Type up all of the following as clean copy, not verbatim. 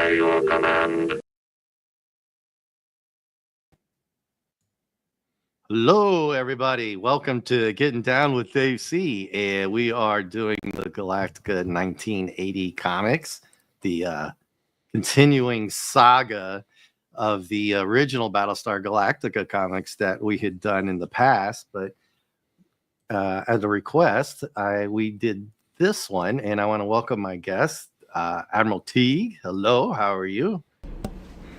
by your command. Hello, everybody. Welcome to Getting Down with Dave C. And we are doing the Galactica 1980 comics, the continuing saga of the original Battlestar Galactica comics that we had done in the past. But at a request, we did this one, and I want to welcome my guest, Admiral Teag. Hello, how are you?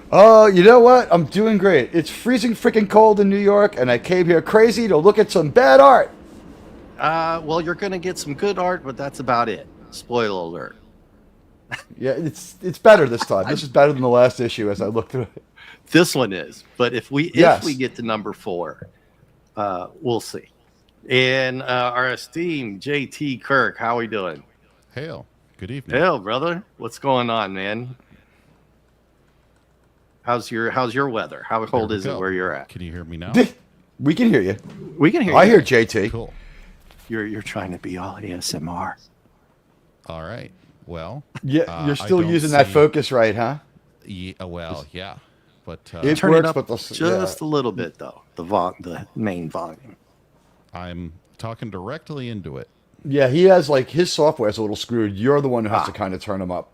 Oh, you know what? I'm doing great. It's freezing freaking cold in New York, and I came here crazy to look at some bad art. Well, you're going to get some good art, but that's about it. Spoiler alert. Yeah, it's better this time. This is better than the last issue as I look through it. This one is, but if we get to number 4, we'll see. And our esteemed JT Kirk, how are we doing? Hail, good evening. Hail, brother. What's going on, man? How's your weather? How cold is it where you're at? Can you hear me now? We can hear you. We can hear you. I hear JT. Cool. You're trying to be all ASMR. All right. Well, Yeah, you're still using that focus right, huh? Yeah, well, yeah. But It Turn works, it up but just a little bit though. The main volume. I'm talking directly into it. Yeah, he has like his software is a little screwed. You're the one who has to kind of turn him up.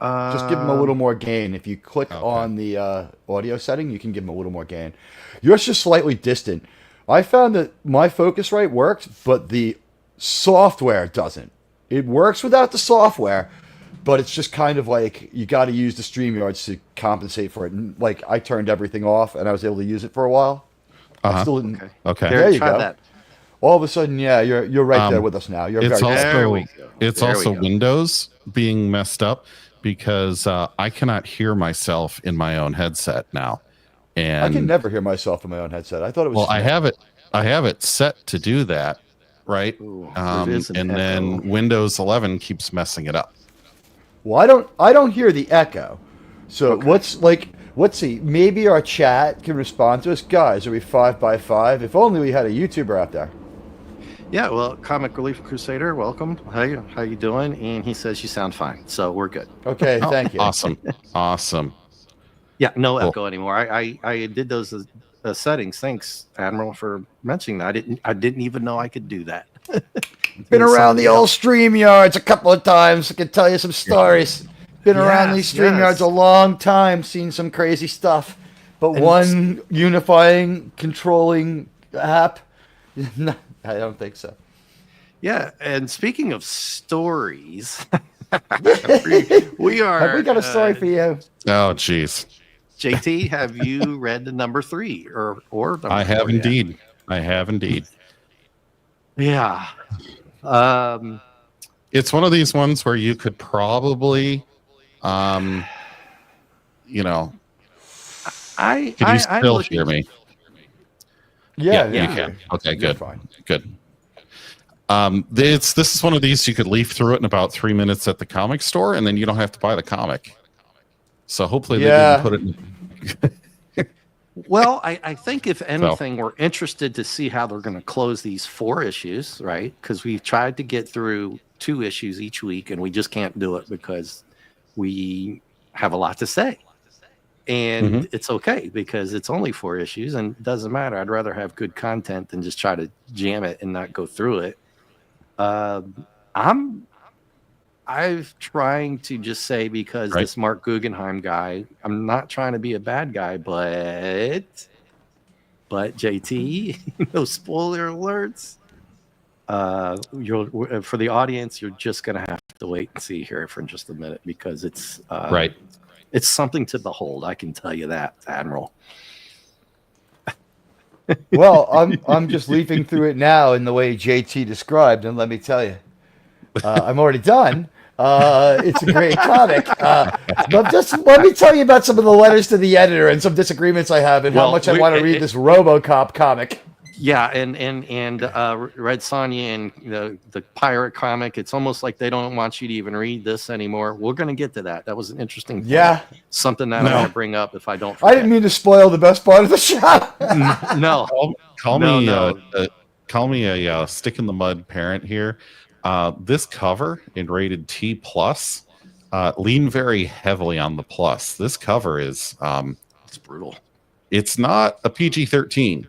Just give him a little more gain. If you click on the audio setting, you can give him a little more gain. Yours just slightly distant. I found that my Focusrite worked, but the software doesn't. It works without the software, but it's just kind of like you got to use the StreamYards to compensate for it. And like I turned everything off, and I was able to use it for a while. I still didn't. Okay. There you go. That. All of a sudden, yeah, you're right there with us now. You're It's very also Windows being messed up because I cannot hear myself in my own headset now. And I can never hear myself in my own headset. I thought it was. Well, I have it set to do that, right? Ooh, And then Windows 11 keeps messing it up. Well, I don't hear the echo. So let's see. Maybe our chat can respond to us, guys. Are we 5x5? If only we had a YouTuber out there. Yeah, well, Comic Relief Crusader, welcome. How you doing? And he says you sound fine, so we're good. Okay, thank you. Awesome. Yeah, no echo anymore. I did those settings. Thanks, Admiral, for mentioning that. I didn't even know I could do that. Been around the old StreamYards a couple of times. I can tell you some stories. Been around these StreamYards a long time, seen some crazy stuff. But one unifying, controlling app, no, I don't think so. Yeah, and speaking of stories, we are. Have we got a story for you? Oh, jeez. JT, have you read the number 3 or number I have 4 yet? indeed. I have indeed. Yeah. It's one of these ones where you could probably, can you still hear me? Yeah, you can. Okay, good. Fine. Good. This is one of these you could leaf through it in about 3 minutes at the comic store, and then you don't have to buy the comic. So hopefully they didn't put it in. Well, I think if anything, we're interested to see how they're going to close these 4 issues, right? Because we've tried to get through 2 issues each week, and we just can't do it because we have a lot to say. And it's okay because it's only 4 issues, and it doesn't matter. I'd rather have good content than just try to jam it and not go through it. I'm trying to just say because this Mark Guggenheim guy, I'm not trying to be a bad guy, but JT, no spoiler alerts. For the audience, you're just gonna have to wait and see here for just a minute because it's it's something to behold. I can tell you that, Admiral. Well, I'm just leafing through it now in the way JT described, and let me tell you, I'm already done. It's a great comic. But just let me tell you about some of the letters to the editor and some disagreements I have and how much I want to read this RoboCop comic. Yeah, and Red Sonja and the pirate comic, it's almost like they don't want you to even read this anymore. We're going to get to that. That was an interesting thing. Yeah. Something that I'm going to bring up if I don't forget. I didn't mean to spoil the best part of the show. No. Call me a stick in the mud parent here. This cover in rated T+, lean very heavily on the plus. This cover is It's brutal. it's not a PG-13.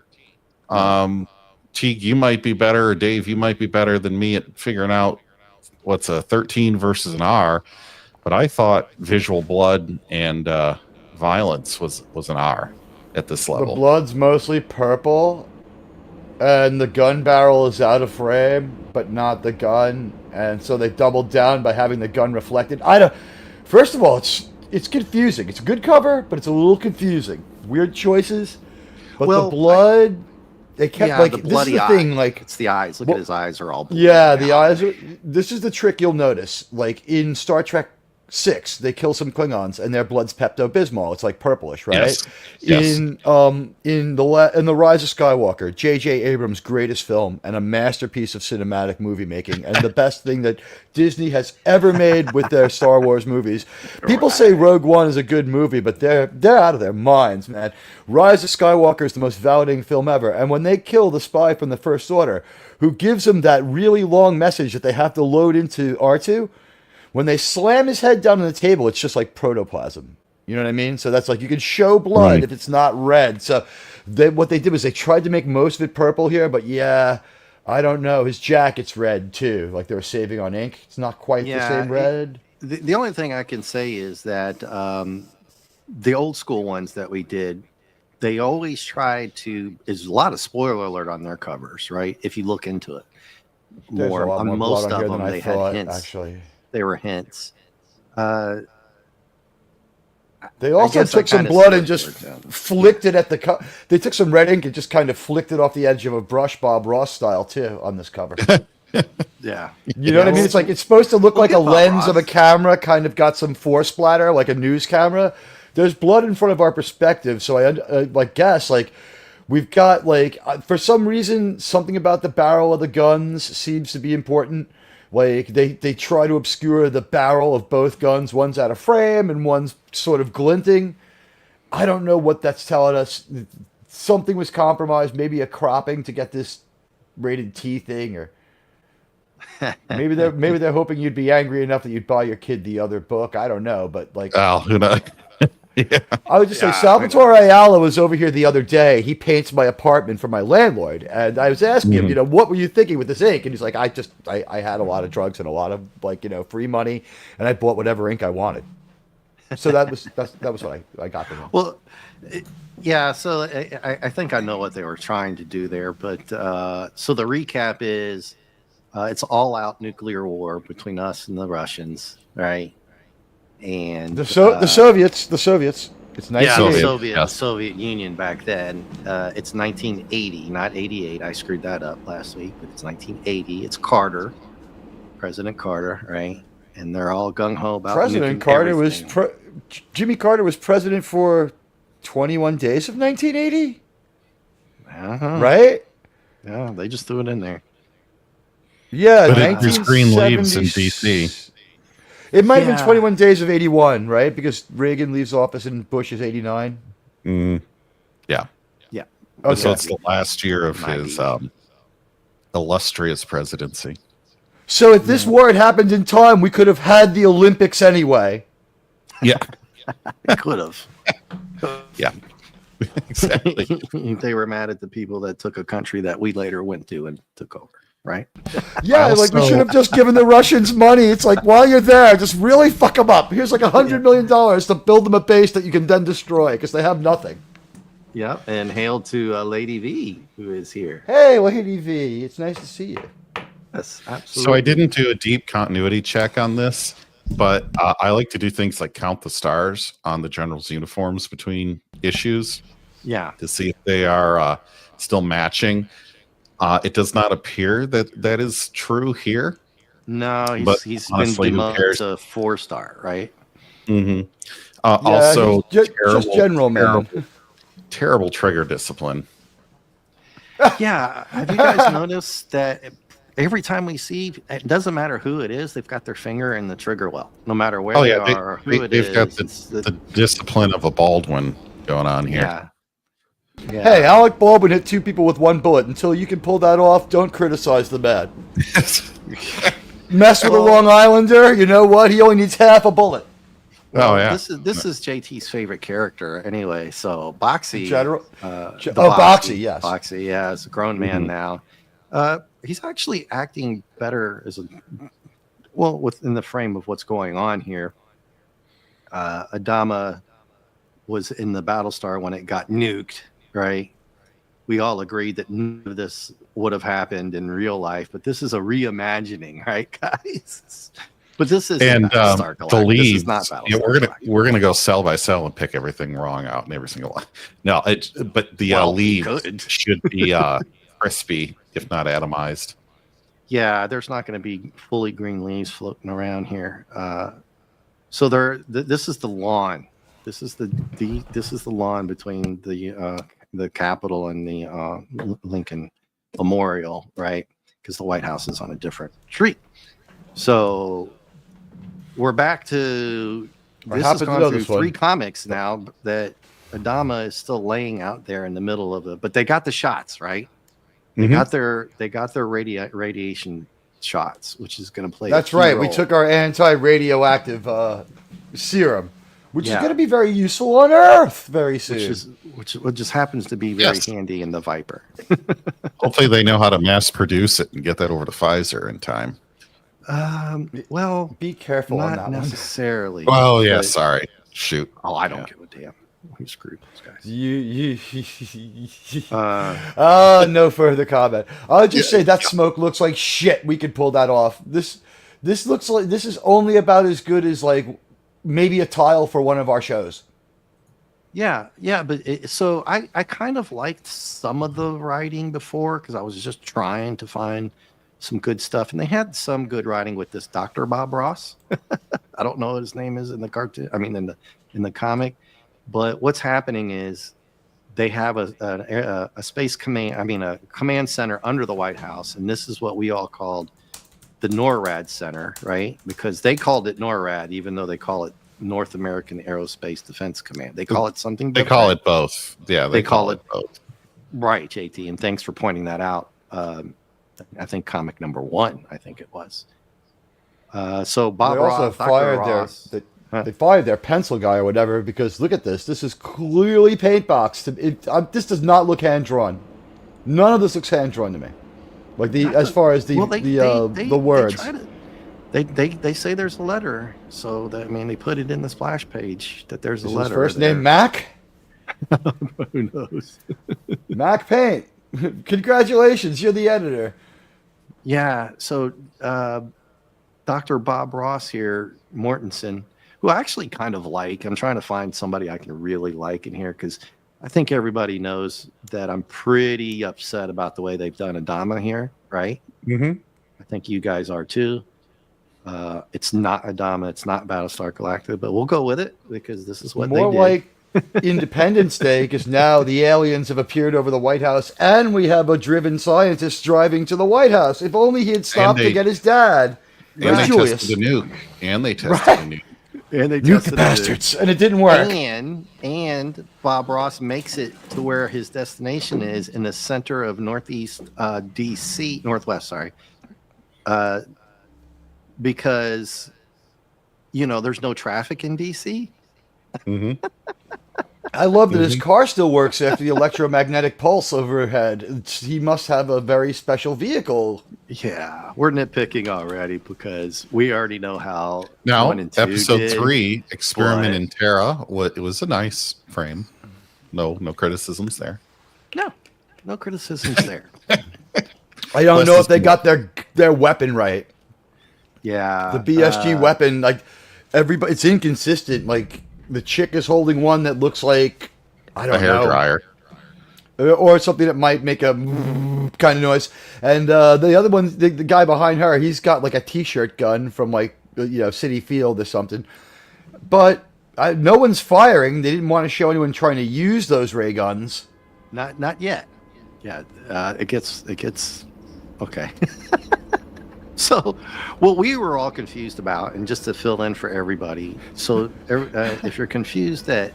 Teague, you might be better, or Dave, you might be better than me at figuring out what's a 13 versus an R, but I thought visual blood and violence was an R at this The level. blood's mostly purple, and the gun barrel is out of frame, but not the gun, and so they doubled down by having the gun reflected. First of all, it's confusing. It's a good cover, but it's a little confusing. Weird choices, but the blood. They kept the this bloody is the eye. thing, like It's the eyes. Look at his eyes are all blue. yeah, the eyes are. This is the trick you'll notice. Like in Star Trek 6, they kill some Klingons and their blood's Pepto-Bismol. It's like purplish, right? Yes. Yes. In the Rise of Skywalker, J.J. Abrams' greatest film and a masterpiece of cinematic movie making, and the best thing that Disney has ever made with their Star Wars movies. People say Rogue One is a good movie, but they're out of their minds, man. Rise of Skywalker is the most validating film ever, and when they kill the spy from the First Order, who gives them that really long message that they have to load into R2. When they slam his head down on the table, it's just like protoplasm. You know what I mean? So that's like you can show blood Right. if it's not red. So what they did was they tried to make most of it purple here, but yeah, I don't know. His jacket's red too. Like they were saving on ink. It's not quite the same red. The only thing I can say is that the old school ones that we did, they always tried to. There's a lot of spoiler alert on their covers, right? If you look into it There's a more, lot on more most blood on of here them, than I they thought, had hints. actually. They were hints. They also guess I took some kinda blood and slowed just it down. flicked it at the They took some red ink and just kind of flicked it off the edge of a brush, Bob Ross style, too, on this cover. Yeah. You know what I mean? It's like it's supposed to look like a get Bob lens of a Ross. camera, kind of got some force splatter, like a news camera. There's blood in front of our perspective, so I guess like we've got like for some reason something about the barrel of the guns seems to be important. Like they try to obscure the barrel of both guns. One's out of frame and one's sort of glinting. I don't know what that's telling us. Something was compromised, maybe a cropping to get this rated T thing, or maybe they're hoping you'd be angry enough that you'd buy your kid the other book. I don't know, but like Who knows? Yeah. I would just say Salvatore Ayala was over here the other day. He paints my apartment for my landlord, and I was asking him, what were you thinking with this ink? And he's like, I had a lot of drugs and a lot of free money, and I bought whatever ink I wanted. So that was what I got from him. Well, yeah. So I think I know what they were trying to do there, but so the recap is it's all out nuclear war between us and the Russians, right? And The Soviets. It's nice. yeah, Soviet, the Soviet Union back then. It's 1980, not 88. I screwed that up last week, but it's 1980. It's Carter, President Carter, right? And they're all gung ho about President nuking Carter everything. Jimmy Carter was president for 21 days of 1980, Uh-huh. right? Yeah, they just threw it in there. Yeah, But it was green leaves in 1970. DC. It might have Yeah. been 21 days of 81, right? Because Reagan leaves office and Bush is 89. Yeah. Yeah. Okay. So it's the last year of his 90. illustrious presidency. So if this war had happened in time, we could have had the Olympics anyway. Yeah. Could have. Yeah. Exactly. They were mad at the people that took a country that we later went to and took over, right? Yeah, Also- like we should have just given the Russians money. It's like, while you're there, just really fuck them up. Here's like $100 million to build them a base that you can then destroy because they have nothing. Yep. And hail to Lady V, who is here. Hey, Lady V, it's nice to see you. Yes, absolutely. So I didn't do a deep continuity check on this, but I like to do things like count the stars on the general's uniforms between issues Yeah. to see if they are still matching. It does not appear that is true here. No, But he's honestly, been who demoted cares? to 4-star, right? Mm-hmm. Yeah, Also, he's just general, man. terrible trigger discipline. Yeah. Have you guys noticed that every time we see, it doesn't matter who it is, they've got their finger in the trigger well, no matter where Oh they yeah, are or who they've got it's the discipline of a Baldwin going on here. yeah. Yeah. Hey, Alec Baldwin hit 2 people with 1 bullet. Until you can pull that off, don't criticize the man. Mess with a Long Islander, you know what? He only needs half a bullet. Well, Oh yeah. This is JT's favorite character anyway. So Boxy, General. Boxy, yes. Boxy, yeah, is a grown man now. He's actually acting better within the frame of what's going on here. Adama was in the Battlestar when it got nuked, right? We all agreed that none of this would have happened in real life, but this is a reimagining, right, guys? But this is Battlestar Galactica. The leads, this is not Battlestar we're gonna go cell by cell and pick everything wrong out in every single one. No, but the leads should be crispy, if not atomized. Yeah, there's not going to be fully green leaves floating around here. So this is the lawn. This is the lawn between the Capitol and the Lincoln Memorial, right? Because the White House is on a different street. So we're back to this has gone through 3 comics now that Adama is still laying out there in the middle of but they got the shots, right? They got their radiation shots, which is going to play. That's right. We took our anti-radioactive serum, which is going to be very useful on Earth very soon. Which just happens to be very handy in the Viper. Hopefully, they know how to mass produce it and get that over to Pfizer in time. Well, be careful on that not necessarily. Well, yeah. Sorry. Shoot. Oh, I don't give a damn. We screwed those guys. No further comment. I'll just say that smoke looks like shit. We could pull that off. This looks like this is only about as good as like maybe a tile for one of our shows. Yeah, but so I kind of liked some of the writing before because I was just trying to find some good stuff, and they had some good writing with this Dr. Bob Ross. I don't know what his name is in the cartoon. I mean, in the comic. But what's happening is they have a space command. I mean, a command center under the White House, and this is what we all called the NORAD Center, right? Because they called it NORAD, even though they call it North American Aerospace Defense Command. They call it something different. They call it both. Yeah, they call it both. Right, JT, and thanks for pointing that out. I think comic number 1, I think it was. So Bob Ross, Dr. Ross. They fired their pencil guy or whatever because look at this. This is clearly paint boxed. This does not look hand drawn. None of this looks hand drawn to me. Like as far as the words. They say there's a letter, so that, I mean, they put it in the splash page that there's a letter. His first name Mac? Who knows? Mac Paint. Congratulations, you're the editor. Yeah. So Dr. Bob Ross here, Mortensen, who I actually kind of like. I'm trying to find somebody I can really like in here because I think everybody knows that I'm pretty upset about the way they've done Adama here, right? Mm-hmm. I think you guys are too. It's not Adama, it's not Battlestar Galactica, but we'll go with it because this is what they did. More like Independence Day, because now the aliens have appeared over the White House, and we have a driven scientist driving to the White House. If only he had stopped to get his dad. And they tested the nuke. And they tested the nuke. And they nuke the bastards, and it didn't work. And Bob Ross makes it to where his destination is in the center of Northwest, sorry, because there's no traffic in DC. Mm-hmm. I love that his car still works after the electromagnetic pulse overhead. He must have a very special vehicle. Yeah, we're nitpicking already because we already know how. Now, 1 and 2 episode 3, Experiment in Terra, it was a nice frame. No criticisms there. No criticisms there. I don't know if they got their weapon right. Yeah, the BSG weapon, like everybody, it's inconsistent. Like the chick is holding one that looks like a hair dryer, or something that might make a kind of noise. And the other one, the guy behind her, he's got like a T-shirt gun from like City Field or something. But no one's firing. They didn't want to show anyone trying to use those ray guns. Not yet. Yeah, it gets okay. So, what we were all confused about, and just to fill in for everybody, so if you're confused that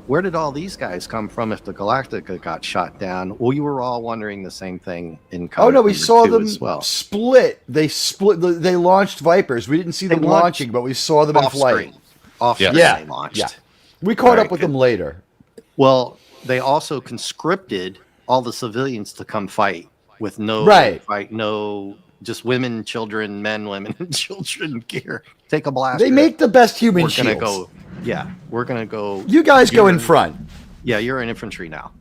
where did all these guys come from if the Galactica got shot down? We were all wondering the same thing in comic Oh no, we number saw 2 them as well. split. They split. They launched Vipers. We didn't see them launching, but we saw them in flight. Off screen, Yeah. they launched. Yeah. We caught up with them later. Well, they also conscripted all the civilians to come fight with no fight, no just women, children, men, women, and children gear. Take a blaster. They make the best human shields. We're gonna go. You guys go in front. Yeah, you're in infantry now.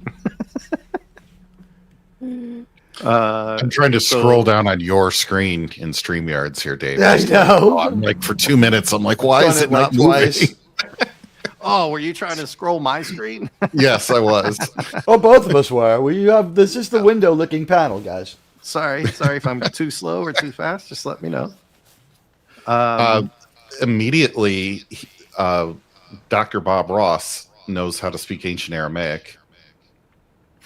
I'm trying to scroll down on your screen in StreamYards here, Dave. I know. I'm like, for 2 minutes, I'm like, why is it not moving? Oh, were you trying to scroll my screen? Yes, I was. Oh, both of us were. This is the window licking panel, guys. Sorry if I'm too slow or too fast. Just let me know. Immediately, Dr. Bob Ross knows how to speak ancient Aramaic.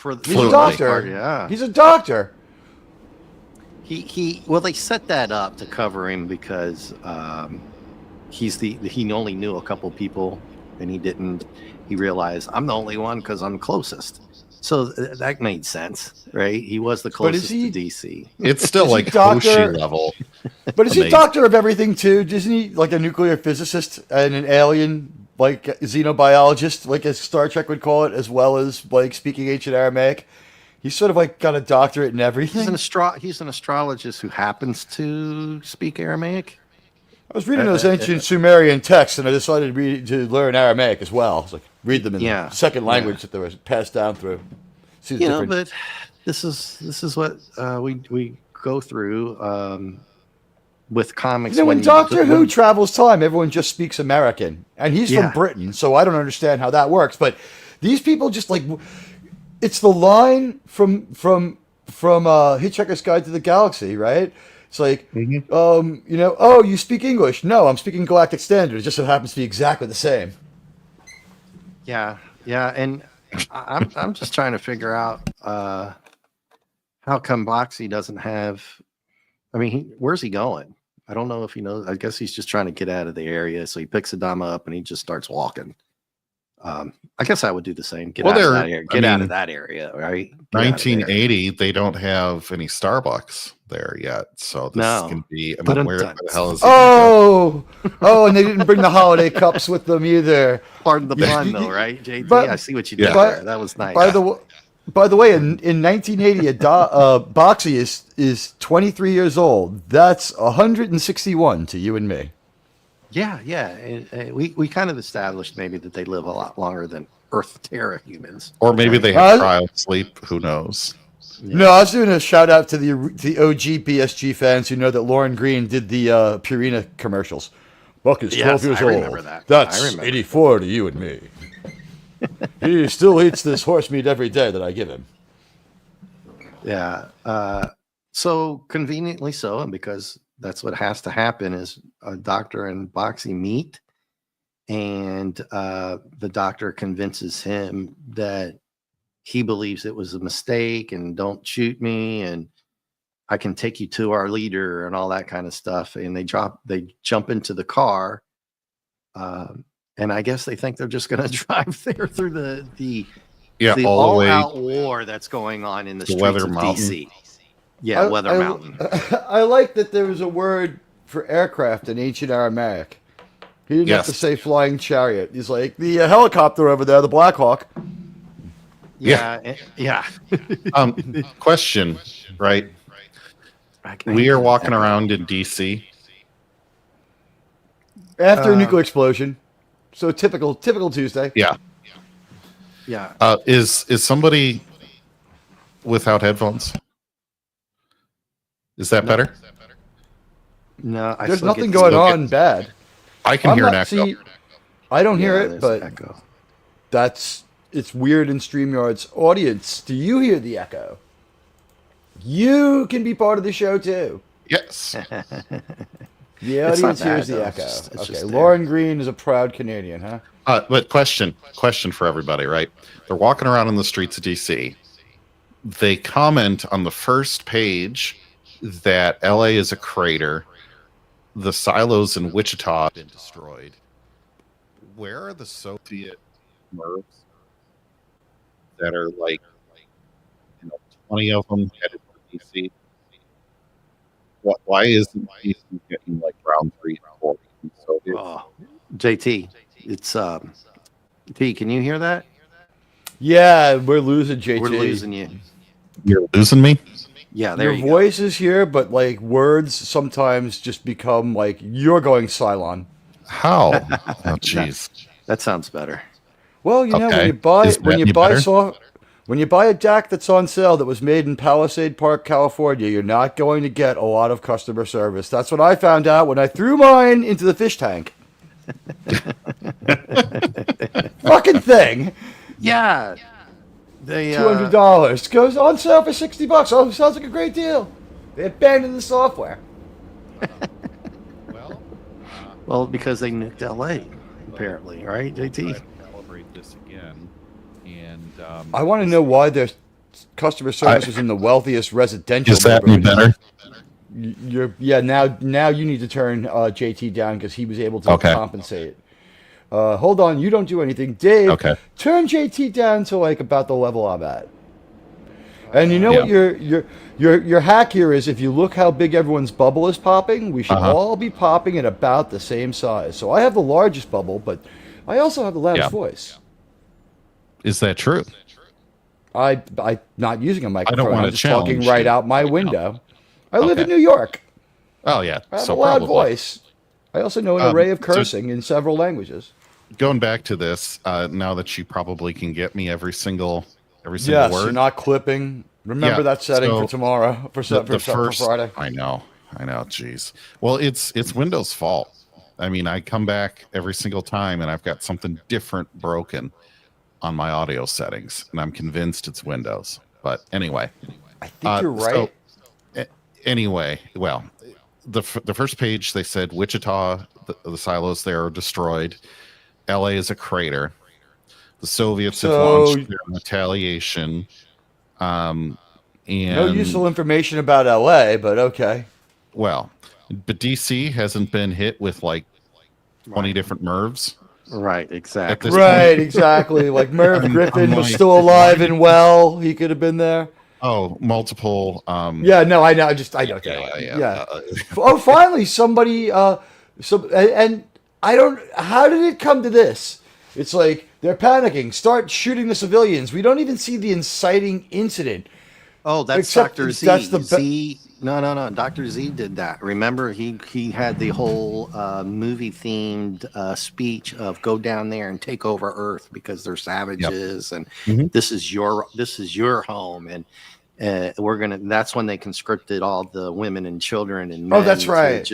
He's a doctor. Yeah, he's a doctor. Well, they set that up to cover him because he only knew a couple people, and he realized I'm the only one because I'm closest. So that made sense, right? He was the closest to DC. It's still like Hoshi level. But is he doctor of everything too? Isn't he like a nuclear physicist and an alien, like xenobiologist, like as Star Trek would call it, as well as like speaking ancient Aramaic? He's sort of like got a doctorate in everything. He's an astrologist who happens to speak Aramaic. I was reading those ancient Sumerian texts, and I decided to learn Aramaic as well. It's like read them in the second language that they were passed down through. But this is what we go through with comics. When Doctor Who travels time, everyone just speaks American, and he's from Britain, so I don't understand how that works. But these people just like it's the line from Hitchhiker's Guide to the Galaxy, right? It's like, oh, you speak English? No, I'm speaking Galactic Standard. It just so happens to be exactly the same. Yeah, and I'm just trying to figure out how come Boxy doesn't have. I mean, where's he going? I don't know if he knows. I guess he's just trying to get out of the area, so he picks Adama up and he just starts walking. I guess I would do the same. Get out of that area, right? 1980, they don't have any Starbucks there yet, so this can be. I mean, where the hell is? And they didn't bring the holiday cups with them either. Pardon the pun, though, right, JT? I see what you did there. That was nice. By the way, in 1980, Boxy is 23 years old. That's 161 to you and me. Yeah. We kind of established maybe that they live a lot longer than Earth Terra humans. Or maybe they have cryo sleep. Who knows? Yeah. No, I was doing a shout out to the OG BSG fans who know that Lauren Green did the Purina commercials. Buck is 12 years old. That's 84 to you and me. He still eats this horse meat every day that I give him. Yeah. So conveniently so, and because that's what has to happen is a doctor and Boxy meet, and the doctor convinces him that he believes it was a mistake and don't shoot me and I can take you to our leader and all that kind of stuff. And they jump into the car. And I guess they think they're just going to drive there through the all-out war that's going on in the streets of DC. Yeah, Weather Mountain. I like that there was a word for aircraft in ancient Aramaic. He didn't have to say flying chariot. He's like, the helicopter over there, the Black Hawk. Yeah. Question, right? We are walking around in DC. After a nuclear explosion. So typical Tuesday. Yeah. Is somebody without headphones? Is that better? No, there's nothing going on bad. I can hear an echo. I don't hear it, but echo. It's weird in StreamYard's audience. Do you hear the echo? You can be part of the show too. Yes. The audience hears the echo. Okay, Lauren Green is a proud Canadian, huh? But question for everybody, right? They're walking around in the streets of DC. They comment on the first page that LA is a crater. The silos in Wichita have been destroyed. Where are the Soviet MIRVs that are like 20 of them headed for DC. Why isn't DC getting like round 3 and 4? So JT, it's T. Can you hear that? Yeah, we're losing JT. We're losing you. You're losing me? Yeah, there Your you voice is here, but like words sometimes just become like you're going Cylon. How? Oh, jeez. That sounds better. Well, you know, Okay. when you buy Is that any better? when you buy a DAC that's on sale that was made in Palisade Park, California, you're not going to get a lot of customer service. That's what I found out when I threw mine into the fish tank. Fucking thing. Yeah. They $200 goes on sale for $60. Oh, sounds like a great deal. They abandoned the software. well, because they nuked LA, apparently, right, JT? Calibrate this again, and I want to know why their customer service is in the wealthiest residential. Is that any neighborhood. better? Now you need to turn JT down because he was able to Okay. compensate. Hold on, you don't do anything, Dave. Okay. Turn JT down to like about the level I'm at. And you know Yeah. what your hack here is? If you look how big everyone's bubble is popping, we should all be popping at about the same size. So I have the largest bubble, but I also have the loudest voice. Is that true? I'm not using a microphone. wanna I'm just talking challenge right you out my right now. window. I live Okay. in New York. Oh yeah. I have So a loud probably. voice. I also know an array of so- cursing in several languages. Going back to this, now that you probably can get me every single Yes, word. you're not clipping. Remember Yeah, that setting so for tomorrow, for Friday. I know. Jeez. Well, it's Windows' fault. I mean, I come back every single time, and I've got something different broken on my audio settings, and I'm convinced it's Windows. But anyway, I think you're right. Anyway, well, the first page they said Wichita, the silos there are destroyed. LA is a crater. The Soviets have launched their retaliation. And no useful information about LA, but okay. Well, but DC hasn't been hit with like 20 different MIRVs. Right, exactly. Right, exactly. Like Merv Griffin was like, still alive and well. He could have been there. Oh, multiple. Yeah, no, I know. I know. Yeah. Oh, finally, somebody. And I don't. How did it come to this? It's like they're panicking. Start shooting the civilians. We don't even see the inciting incident. Oh, that's Except Dr. Z. that's the Z. No. Dr. Z did that. Remember, he had the whole movie-themed speech of go down there and take over Earth because they're savages, and this is your home, and we're gonna. That's when they conscripted all the women and children and men. Oh, that's right.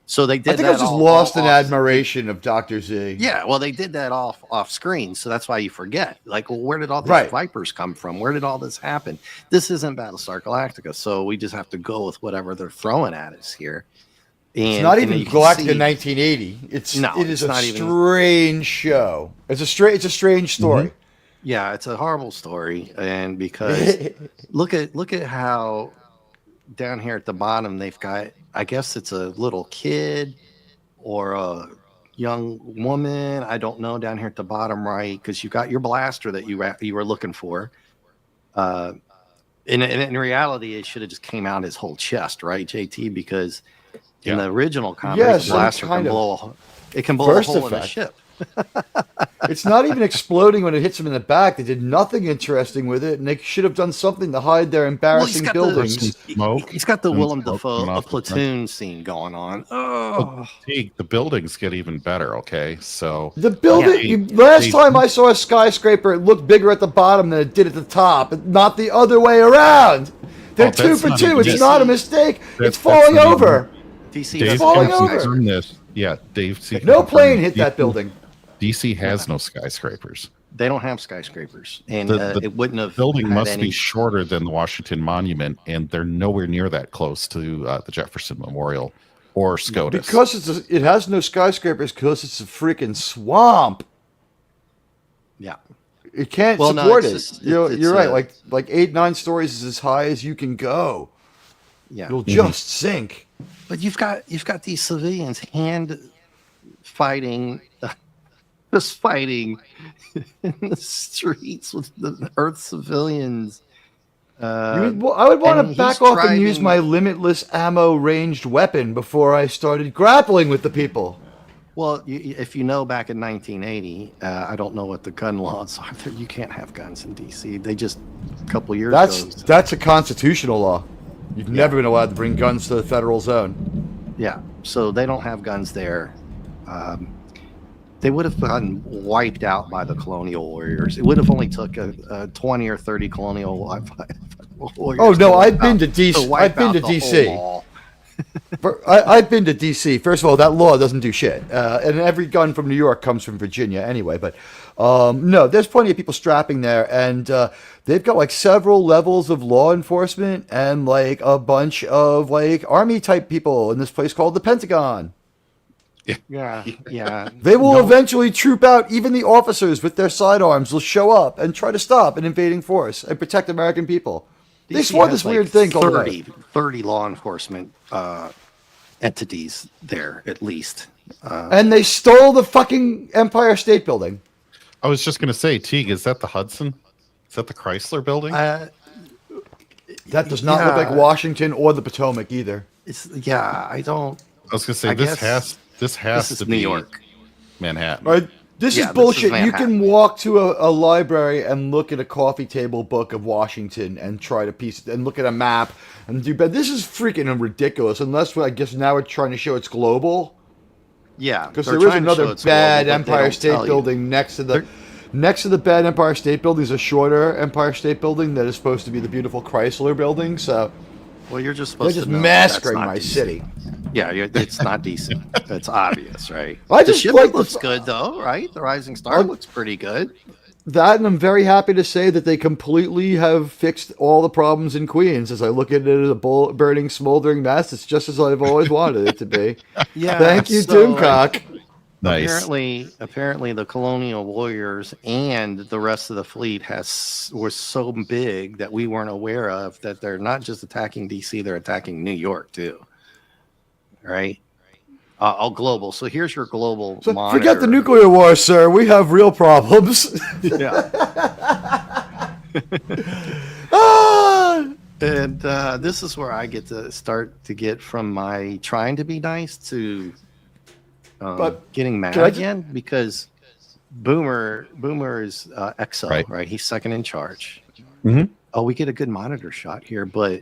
So they did. I think I was just lost in admiration of Dr. Z. Yeah, well, they did that off screen, so that's why you forget. Like, well, where did all these Vipers come from? Where did all this happen? This isn't Battlestar Galactica, so we just have to go with whatever they're throwing at us here. And, it's not even Galactica 1980. It is a strange show. It's a strange story. Yeah, it's a horrible story, and because look at how down here at the bottom they've got. I guess it's a little kid or a young woman. I don't know down here at the bottom right because you got your blaster that you were looking for. In reality, it should have just came out his whole chest, right, JT? Because in the original comic, the blaster can blow a hole in a ship. It's not even exploding when it hits him in the back. They did nothing interesting with it, and they should have done something to hide their embarrassing buildings. He's got the Willem Dafoe a platoon scene going on. Oh, the buildings get even better. Okay, so the building. Last time I saw a skyscraper, it looked bigger at the bottom than it did at the top, not the other way around. They're 2 for 2. It's not a mistake. It's falling over. DC is falling over. This. Yeah, Dave. No plane hit that building. DC has no skyscrapers. They don't have skyscrapers, and it wouldn't have. Building must be shorter than the Washington Monument, and they're nowhere near that close to the Jefferson Memorial or SCOTUS. Because it has no skyscrapers because it's a freaking swamp. Yeah, it can't support it. You're right. Like 8-9 stories is as high as you can go. Yeah, you'll just sink. But you've got these civilians hand fighting just fighting in the streets with the Earth civilians. I would want and to back he's off and use driving- my limitless ammo ranged weapon before I started grappling with the people. Well, if you know, back in 1980, I don't know what the gun laws are. You can't have guns in D.C. They just a couple years ago. That's a constitutional law. You've never been allowed to bring guns to the federal zone. Yeah, so they don't have guns there. They would have gotten wiped out by the colonial warriors. It would have only took a 20 or 30 colonial warriors. Oh no, I've been to DC. I've been to DC. I've been to DC. First of all, that law doesn't do shit, and every gun from New York comes from Virginia anyway. But no, there's plenty of people strapping there, and they've got like several levels of law enforcement and like a bunch of like army type people in this place called the Pentagon. Yeah. They will eventually troop out. Even the officers with their sidearms will show up and try to stop an invading force and protect American people. They swore this weird thing called 30 law enforcement entities there, at least. And they stole the fucking Empire State Building. I was just going to say, Teague, is that the Hudson? Is that the Chrysler building? That does not look like Washington or the Potomac either. I don't. I was going to say, this has to be New York. Manhattan. Right? This is bullshit. You can walk to a library and look at a coffee table book of Washington and try to piece it and look at a map and do. But this is freaking ridiculous. Unless I guess now we're trying to show it's global. Yeah, because there is another bad Empire State Building next to the bad Empire State Building. Is a shorter Empire State Building that is supposed to be the beautiful Chrysler Building. So, well, you're just supposed to know massacring my city. Yeah, it's not decent. It's obvious, right? The ship looks good, though, right? The Rising Star looks pretty good. That, and I'm very happy to say that they completely have fixed all the problems in Queens. As I look at it as a burning, smoldering mess, it's just as I've always wanted it to be. Yeah. Thank you, Doomcock. Nice. Apparently, the colonial warriors and the rest of the fleet were so big that we weren't aware of that they're not just attacking DC; they're attacking New York too. Right? All global. So here's your global monitor. Forget the nuclear war, sir. We have real problems. Yeah. And this is where I get to start to get from my trying to be nice to getting mad again, because Boomer is XO, right? He's second in charge. Mm-hmm. Oh, we get a good monitor shot here, but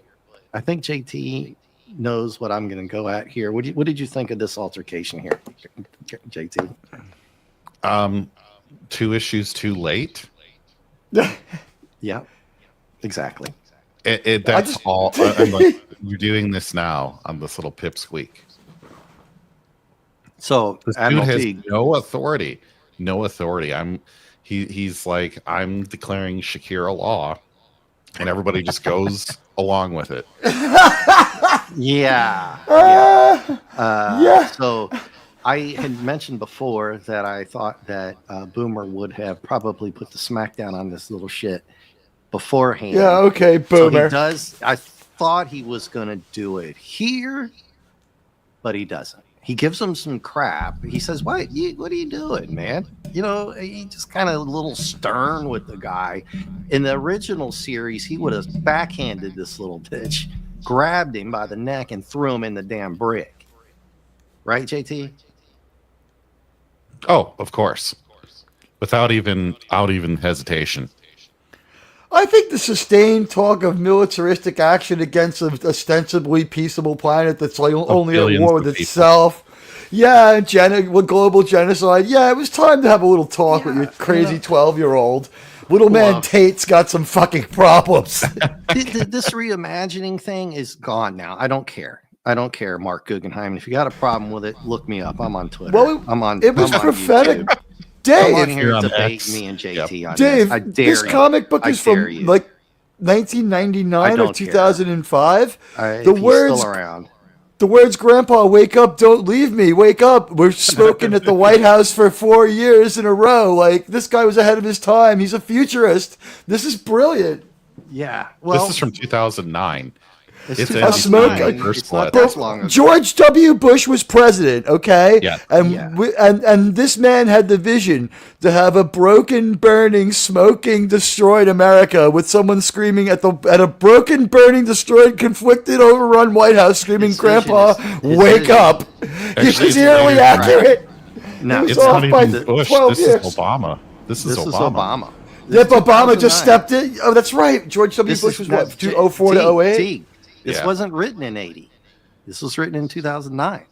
I think JT knows what I'm going to go at here. What did you think of this altercation here, JT? 2 issues too late. Yeah, exactly. That's all. I'm like, you're doing this now on this little pipsqueak. So this dude has no authority. No authority. He's like, I'm declaring Shakira law, and everybody just goes along with it. Yeah. So I had mentioned before that I thought that Boomer would have probably put the smackdown on this little shit beforehand. Yeah, okay, Boomer. So he does. I thought he was going to do it here, but he doesn't. He gives him some crap. He says, what are you doing, man? You know, he just kind of a little stern with the guy. In the original series, he would have backhanded this little bitch, grabbed him by the neck, and threw him in the damn brick. Right, JT? Oh, of course. Without even hesitation. I think the sustained talk of militaristic action against an ostensibly peaceable planet that's like only at war with itself. Yeah, global genocide. Yeah, it was time to have a little talk with your crazy 12-year-old. Little man Tate's got some fucking problems. This reimagining thing is gone now. I don't care. Mark Guggenheim. If you got a problem with it, look me up. I'm on Twitter. Well, it was prophetic. Dave, come on here to debate me and JT on Dave, this. I dare you. This comic book is from like 1999 or 2005. The words still around. The words, "Grandpa, wake up! Don't leave me! Wake up!" We're spoken at the White House for 4 years in a row. Like, this guy was ahead of his time. He's a futurist. This is brilliant. Yeah. Well, this is from 2009. It's a smoke. It's not that long ago. George W. Bush was president, okay? Yeah. And this man had the vision to have a broken, burning, smoking, destroyed America with someone screaming at a broken, burning, destroyed, conflicted, overrun White House screaming, "Grandpa, wake up!" He was eerily accurate. No, it's not even Bush. This is Obama. This is Obama. Yeah, Obama just stepped in. Oh, that's right. George W. Bush was what, 2004 to 08? This wasn't written in 80. This was written in 2009.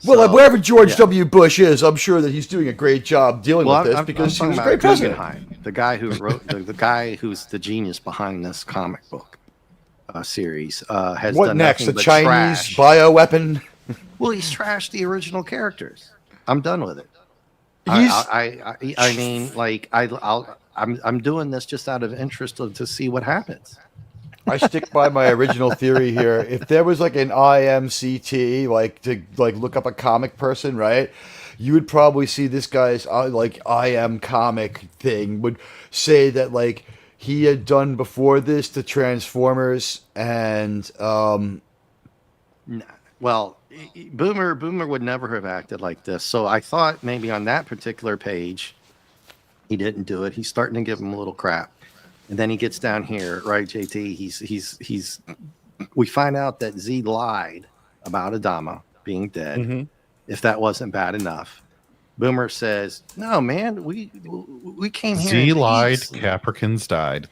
Well, wherever George W. Bush is, I'm sure that he's doing a great job dealing with this because he was a great president. The guy who wrote, the guy who's the genius behind this comic book series has what done next? nothing The but Chinese trash. bioweapon? Well, he's trashed the original characters. I'm done with it. I'm doing this just out of interest to see what happens. I stick by my original theory here. If there was like an IMCT, like to look up a comic person, right? You would probably see this guy's like IM comic thing would say that like he had done before this the Transformers and well, Boomer would never have acted like this. So I thought maybe on that particular page he didn't do it. He's starting to give him a little crap. And then he gets down here, right, JT? He's we find out that Z lied about Adama being dead. Mm-hmm. If that wasn't bad enough, Boomer says, "No, man, we came here." Z lied. Capricorns died.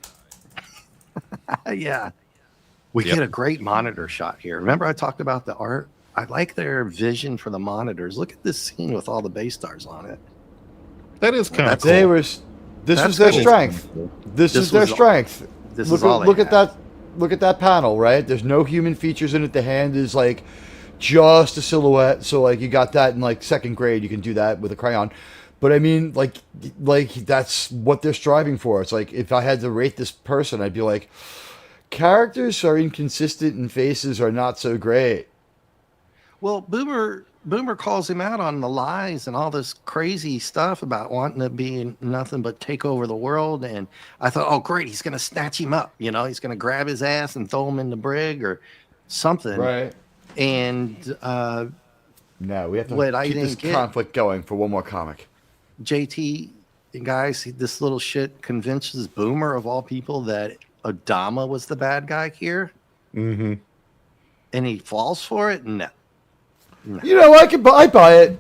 Yeah, we get a great monitor shot here. Remember, I talked about the art. I like their vision for the monitors. Look at this scene with all the base stars on it. That is kind of cool. This was their strength. This is their strength. Look at that. Look at that panel, right? There's no human features in it. The hand is like just a silhouette. So like you got that in like second grade. You can do that with a crayon. But I mean, like that's what they're striving for. It's like if I had to rate this person, I'd be like, characters are inconsistent and faces are not so great. Well, Boomer calls him out on the lies and all this crazy stuff about wanting to be nothing but take over the world. And I thought, oh, great, he's going to snatch him up. You know, he's going to grab his ass and throw him in the brig or something. Right. And no, we have to keep this conflict going for one more comic. JT, guys, this little shit convinces Boomer, of all people, that Adama was the bad guy here. Mm-hmm. And he falls for it? No. You know, I buy it.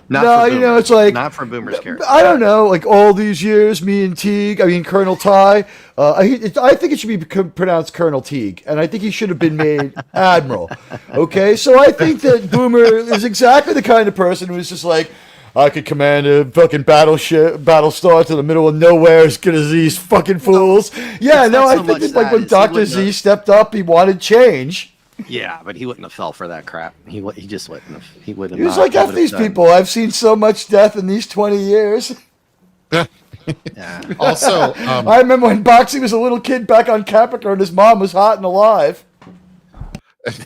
It's like not for Boomer's character. I don't know, like all these years, me and Teague. I mean, Colonel Ty. I think it should be pronounced Colonel Teague, and I think he should have been made Admiral. Okay, so I think that Boomer is exactly the kind of person who's just like, I could command a fucking Battlestar to the middle of nowhere as good as these fucking fools. Yeah, no, I think that, like when Dr. Z stepped up, he wanted change. Yeah, but he wouldn't have fell for that crap. He just wouldn't have. He would have. He was like, F these people. I've seen so much death in these 20 years. Yeah. Also, I remember when Boxy was a little kid back on Capricorn, his mom was hot and alive.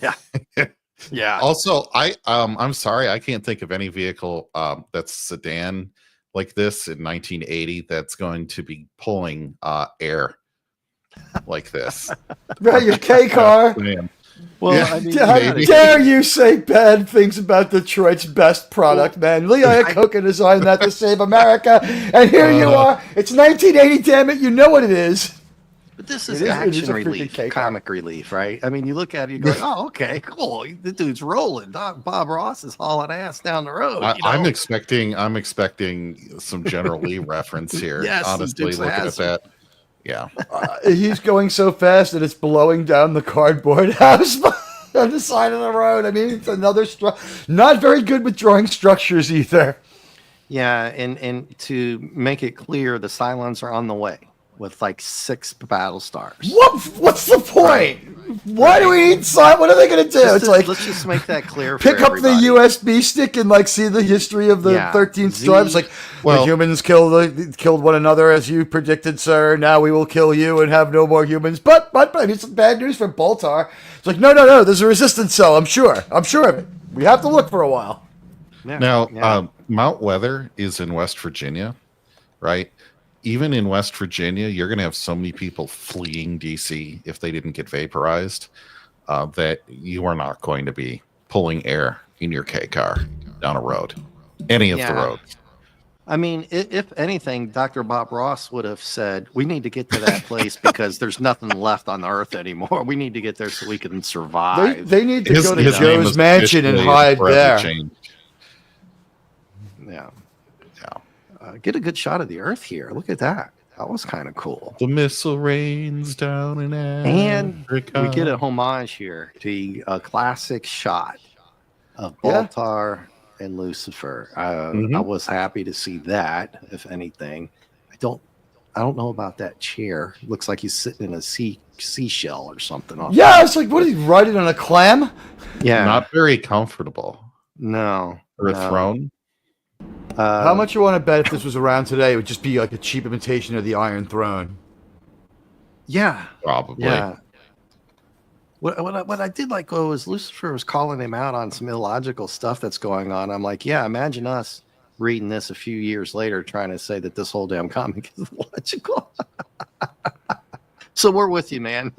Yeah. Yeah. Also, I'm sorry, I can't think of any vehicle that's sedan like this in 1980 that's going to be pulling air like this. Right, your K car. Well, yeah, I mean, how dare you say bad things about Detroit's best product, man? Lee Iacocca designed that to save America, and here you are. It's 1980, damn it. You know what it is. But this is action relief, comic relief, right? I mean, you look at it, you go, oh, okay, cool. The dude's rolling. Bob Ross is hauling ass down the road. I'm expecting some General Lee reference here. Yes, honestly, looking at that. Yeah. He's going so fast that it's blowing down the cardboard house on the side of the road. I mean, it's another not very good with drawing structures either. Yeah, and to make it clear, the Cylons are on the way with like 6 Battlestars. What's the point? Why do we need What are they going to do? Let's just make that clear. Pick up the USB stick and like see the history of the 13th tribes. Like, the humans killed one another as you predicted, sir. Now we will kill you and have no more humans. But I mean, some bad news for Boltar. It's like, no. There's a resistance cell. I'm sure of it. We have to look for a while. Yeah. Now, Mount Weather is in West Virginia, right? even in West Virginia, you're going to have so many people fleeing DC if they didn't get vaporized that you are not going to be pulling air in your K car down a road, any of the roads. I mean, if anything, Dr. Bob Ross would have said, we need to get to that place because there's nothing left on the earth anymore. We need to get there so we can survive. They need to go to Joe's mansion and hide there. Yeah. Get a good shot of the earth here. Look at that. That was kind of cool. The missile rains down in Africa. And we get a homage here to a classic shot of Baltar and Lucifer. I was happy to see that, if anything. I don't know about that chair. Looks like he's sitting in a seashell or something. Yeah, it's like, what is he riding on, a clam? Yeah. Not very comfortable. No. Or a throne. How much you want to bet if this was around today, it would just be like a cheap imitation of the Iron Throne? Yeah. Probably. Yeah. What I did like was Lucifer was calling him out on some illogical stuff that's going on. I'm like, yeah, imagine us reading this a few years later trying to say that this whole damn comic is illogical. So we're with you, man.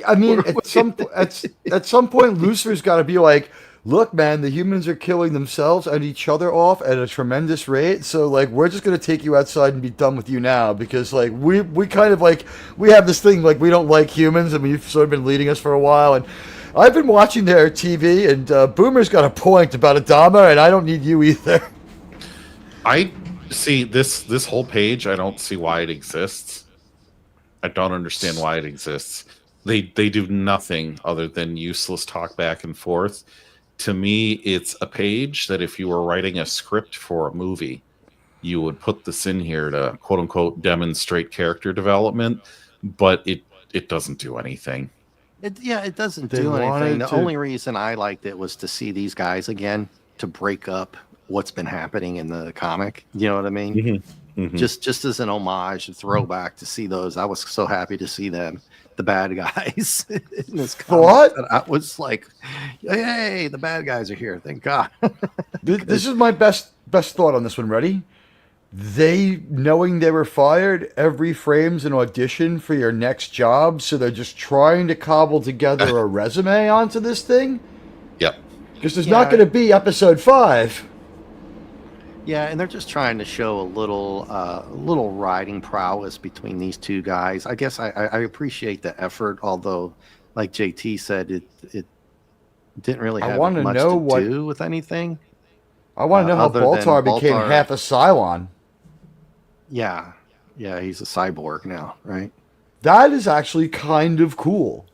I mean, at some point, Lucifer's got to be like, look, man, the humans are killing themselves and each other off at a tremendous rate. So, like, we're just going to take you outside and be done with you now because, like, we kind of, like, we have this thing, like, we don't like humans and we've sort of been leading us for a while. And I've been watching their TV and Boomer's got a point about Adama and I don't need you either. I see this whole page. I don't see why it exists. I don't understand why it exists. They do nothing other than useless talk back and forth. To me, it's a page that if you were writing a script for a movie, you would put this in here to quote unquote demonstrate character development, but it doesn't do anything. It doesn't do anything. The only reason I liked it was to see these guys again, to break up what's been happening in the comic. You know what I mean? Mm-hmm. Mm-hmm. Just as an homage, a throwback to see those. I was so happy to see them, the bad guys in this comic. I was like, hey, the bad guys are here. Thank God. This is my best thought on this one. Ready? They, knowing they were fired, every frame's an audition for your next job, so they're just trying to cobble together a resume onto this thing. Yep. Because there's not going to be episode 5. Yeah, and they're just trying to show a little writing prowess between these two guys. I guess I appreciate the effort, although, like JT said, it didn't really have much to do with anything. I want to know how Baltar became half a Cylon. Yeah, he's a cyborg now, right? That is actually kind of cool.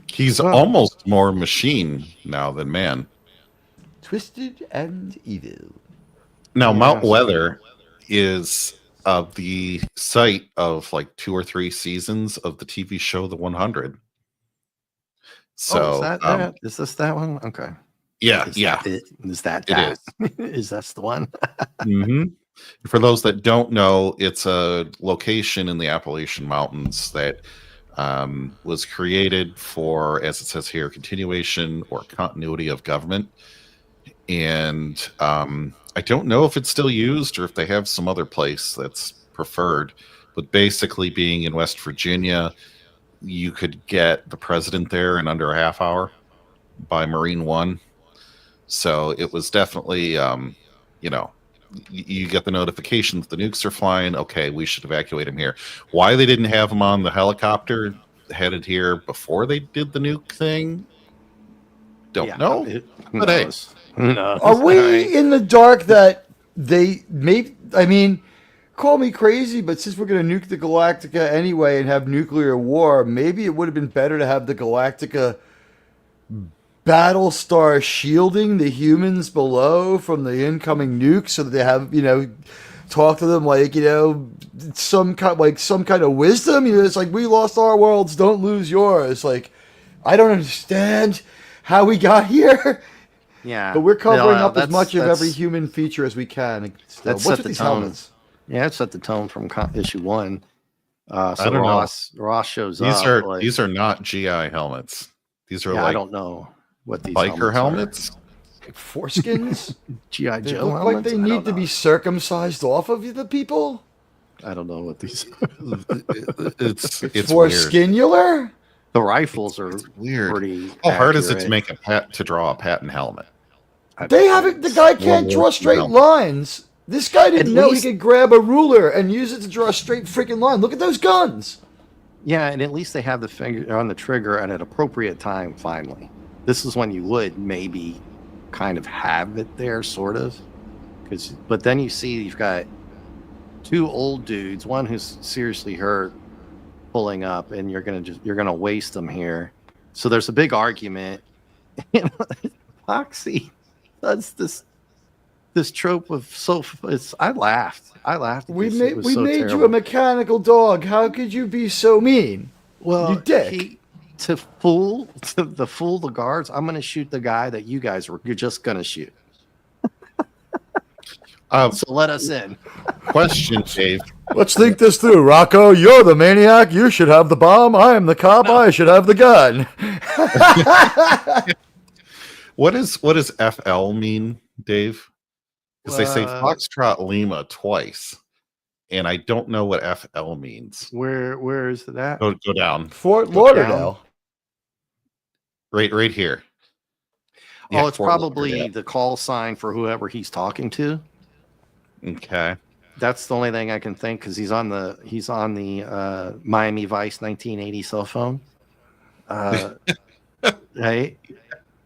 He's almost more machine now than man. Twisted and evil. Now, Mount Weather is the site of like 2 or 3 seasons of the TV show The 100. So, is this that one? Okay. Yeah, Is that is that's the one? Mm-hmm. For those that don't know, it's a location in the Appalachian Mountains that was created for, as it says here, continuation or continuity of government. And I don't know if it's still used or if they have some other place that's preferred. But basically, being in West Virginia, you could get the president there in under a half hour by Marine One. So it was definitely, you get the notification that the nukes are flying. Okay, we should evacuate him here. Why they didn't have him on the helicopter headed here before they did the nuke thing, don't know. But hey, who knows? Are we in the dark that they may? I mean, call me crazy, but since we're going to nuke the Galactica anyway and have nuclear war, maybe it would have been better to have the Galactica Battlestar shielding the humans below from the incoming nukes, so that they have, talk to them like, some kind of wisdom. It's like, we lost our worlds, don't lose yours. Like, I don't understand how we got here. Yeah, but we're covering up as much of every human feature as we can. That set the tone. Yeah, it set the tone from issue 1. So Ross shows up. These are not GI helmets. These are I don't know what these biker helmets. Like foreskins. GI Joe look helmets. Like they need to be circumcised off of the people. I don't know what these are. It's For weird. Skinular? The rifles are Weird. pretty How hard is it to accurate. make to draw a patent helmet? They haven't. The guy can't draw straight lines. This guy didn't know he could grab a ruler and use it to draw a straight freaking line. Look at those guns. Yeah, and at least they have the finger on the trigger at an appropriate time. Finally, this is when you would maybe kind of have it there, sort of. But then you see you've got two old dudes, one who's seriously hurt, pulling up, and you're gonna waste them here. So there's a big argument. Foxy does this trope of I laughed. We made you a mechanical dog. How could you be so mean? Well, you dick. To fool the guards, I'm gonna shoot the guy that you're just gonna shoot. So let us in. Question, Dave. Let's think this through, Rocco. You're the maniac. You should have the bomb. I am the cop. No. I should have the gun. What does FL mean, Dave? Because they say Foxtrot Lima twice, and I don't know what FL means. Where is that? Go down. Fort Lauderdale. Right here. Oh, it's probably the call sign for whoever he's talking to. Okay. That's the only thing I can think, because he's on the Miami Vice 1980 cell phone. Right.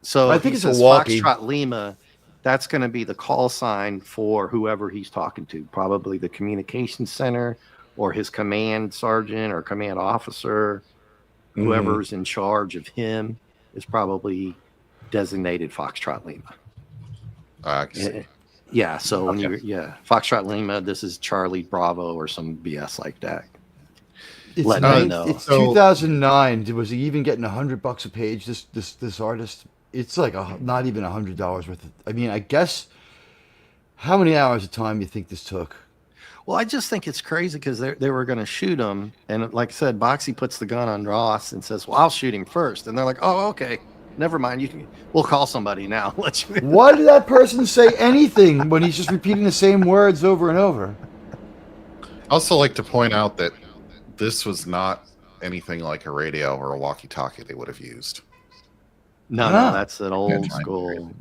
So I think it's a walkie. Foxtrot Lima. That's going to be the call sign for whoever he's talking to, probably the communications center or his command sergeant or command officer. Whoever's in charge of him is probably designated Foxtrot Lima. Yeah, so when Foxtrot Lima, this is Charlie Bravo or some BS like that. Let me know. It's 2009. Was he even getting $100 a page? This artist. It's like not even $100 worth of. I mean, I guess. How many hours of time you think this took? Well, I just think it's crazy because they were going to shoot him, and like I said, Boxy puts the gun on Ross and says, "Well, I'll shoot him first." And they're like, "Oh, okay, never mind. We'll call somebody now." Why did that person say anything when he's just repeating the same words over and over? I also like to point out that this was not anything like a radio or a walkie-talkie they would have used. No, that's an old school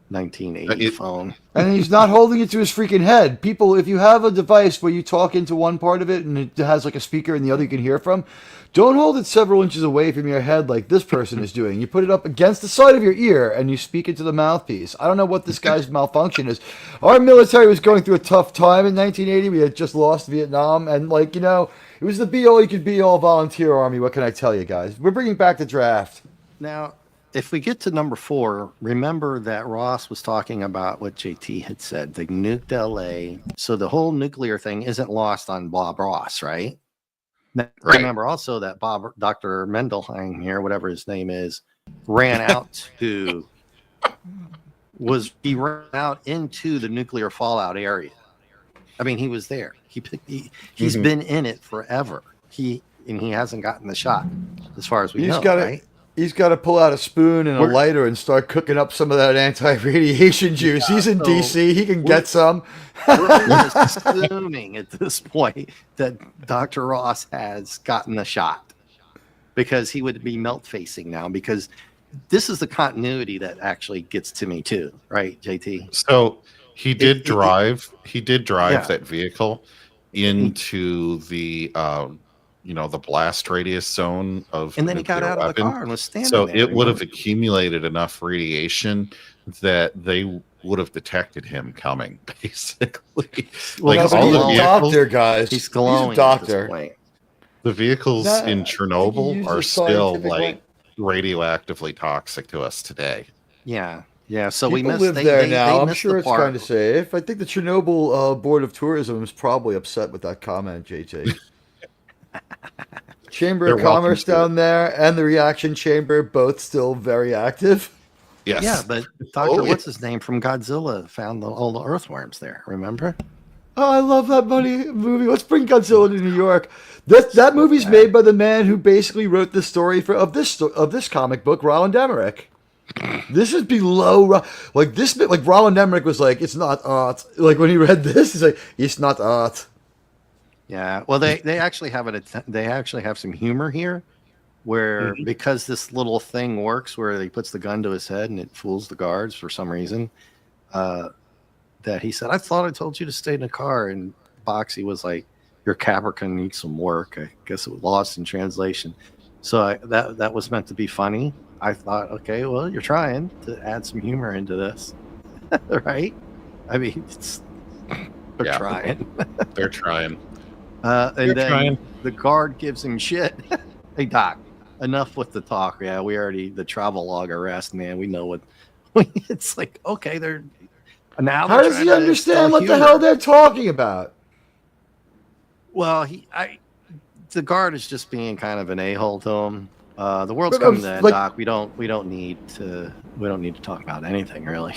1980 phone. And he's not holding it to his freaking head. People, if you have a device where you talk into one part of it and it has like a speaker and the other you can hear from, don't hold it several inches away from your head like this person is doing. You put it up against the side of your ear and you speak into the mouthpiece. I don't know what this guy's malfunction is. Our military was going through a tough time in 1980. We had just lost Vietnam, and it was the be-all you could be-all volunteer army. What can I tell you guys? We're bringing back the draft. Now, if we get to number 4, remember that Ross was talking about what JT had said. They nuked LA. So the whole nuclear thing isn't lost on Bob Ross, right? Now, remember also that Dr. Mendelheim here, whatever his name is, ran out into the nuclear fallout area. I mean, he was there. He's been in it forever. He hasn't gotten the shot, as far as we know, right? He's got to pull out a spoon and a lighter and start cooking up some of that anti-radiation juice. He's in D.C. He can get some. We're assuming at this point that Dr. Ross has gotten the shot, because he would be melt-facing now, because this is the continuity that actually gets to me too, right, JT? So he did drive that vehicle into the the blast radius zone of, and then he got out of the car and was standing so there. It would have accumulated enough radiation that they would have detected him coming, basically. Well, he's a doctor, guys. He's glowing. He's a doctor. The vehicles in Chernobyl are still radioactively toxic to us today. Yeah. So people live there now. I'm sure it's kind of safe. I think the Chernobyl Board of Tourism is probably upset with that comment, JT. Chamber of Commerce down there and the reaction chamber, both still very active. Yes. Yeah, but what's his name from Godzilla found all the earthworms there, remember? Oh, I love that movie. Let's bring Godzilla to New York. That movie's made by the man who basically wrote the story of this comic book, Roland Emmerich. This is below Roland Emmerich was like, it's not art. Like when he read this, he's like, it's not art. Yeah. Well, they actually have they actually have some humor here, where because this little thing works, where he puts the gun to his head and it fools the guards for some reason. That he said, "I thought I told you to stay in the car," and Boxy was like, "Your Capricorn needs some work." I guess it was lost in translation. So that was meant to be funny. I thought, okay, well, you're trying to add some humor into this, right? I mean, they're trying. They're trying. And then the guard gives him shit. Hey, Doc, enough with the talk. Yeah, the travel log arrest, man. We know what. It's like, okay, they're now. How does he understand what the hell they're talking about? Well, the guard is just being kind of an a-hole to him. The world's coming to end, Doc. We don't need to talk about anything really.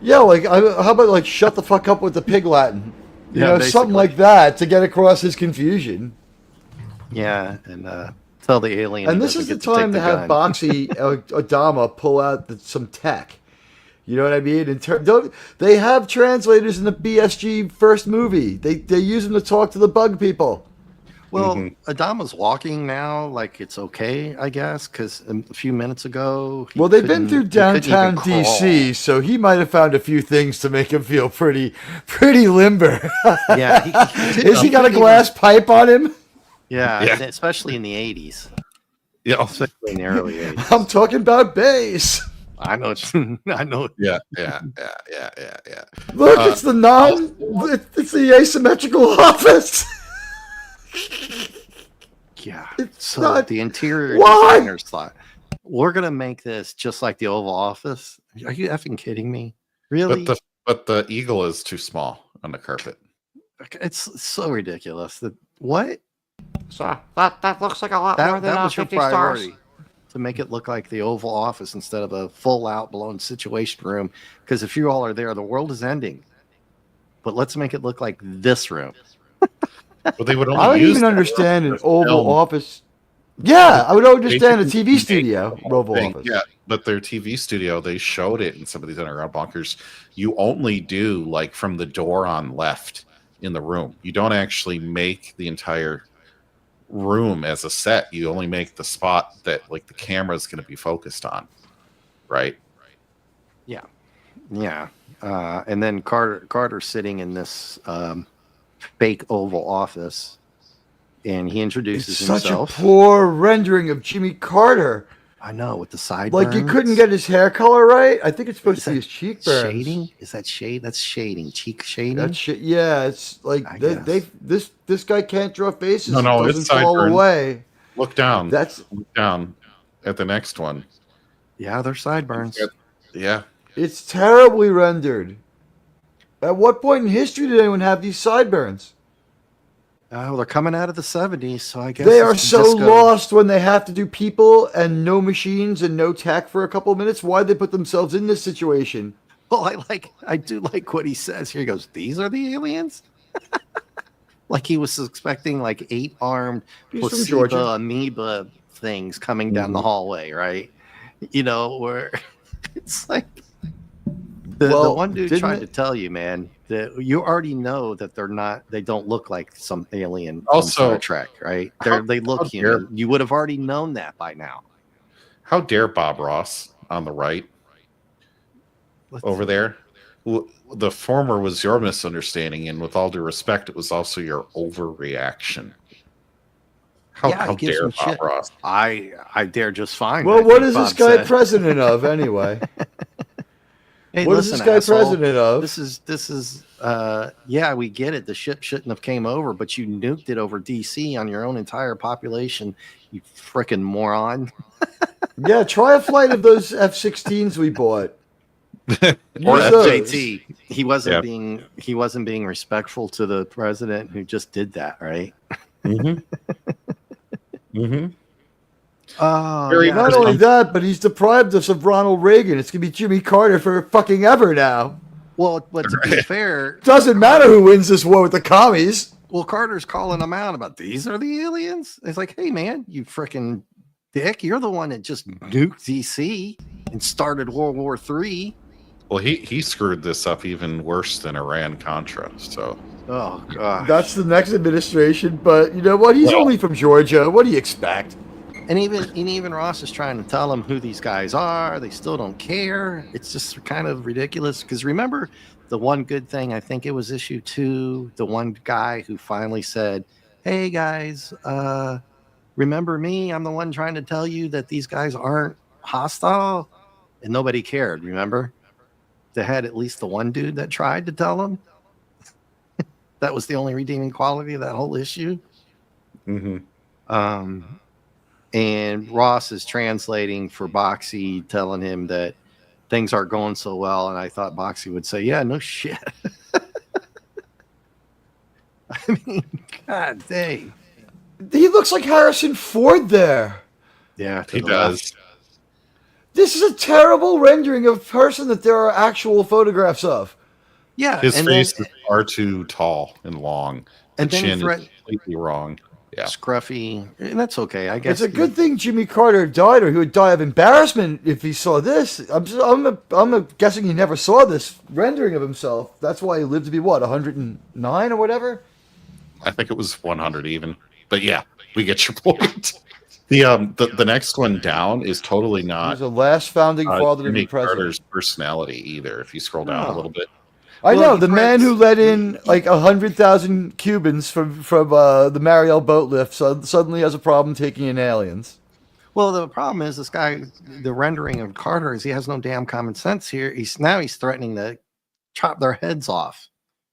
Yeah, how about shut the fuck up with the pig Latin? You know, basically. something like that to get across his confusion. Yeah, and tell the alien. And this is the time to have Boxy Adama pull out some tech. You know what I mean? They have translators in the BSG first movie. They use them to talk to the bug people. Well, Adama's walking now, like it's okay, I guess, because a few minutes ago. Well, they've been through downtown DC, so he might have found a few things to make him feel pretty limber. Yeah, he got a glass pipe on him? Yeah, especially in the 80s. Yeah, especially in the early 80s. I'm talking about bass. I know. I know. Yeah. Look, it's it's the asymmetrical office. Yeah. It's not the interior designers thought, we're gonna make this just like the Oval Office. Are you effing kidding me? Really? But the eagle is too small on the carpet. It's so ridiculous. What? So that looks like a lot more than that was 50 your priority. stars. To make it look like the Oval Office instead of a full out blown situation room. Because if you all are there, the world is ending. But let's make it look like this room. Well, they would only I don't even understand an Oval Office. Yeah, I would understand a TV studio, Oval Office. Yeah, but their TV studio, they showed it in some of these underground bunkers. You only do like from the door on left in the room. You don't actually make the entire room as a set. You only make the spot that like the camera is going to be focused on, right? Yeah. And then Carter's sitting in this fake Oval Office, and he introduces himself. Such a poor rendering of Jimmy Carter. I know, with the sideburns. Like you couldn't get his hair color right. I think it's supposed to be his cheekburns. Shading? Is that shade? That's shading. Cheek shading. Yeah, it's like this guy can't draw faces. No, it doesn't fall away. Look down. Look down at the next one. Yeah, they're sideburns. Yeah. It's terribly rendered. At what point in history did anyone have these sideburns? They're coming out of the 70s, so I guess they are so lost when they have to do people and no machines and no tech for a couple of minutes. Why'd they put themselves in this situation? Well, I do like what he says here. He goes, "These are the aliens." Like he was expecting like 8-armed placebo amoeba things coming down the hallway, right? You know, where it's like the one dude tried to tell you, man, that you already know that they don't look like some alien from Star Trek, right? They look human. You would have already known that by now. How dare Bob Ross on the right over there? The former was your misunderstanding, and with all due respect, it was also your overreaction. How dare Bob Ross? I dare just fine. Well, what is this guy president of anyway? Hey, what is this guy president of? This is we get it. The ship shouldn't have came over, but you nuked it over DC on your own entire population. You frickin' moron. Yeah, try a flight of those F-16s we bought. Or FJT. He wasn't being respectful to the president who just did that, right? Not only that, but he's deprived us of Ronald Reagan. It's gonna be Jimmy Carter for fucking ever now. Well, but to be fair, doesn't matter who wins this war with the commies. Well, Carter's calling them out about these are the aliens. It's like, hey man, you freaking dick, you're the one that just nuked DC and started World War III. Well, he screwed this up even worse than Iran-Contra. So Oh gosh. That's the next administration, but you know what? He's Well- only from Georgia. What do you expect? And even Ross is trying to tell them who these guys are. They still don't care. It's just kind of ridiculous. Because remember, the one good thing, I think it was issue 2, the one guy who finally said, "Hey guys, remember me? I'm the one trying to tell you that these guys aren't hostile," and nobody cared. Remember, they had at least the one dude that tried to tell them. That was the only redeeming quality of that whole issue. Mm-hmm. And Ross is translating for Boxy, telling him that things aren't going so well. And I thought Boxy would say, "Yeah, no shit." I mean, God dang. He looks like Harrison Ford there. Yeah, He does. This is a terrible rendering of a person that there are actual photographs of. Yeah, His and face then, is far too tall and long. The and then he chin threat- is completely wrong. Yeah. scruffy, and that's okay. I guess It's a good thing Jimmy Carter died, or he would die of embarrassment if he saw this. I'm guessing he never saw this rendering of himself. That's why he lived to be, what, 109 or whatever? I think it was 100 even. But yeah, we get your point. The next one down is totally He not was the last founding father to Jimmy be president. Carter's personality either. If you scroll down a No. little bit, I Well, know, he the man threats- who let in like 100,000 Cubans from the Mariel boat lift suddenly has a problem taking in aliens. Well, the problem is this guy, the rendering of Carter is he has no damn common sense here. He's threatening to chop their heads off.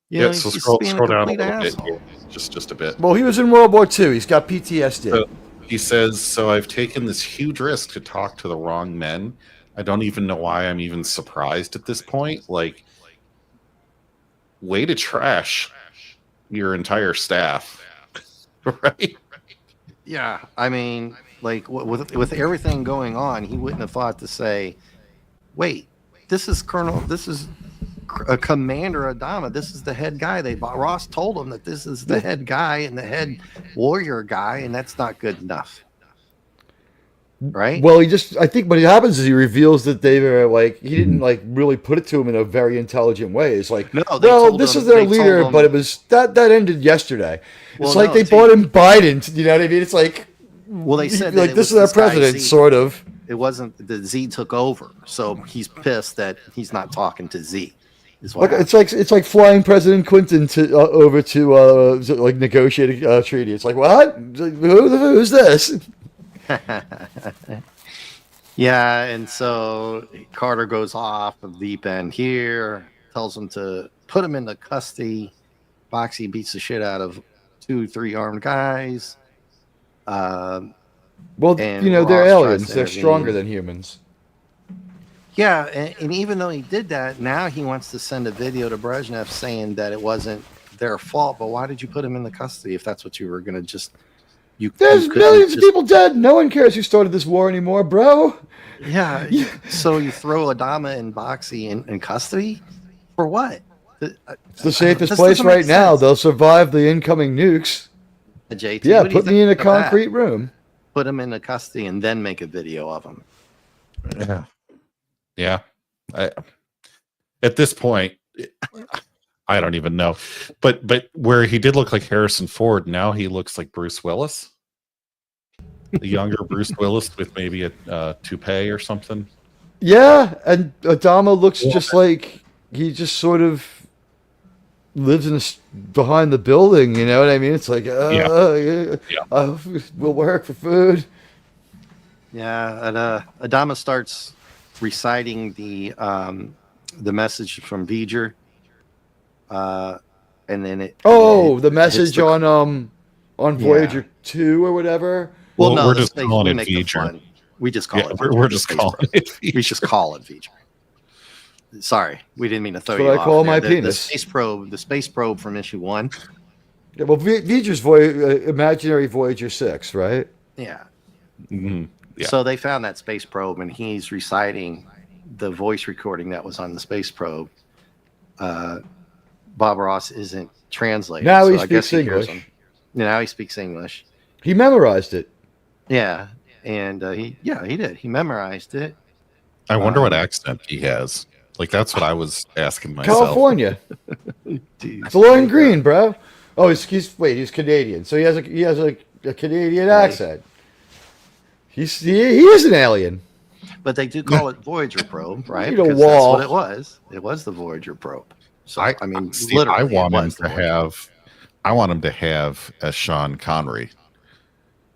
You know, so he's scroll being down a complete little bit asshole. here. Just a bit. Well, he was in World War II. He's got PTSD. So he says, "So I've taken this huge risk to talk to the wrong men. I don't even know why I'm even surprised at this point. Like, way to trash your entire staff." Right? Yeah, I mean, like with everything going on, he wouldn't have thought to say, "Wait, this is Commander Adama. This is the head guy." Ross told him that this is the head guy and the head warrior guy, and that's not good enough, right? Well, I think what happens is he reveals that they were like, he didn't like really put it to him in a very intelligent way. It's like, No, they well, told this him- is their they told leader, him- but it was that ended yesterday. Well, It's like no, they see- bought in Biden. You know what I mean? It's like, Well, they said like that it this was is our this guy, president, Z. sort of. It wasn't the Z took over, so he's pissed that he's not talking to Z. Is what Like it's like flying President Clinton to over to like negotiate a treaty. It's like, what? Who's this? Yeah, and so Carter goes off of the deep end here, tells him to put him into custody. Boxy beats the shit out of 2-3 armed guys. Well, And you know, they're Ross tries aliens. to They're intervene. stronger than humans. Yeah, and even though he did that, now he wants to send a video to Brezhnev saying that it wasn't their fault. But why did you put him in the custody if that's what you were going to just... There's couldn't millions of just- people dead. No one cares who started this war anymore, bro. Yeah, so you throw Adama and Boxy in custody? For what? It's the safest This place doesn't make right now. sense. They'll survive the incoming nukes. JT, Yeah, what do you put me in a think of that? concrete room. Put him in the custody and then make a video of him. Yeah. At this point, I don't even know. But where he did look like Harrison Ford, now he looks like Bruce Willis. The younger Bruce Willis with maybe a toupee or something. Yeah, and Adama looks just like he just sort of lives behind the building. You know what I mean? It's like, we'll work for food. Yeah, and Adama starts reciting the message from V'ger, and then The hits message the- on Voyager 2 or whatever. Well, Well, no, we're the just space- calling we it make the V'ger. fun. We just call Yeah, it. we're V'ger, just space calling probe. it We just call it V'ger. Sorry, we didn't mean to throw That's you what I off. call there. my The penis. space probe from issue 1. Yeah, well, V'ger's imaginary Voyager 6, right? Yeah. Mhm. Yeah. So they found that space probe, and he's reciting the voice recording that was on the space probe. Bob Ross isn't translating. Now so he I guess speaks hears English. him. Now he speaks English. He memorized it. Yeah, and he did. He memorized it. I wonder what accent he has. Like that's what I was asking myself. California. Dude. It's Lawrence Green, bro. Oh, he's Canadian, so he has a Canadian accent. He is an alien. But they do call it Voyager probe, right? Need a Because wall. that's what it was. It was the Voyager probe. So I mean, see, literally, I want it him was to the Voyager. have a Sean Connery.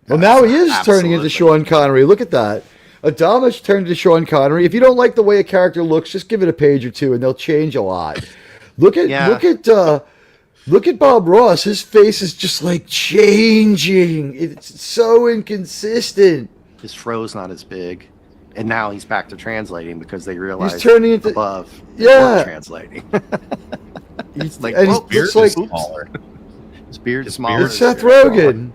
Well, now he is turning into Absolutely. Sean Connery. Look at that. Adama's turned into Sean Connery. If you don't like the way a character looks, just give it a page or two, and they'll change a lot. Look at Bob Ross. His face is just like changing. It's so inconsistent. His fro's not as big. And now he's back to translating because they realize He's turning into above yeah. translating. He's like, and whoa, he looks Beard like is smaller. His beard is His smaller. beard- it's his Seth beard is smaller. Rogen.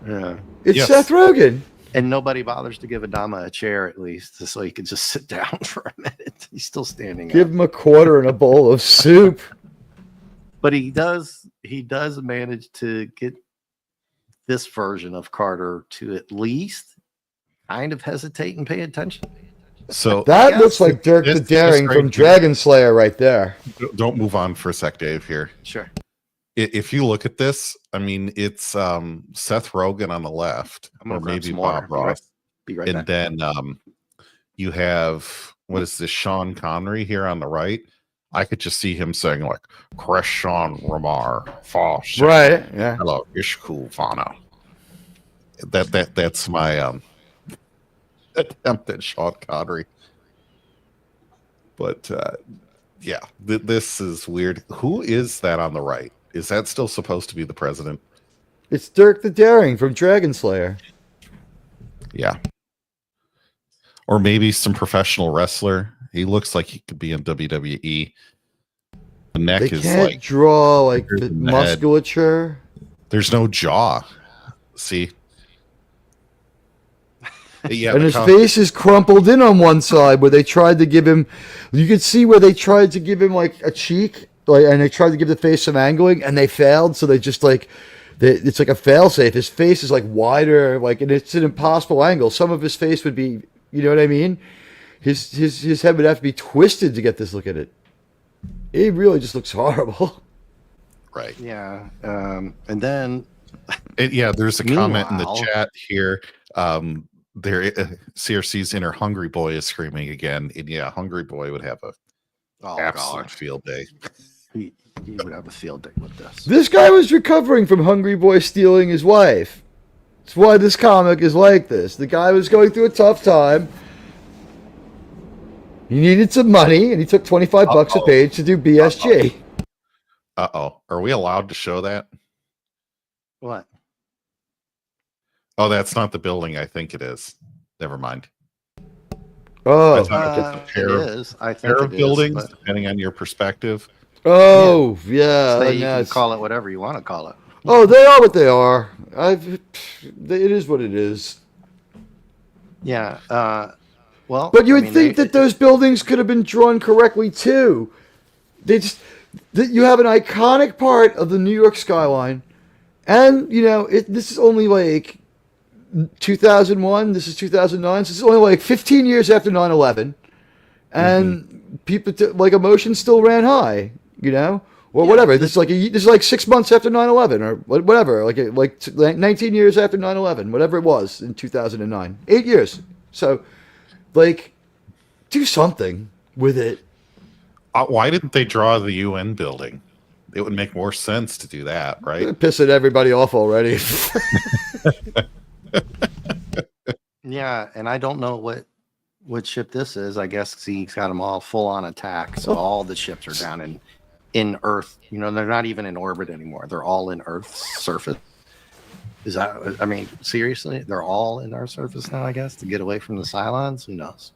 Yeah. It's Yes. Seth Rogen. And nobody bothers to give Adama a chair at least, so he could just sit down for a minute. He's still standing Give up. him a quarter and a bowl of soup. But he does manage to get this version of Carter to at least kind of hesitate and pay attention. So That Yes. looks like Dirk the This- Daring this from right Dragon Slayer right there. don't move on for a sec, Dave. Here, Sure. if you look at this, I mean, it's Seth Rogen on the left, I'm gonna or grab maybe some water. Bob Ross, Be right and back. then you have what is this Sean Connery here on the right. I could just see him saying like Crescent Ramar Foss. Right. Yeah. Hello, Ishku Fana. That's my attempt at Sean Connery. But yeah, this is weird. Who is that on the right? Is that still supposed to be the president? It's Dirk the Daring from Dragon Slayer. Yeah. Or maybe some professional wrestler. He looks like he could be in WWE. The neck They is can't like draw like bigger the than the head. musculature. There's no jaw. See? Yeah, And the his com- face is crumpled in on one side where they tried to give him, you could see where they tried to give him like a cheek, like, and they tried to give the face some angling and they failed. So they just like, it's like a failsafe. His face is like wider, like, and it's an impossible angle. Some of his face would be, you know what I mean? His head would have to be twisted to get this look at it. It really just looks horrible. right. Yeah. And then Yeah, there's a comment in the Meanwhile- chat here. There, CRC's inner Hungry Boy is screaming again, and yeah, Hungry Boy would have a oh absolute god, field day. he would have a field day with this. This guy was recovering from Hungry Boy stealing his wife. That's why this comic is like this. The guy was going through a tough time. He needed some money, and he took $25 a Uh-oh. page to do BSG. Are we allowed to show that? What? Oh, that's not the building. I think it is. Never mind. Oh, That's not just a It pair of, is. I think pair it of is, buildings, but depending on your perspective. oh, yeah. say and you can that's- call it whatever you want to call it. Oh, they are what they are. It is what it is. Yeah. Well, But you I would mean, think that those buildings could have been drawn correctly too. They just that you have an iconic part of the New York skyline, and you know this is only like 2001. This is 2009. So this is only like 15 years after 9/11, and people like emotions still ran high. You know, or Yeah, whatever. This is like 6 months after 9/11, or whatever. Like 19 years after 9/11, whatever it was in 2009. 8 years. So. Like, do something with it. Why didn't they draw the UN building? It would make more sense to do that, right? They're pissing everybody off already. Yeah, and I don't know what ship this is. I guess he's got them all full on attack. So all the ships are down in Earth. You know, they're not even in orbit anymore. They're all in Earth's surface. Is that? I mean, seriously, they're all in our surface now. I guess to get away from the Cylons. Who knows?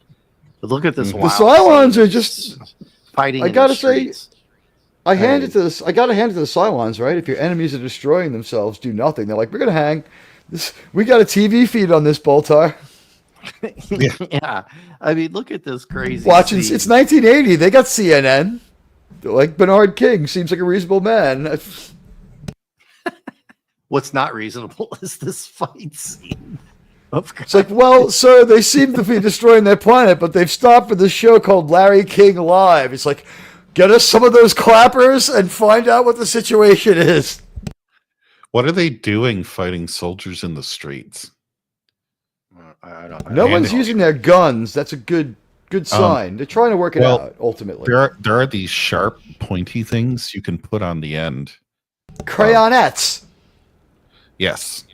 But look at this. The wild Cylons scene. are just. Fighting. I in gotta the say, streets. I gotta hand mean- it to this. I gotta hand it to the Cylons, right? If your enemies are destroying themselves, do nothing. They're like, we're gonna hang. This. We got a TV feed on this Boltar. Yeah. I mean, look at this crazy. Watching. scene. It's 1980. They got CNN. They're like Bernard King seems like a reasonable man. What's not reasonable is this fight scene. It's like, well, sir, they seem to be destroying their planet, but they've stopped for this show called Larry King Live. It's like, get us some of those clappers and find out what the situation is. What are they doing fighting soldiers in the streets? I don't No one's using their guns. That's a good sign. They're trying to work it out, ultimately. There are these sharp, pointy things you can put on the end. Crayonettes. Yes.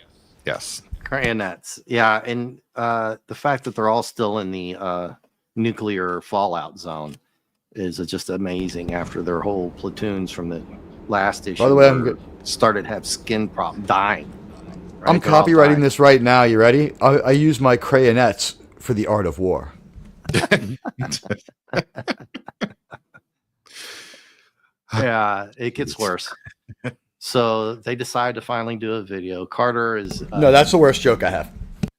Crayonets. Yeah, and the fact that they're all still in the nuclear fallout zone is just amazing after their whole platoons from the last issue. By the way, started to have skin problems, dying. Right? I'm copywriting this right now. You ready? I use my crayonets for the art of war. Yeah, it gets worse. So they decide to finally do a video. Carter is No, that's the worst joke I have.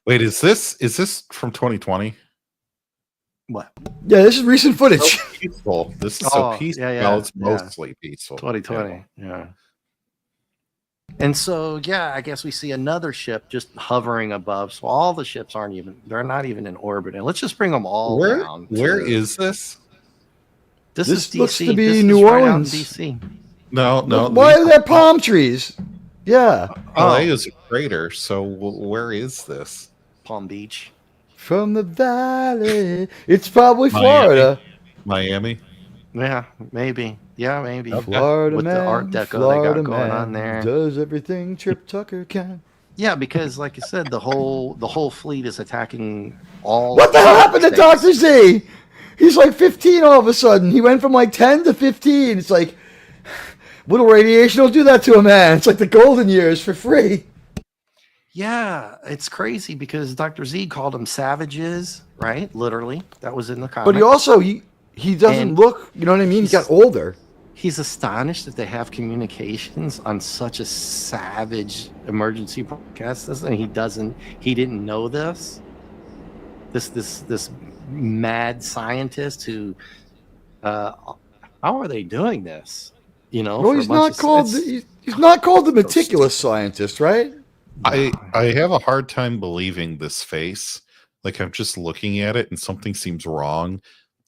Wait, is this from 2020? what? Yeah, this is recent footage. So peaceful. This is so Oh, peaceful. yeah, Well, it's yeah. mostly peaceful. 2020. Yeah. And so, yeah, I guess we see another ship just hovering above. So all the ships they're not even in orbit. And let's just bring them all down. Where is this? This This is DC. looks to be This is New right out in Orleans. DC. No. Why are there palm trees? Yeah. LA is a crater, so where is this? Palm Beach. From the valley. It's probably Miami. Florida. Miami? Yeah, maybe. Yeah, maybe. Florida With man. the Art Deco Florida they got going man on there. does everything Trip Tucker can. Yeah, because like you said, the whole fleet is attacking all. What the hell happened to states. Dr. Z? He's like 15 all of a sudden. He went from like 10 to 15. It's like, little radiation will do that to a man. It's like the golden years for free. Yeah, it's crazy because Dr. Z called them savages, right? Literally, that was in the comic. But he also, he doesn't And look, you know what I mean? He got older. He's astonished that they have communications on such a savage emergency broadcast system, and he didn't know this. This mad scientist who, how are they doing this? You know, No, for a he's bunch not of- called. it's- He's not called the meticulous scientist, right? I have a hard time believing this face. Like, I'm just looking at it and something seems wrong.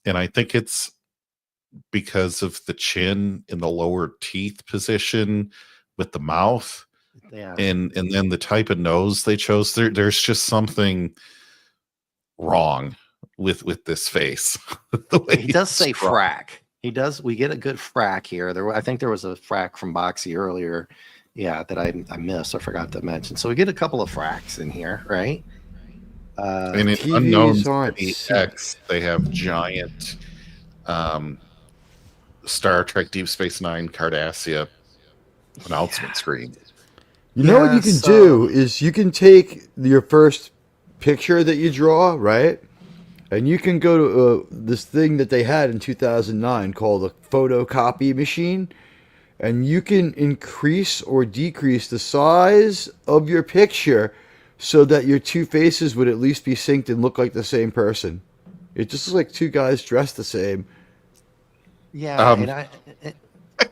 And I think it's because of the chin in the lower teeth position with the mouth. Yeah. And then the type of nose they chose. There's just something wrong with this face. The way He does it's say drawn. frack. He does. We get a good frack here. I think there was a frack from Boxy earlier. Yeah, that I missed. I forgot to mention. So we get a couple of fracks in here, right? And in TVs Unknown aren't City seen. X, they have giant Star Trek Deep Space Nine Cardassia announcement screen. You know what you can so- do is you can take your first picture that you draw, right? And you can go to this thing that they had in 2009 called a photocopy machine. And you can increase or decrease the size of your picture so that your two faces would at least be synced and look like the same person. It just looks like two guys dressed the same. Yeah, and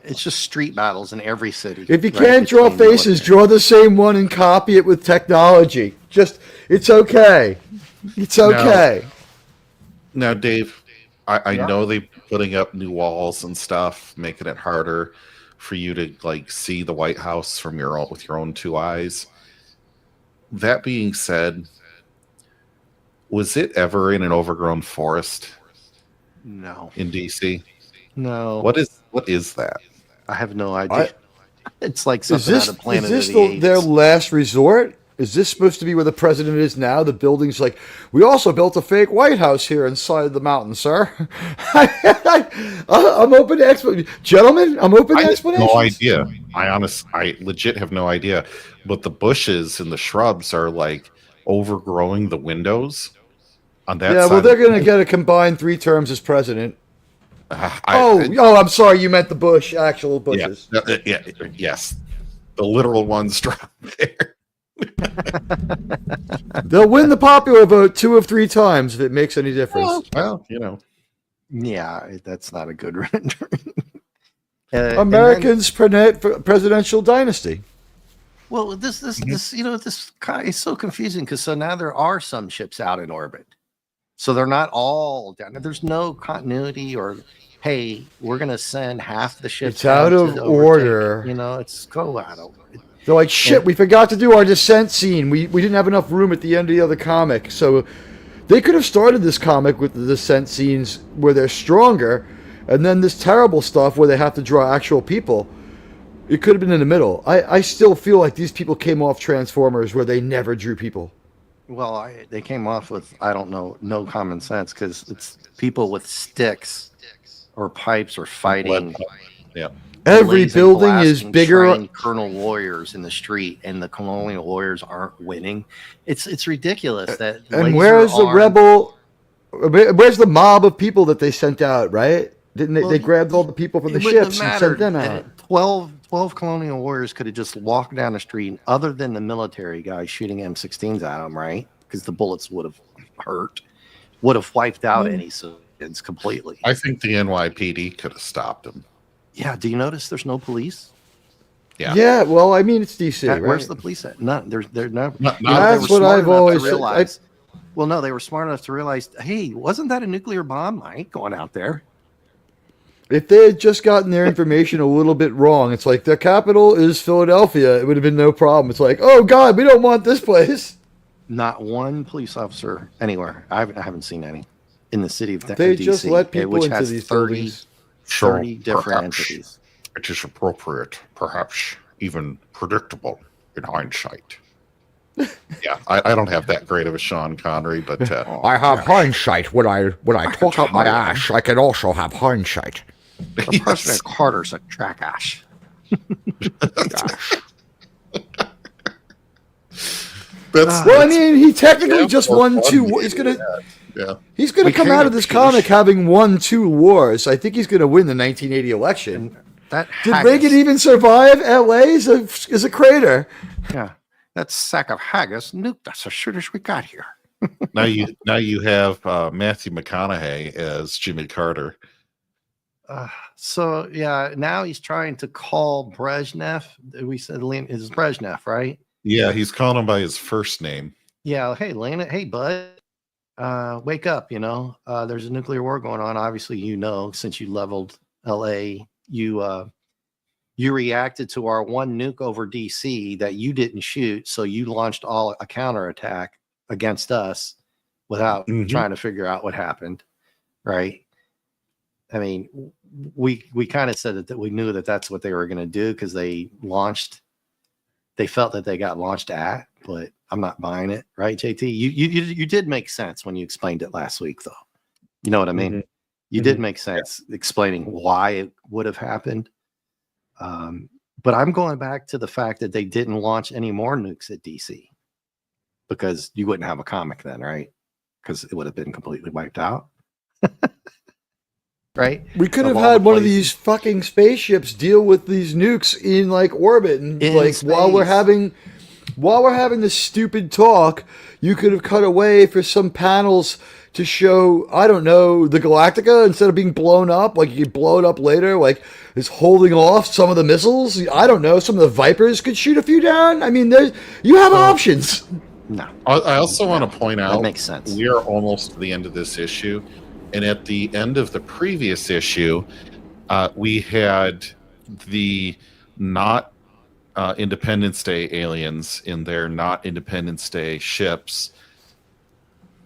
it's just street battles in every city. If you right, can't draw between faces, military. draw the same one and copy it with technology. It's okay. It's okay. Now, Dave, I Yeah. know they're putting up new walls and stuff, making it harder for you to like see the White House from with your own two eyes. That being said, was it ever in an overgrown forest No, in DC? no. What is that? I have no idea. It's like Is something this, out of Planet is this of the Apes. their last resort? Is this supposed to be where the president is now? The building's like, we also built a fake White House here inside the mountain, sir. I'm open to explanations. Gentlemen, I'm open I to have explanations. no idea. I legit have no idea. But the bushes and the shrubs are like overgrowing the windows on that Yeah, side. well, they're going to get a combined 3 terms as president. I- I'm sorry. You meant the bush, actual bushes. Yes. The literal ones drop there. They'll win the popular vote 2 of 3 times if it makes any difference. Well, you know. Yeah, that's not a good rendering. Americans' presidential dynasty. Well, this this kind is so confusing because so now there are some ships out in orbit, so they're not all down. There's no continuity or, hey, we're gonna send half the ships. It's out down of to order. overtake. It's go out of. They're like, shit, we forgot to do our descent scene. We didn't have enough room at the end of the other comic. So they could have started this comic with the descent scenes where they're stronger, and then this terrible stuff where they have to draw actual people. It could have been in the middle. I still feel like these people came off Transformers where they never drew people. Well, they came off with, I don't know, no common sense because it's people with sticks or pipes or fighting. Yeah. Every building is bigger. Colonel warriors in the street, and the colonial warriors aren't winning. It's ridiculous that. And where's the rebel? Where's the mob of people that they sent out? Right? Didn't they? They grabbed all the people from the ships and sent them out. 12 colonial warriors could have just walked down the street, other than the military guys shooting M16s at them, right? Because the bullets would have hurt, would have wiped out any civilians completely. I think the NYPD could have stopped them. Yeah, do you notice there's no police? Yeah. Yeah, well, I mean, it's DC, right? Where's the police at? None. They're never. That's what I've always realized. Well, no, they were smart enough to realize, hey, wasn't that a nuclear bomb, Mike, going out there? If they had just gotten their information a little bit wrong, it's like their capital is Philadelphia. It would have been no problem. It's like, oh God, we don't want this place. Not one police officer anywhere. I haven't seen any in the city of They DC, just let people which into has these 30 buildings. 30 different perhaps entities. it is appropriate, perhaps even predictable in hindsight. Yeah, I don't have that great of a Sean Connery, but I have hindsight. When I talk out my ass, I can also have hindsight. President Carter's a jackass. Well, I mean, he technically just won two. He's gonna come out of this comic having won 2 wars. I think he's gonna win the 1980 election. Did Reagan even survive? LA is a crater. Yeah, that sack of haggis nuked us as soon as we got here. now you have Matthew McConaughey as Jimmy Carter. So yeah, now he's trying to call Brezhnev. We said it's Brezhnev, right? Yeah, he's calling him by his first name. Yeah, hey Lena, hey bud, wake up! There's a nuclear war going on. Obviously, since you leveled LA, you reacted to our one nuke over DC that you didn't shoot, so you launched a counterattack against us without trying to figure out what happened, right? I mean, we kind of said that we knew that that's what they were going to do because they felt that they got launched at, but I'm not buying it, right, JT? You did make sense when you explained it last week, though. You know what I mean? Mm-hmm. You did make sense explaining why it would have happened. But I'm going back to the fact that they didn't launch any more nukes at DC because you wouldn't have a comic then, right? Because it would have been completely wiped out. Right? We could have had one of these fucking spaceships deal with these nukes in like orbit, and while we're having this stupid talk, you could have cut away for some panels to show, I don't know, the Galactica instead of being blown up. Like you could blow it up later, like is holding off some of the missiles. I don't know. Some of the Vipers could shoot a few down. I mean, you have options. No. I also want to point out that makes sense. We are almost at the end of this issue. And at the end of the previous issue, we had the not Independence Day aliens in their not Independence Day ships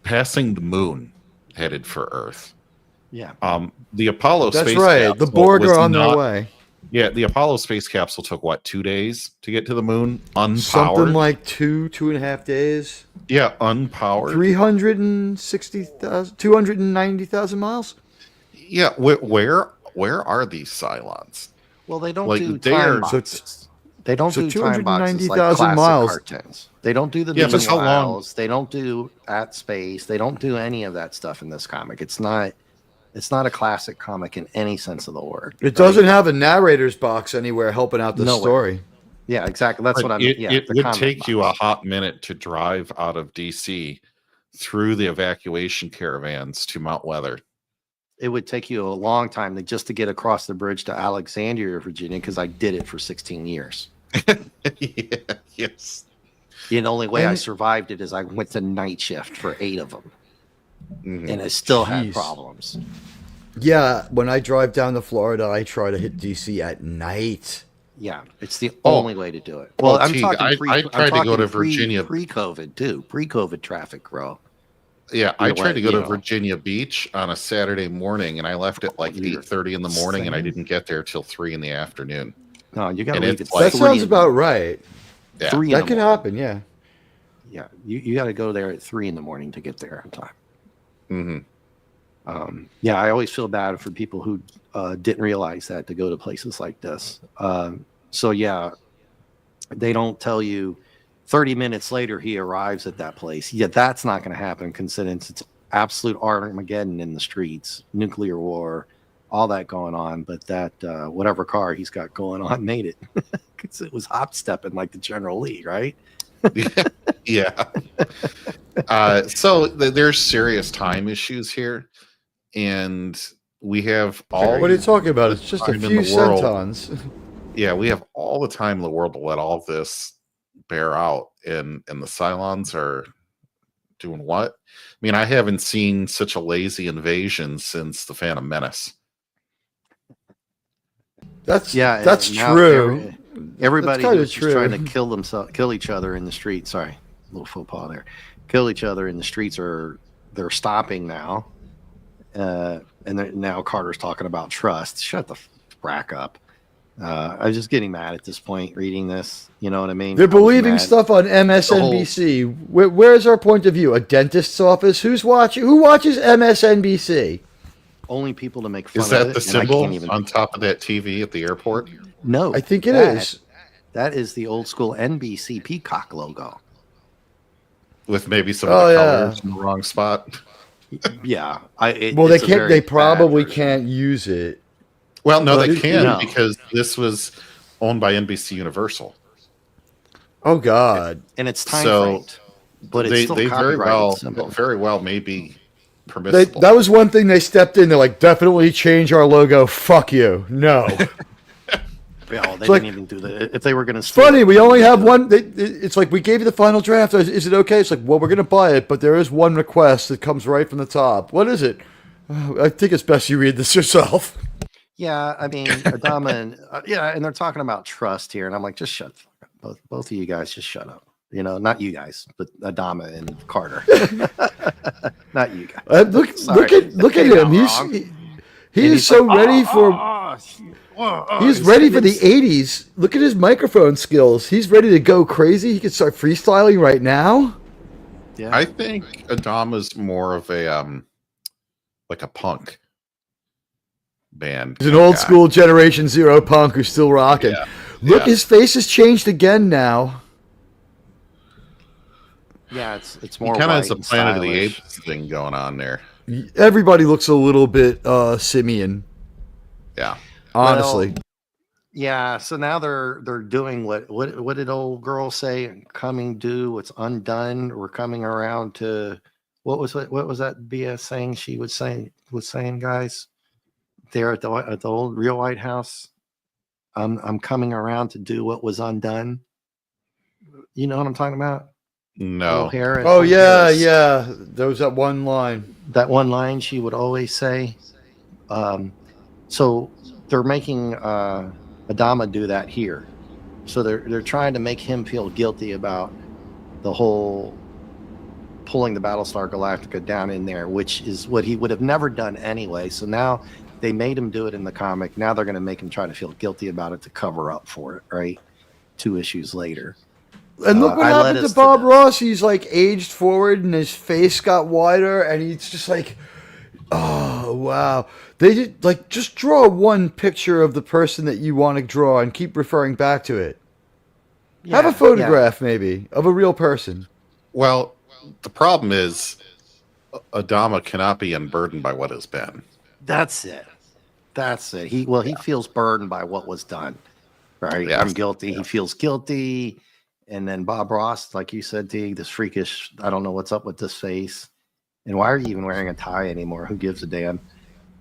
passing the moon, headed for Earth. Yeah. The Apollo space capsule. That's right. The Borg are on their way. Yeah, the Apollo space capsule took, 2 days to get to the moon? Unpowered? Something like 2.5 days. Yeah, unpowered. 290,000 miles? Yeah, where are these Cylons? Well, they don't do time boxes. They don't do time boxes like classic cartoons. They don't do the miles. They don't do at space. They don't do any of that stuff in this comic. It's not a classic comic in any sense of the word. It doesn't have a narrator's box anywhere helping out the story. Yeah, exactly. That's what I mean. It would take you a hot minute to drive out of DC through the evacuation caravans to Mount Weather. It would take you a long time just to get across the bridge to Alexandria, Virginia, because I did it for 16 years. Yeah, yes. The only way I And- survived it is I went to night shift for 8 of them, Mhm. and I still had Jeez. problems. Yeah, when I drive down to Florida, I try to hit DC at night. Yeah, it's the Oh. only way to do it. Well, Oh, I'm Teague, talking I I'm tried to go talking to Virginia. pre-COVID too. Pre-COVID traffic, bro. Yeah, I You know tried what, to go to you know. Virginia Beach on a Saturday morning, and I left at like You're 8:30 in the morning, and I insane. didn't get there till 3 in the afternoon. No, you got to And leave it's at like- That 3 sounds in the- about right. Yeah. 3 in That the can morning. happen, yeah. Yeah, you got to go there at 3 in the morning to get there on time. hmm Yeah, I always feel bad for people who didn't realize that to go to places like this. So yeah, they don't tell you 30 minutes later he arrives at that place. Yeah, that's not going to happen considering it's absolute Armageddon in the streets, nuclear war, all that going on. But that whatever car he's got going on made it because it was hop stepping like the General Lee, right? Yeah. So there's serious time issues here, and we have all. What are you talking about? It's just a Time in few the world. centons. Yeah, we have all the time in the world to let all of this bear out, and the Cylons are doing what? I mean, I haven't seen such a lazy invasion since the Phantom Menace. That's Yeah, that's now true. Everybody That's kinda who's just true. trying to kill each other in the street. Sorry, little faux pas there. Kill each other in the streets they're stopping now, and now Carter's talking about trust. Shut the frack up. I was just getting mad at this point reading this. You know what I mean? They're I was believing mad. stuff on MSNBC. Where's our point of view? A dentist's office? Who's watching? Who watches MSNBC? Only people to make fun Is of that it, the and I symbol can't even. on top of that TV at the airport? No, I think it that- is. That is the old school NBC Peacock logo. With maybe some Oh, of the yeah. colors in the wrong spot. Yeah, Well, they it's a can't. very They bad probably version. can't use it. Well, no, But they it- can no. because this was owned by NBC Universal. Oh God! and it's time So, framed, but it's still they very copyrighted symbol. may be They, permissible. that was one thing they stepped in. They're like, definitely change our logo. Fuck you. No. Yeah, they like- didn't even do that. If they were going to, It's funny. We only have one. It's like we gave you the final draft. Is it okay? It's like, well, we're gonna buy it, but there is one request that comes right from the top. What is it? I think it's best you read this yourself. Yeah, I mean, Adama and and they're talking about trust here, and I'm like, just shut the fuck up. Both of you guys, just shut up. You know, not you guys, but Adama and Carter. Not you guys. Look Sorry. at Came him. out He's wrong. he is so ready for. He's ready for the 80s. Look at his microphone skills. He's ready to go crazy. He could start freestyling right now. Yeah, I think Adama's more of a like a punk band. He's an old guy. school Generation Zero punk who's still rocking. Yeah. Look, Yeah. his face has changed again now. yeah, it's He more kind of white has a and Planet of the stylish. Apes thing going on there. Everybody looks a little bit simian, Yeah. honestly. Well, yeah, so now they're doing what did old girl say? Coming due, what's undone. We're coming around to what was that BS saying she was saying, guys? There at the old real White House. I'm coming around to do what was undone. You know what I'm talking about? No. O'Hara and Oh yeah, Harris. yeah. There was that one line. That one line she would always say. So they're making Adama do that here. So they're trying to make him feel guilty about the whole pulling the Battlestar Galactica down in there, which is what he would have never done anyway. So now they made him do it in the comic. Now they're going to make him try to feel guilty about it to cover up for it, right? 2 issues later. And look what I led happened us to to Bob this. Ross. He's like aged forward, and his face got wider, and he's just like, oh wow. They did like just draw one picture of the person that you want to draw, and keep referring back to it. Have Yeah, a photograph maybe of a real person. Well, the problem is Adama cannot be unburdened by what has been. That's it. He feels burdened by what was done. Right. Yes. I'm guilty. He feels guilty. And then Bob Ross, like you said, Teague, this freakish, I don't know what's up with this face. And why are you even wearing a tie anymore? Who gives a damn?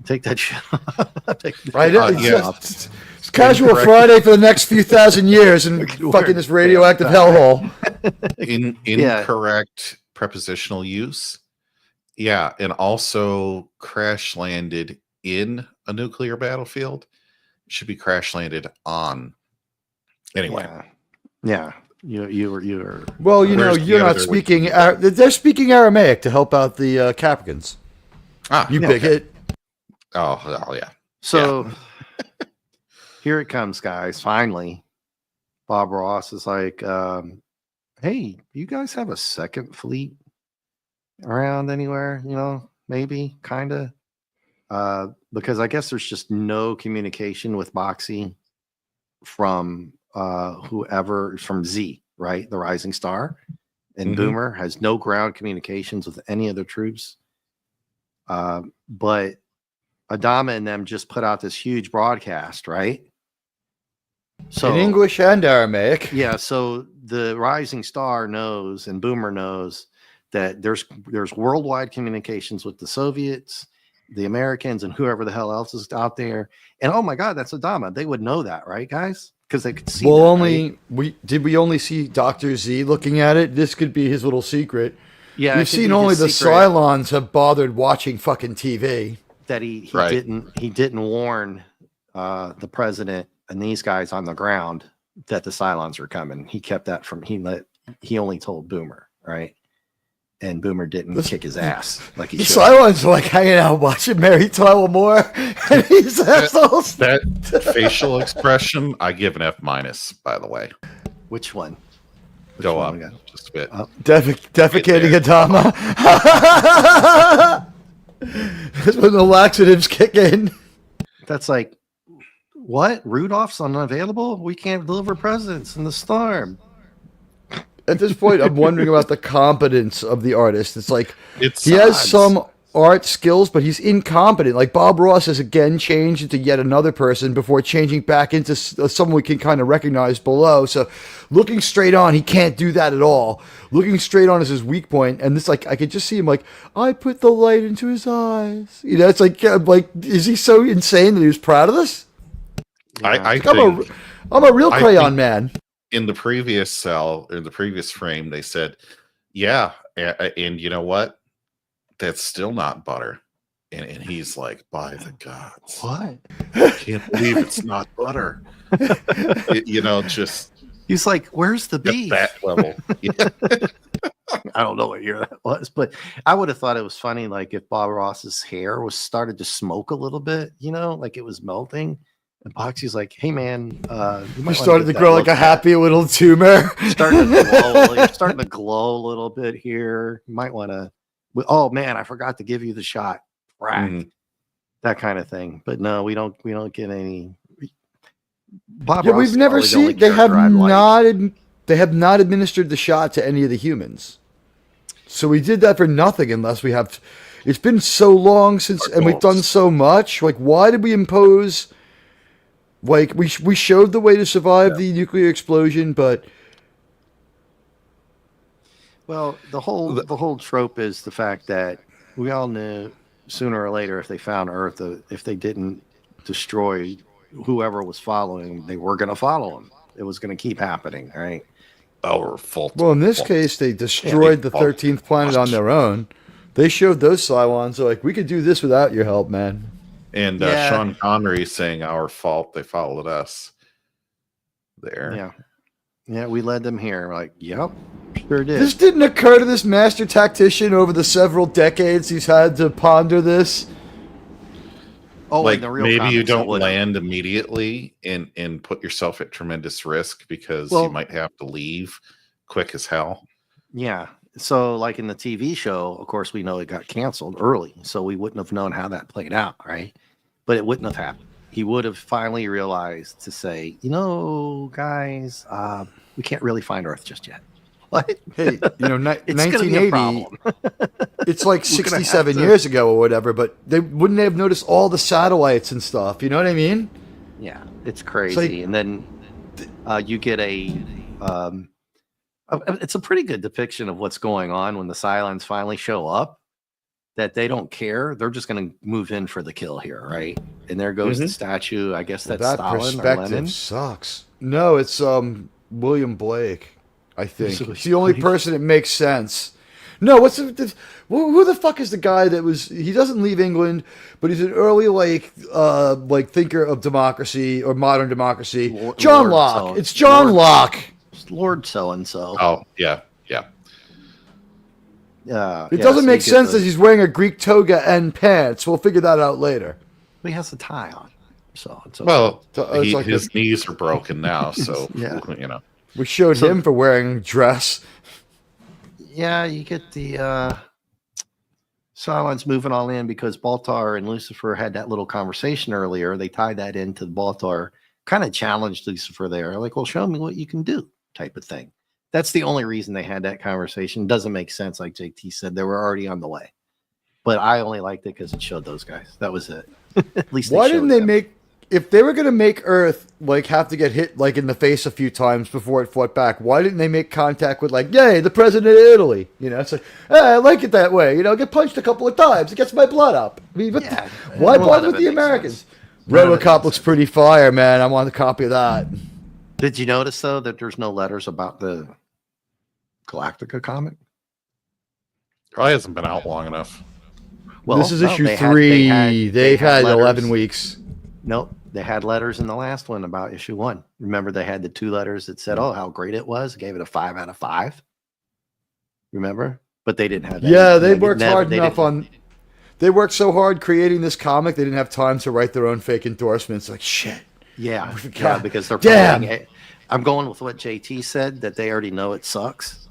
Take that shit off. Take the I know. tie It's yeah. off. just casual Incorrect. Friday for the next few thousand years and fucking this radioactive hellhole. Incorrect prepositional use. Yeah, and also crash landed in a nuclear battlefield. It should be crash landed on. Anyway. Yeah. You were. Well, you know, Where's the you're not other speaking. They're speaking Aramaic to help out the Capricorns. You bigot. Oh, yeah. So here it comes, guys. Finally, Bob Ross is like, hey, you guys have a second fleet around anywhere? You know, maybe, kind of. Because I guess there's just no communication with Boxy from whoever, from Z, right? The Rising Star. And Boomer has no ground communications with any of the troops. But Adama and them just put out this huge broadcast, right? So In English and Aramaic. Yeah, so the Rising Star knows and Boomer knows that there's worldwide communications with the Soviets, the Americans, and whoever the hell else is out there. And oh my God, that's Adama. They would know that, right, guys? Because they could see. Well, that, only right? we only see Dr. Z looking at it. This could be his little secret. Yeah, We've seen only the Cylons have bothered watching fucking TV. That he Right. didn't warn the president and these guys on the ground that the Cylons were coming. He kept that from he only told Boomer, right? And Boomer didn't kick his ass like he The should. Cylons are like hanging out watching Mary Tyler Moore and these assholes. That facial expression, I give an F-, by the way. Which one? Go one up we got? just a bit. Defecating Adama. That's when the laxatives kick in. That's like, what? Rudolph's unavailable? We can't deliver presents in the storm. At this point, I'm wondering about the competence of the artist. It's like It's he has some art skills, but he's incompetent. Like Bob Ross has again changed into yet another person before changing back into someone we can kind of recognize below. So looking straight on, he can't do that at all. Looking straight on is his weak point. And it's like, I could just see him like, I put the light into his eyes. You know, it's like is he so insane that he was proud of this? I I'm think a real crayon man. in the previous cell, or the previous frame, they said, yeah, and you know what? That's still not butter. And he's like, by the gods. What? I can't believe it's not butter. Just He's like, where's the at beef? that level. Yeah. I don't know what year that was, but I would have thought it was funny, like if Bob Ross's hair was started to smoke a little bit, like it was melting. And Boxy's like, hey man, You started to grow like a happy little tumor. starting to glow a little bit here. You might want to. Oh man, I forgot to give you the shot. Right, that kind of thing. But no, we don't get any. Bob Ross we've never seen. They have not administered the shot to any of the humans. So we did that for nothing, unless we have. It's been so long since, and we've done so much. Like, why did we impose? Like we showed the way to survive the nuclear explosion, but well, the whole trope is the fact that we all knew sooner or later if they found Earth, if they didn't destroy whoever was following them, they were going to follow them. It was going to keep happening, right? Our fault. Well, in this case, they destroyed the 13th planet on their own. They showed those Cylons, they're like, we could do this without your help, man. And Sean Connery saying our fault, they followed us there. Yeah, we led them here. We're like, yep, sure did. This didn't occur to this master tactician over the several decades he's had to ponder this. Oh, like in the real maybe you comics, don't land immediately and put yourself at tremendous risk because you might have to leave quick as hell. Yeah. So like in the TV show, of course, we know it got canceled early. So we wouldn't have known how that played out, right? But it wouldn't have happened. He would have finally realized to say, guys, we can't really find Earth just yet. What? Hey, it's 1980, it's like 67 years ago or whatever, but they wouldn't have noticed all the satellites and stuff. You know what I mean? Yeah, it's crazy. And then you get it's a pretty good depiction of what's going on when the Cylons finally show up. that they don't care. They're just going to move in for the kill here, right? And there goes the statue. I guess that's that Stalin or perspective Lenin. sucks. No, it's William Blake. I think So it's the only person that makes sense. No, who the fuck is the guy that was? He doesn't leave England, but he's an early like thinker of democracy or modern democracy. John Locke. It's John Locke. Lord so and so. Oh yeah. It doesn't make sense that he's wearing a Greek toga and pants. We'll figure that out later. He has a tie on, so it's okay. Well, it's like his knees are broken now, so you know. We showed him for wearing dress. Yeah, you get the Cylons moving all in because Baltar and Lucifer had that little conversation earlier. They tied that into Baltar, kind of challenged Lucifer there. Like, well, show me what you can do type of thing. That's the only reason they had that conversation. Doesn't make sense, like JT said. They were already on the way. But I only liked it because it showed those guys. That was it. At least why didn't they make... If they were going to make Earth like have to get hit like in the face a few times before it fought back, why didn't they make contact with like, yay, the president of Italy? You know, it's like, I like it that way. You know, get punched a couple of times. It gets my blood up. I mean, why bother with the Americans? RoboCop looks pretty fire, man. I want a copy of that. Did you notice, though, that there's no letters about the Galactica comic? Probably hasn't been out long enough. Well, this is issue 3. They've had 11 weeks. Nope. They had letters in the last one about issue 1. Remember, they had the 2 letters that said, how great it was. Gave it a 5 out of 5. Remember? But they didn't have that. Yeah, they worked hard enough on... They worked so hard creating this comic, they didn't have time to write their own fake endorsements. Like, shit. Yeah, because they're playing it. I'm going with what JT said, that they already know it sucks.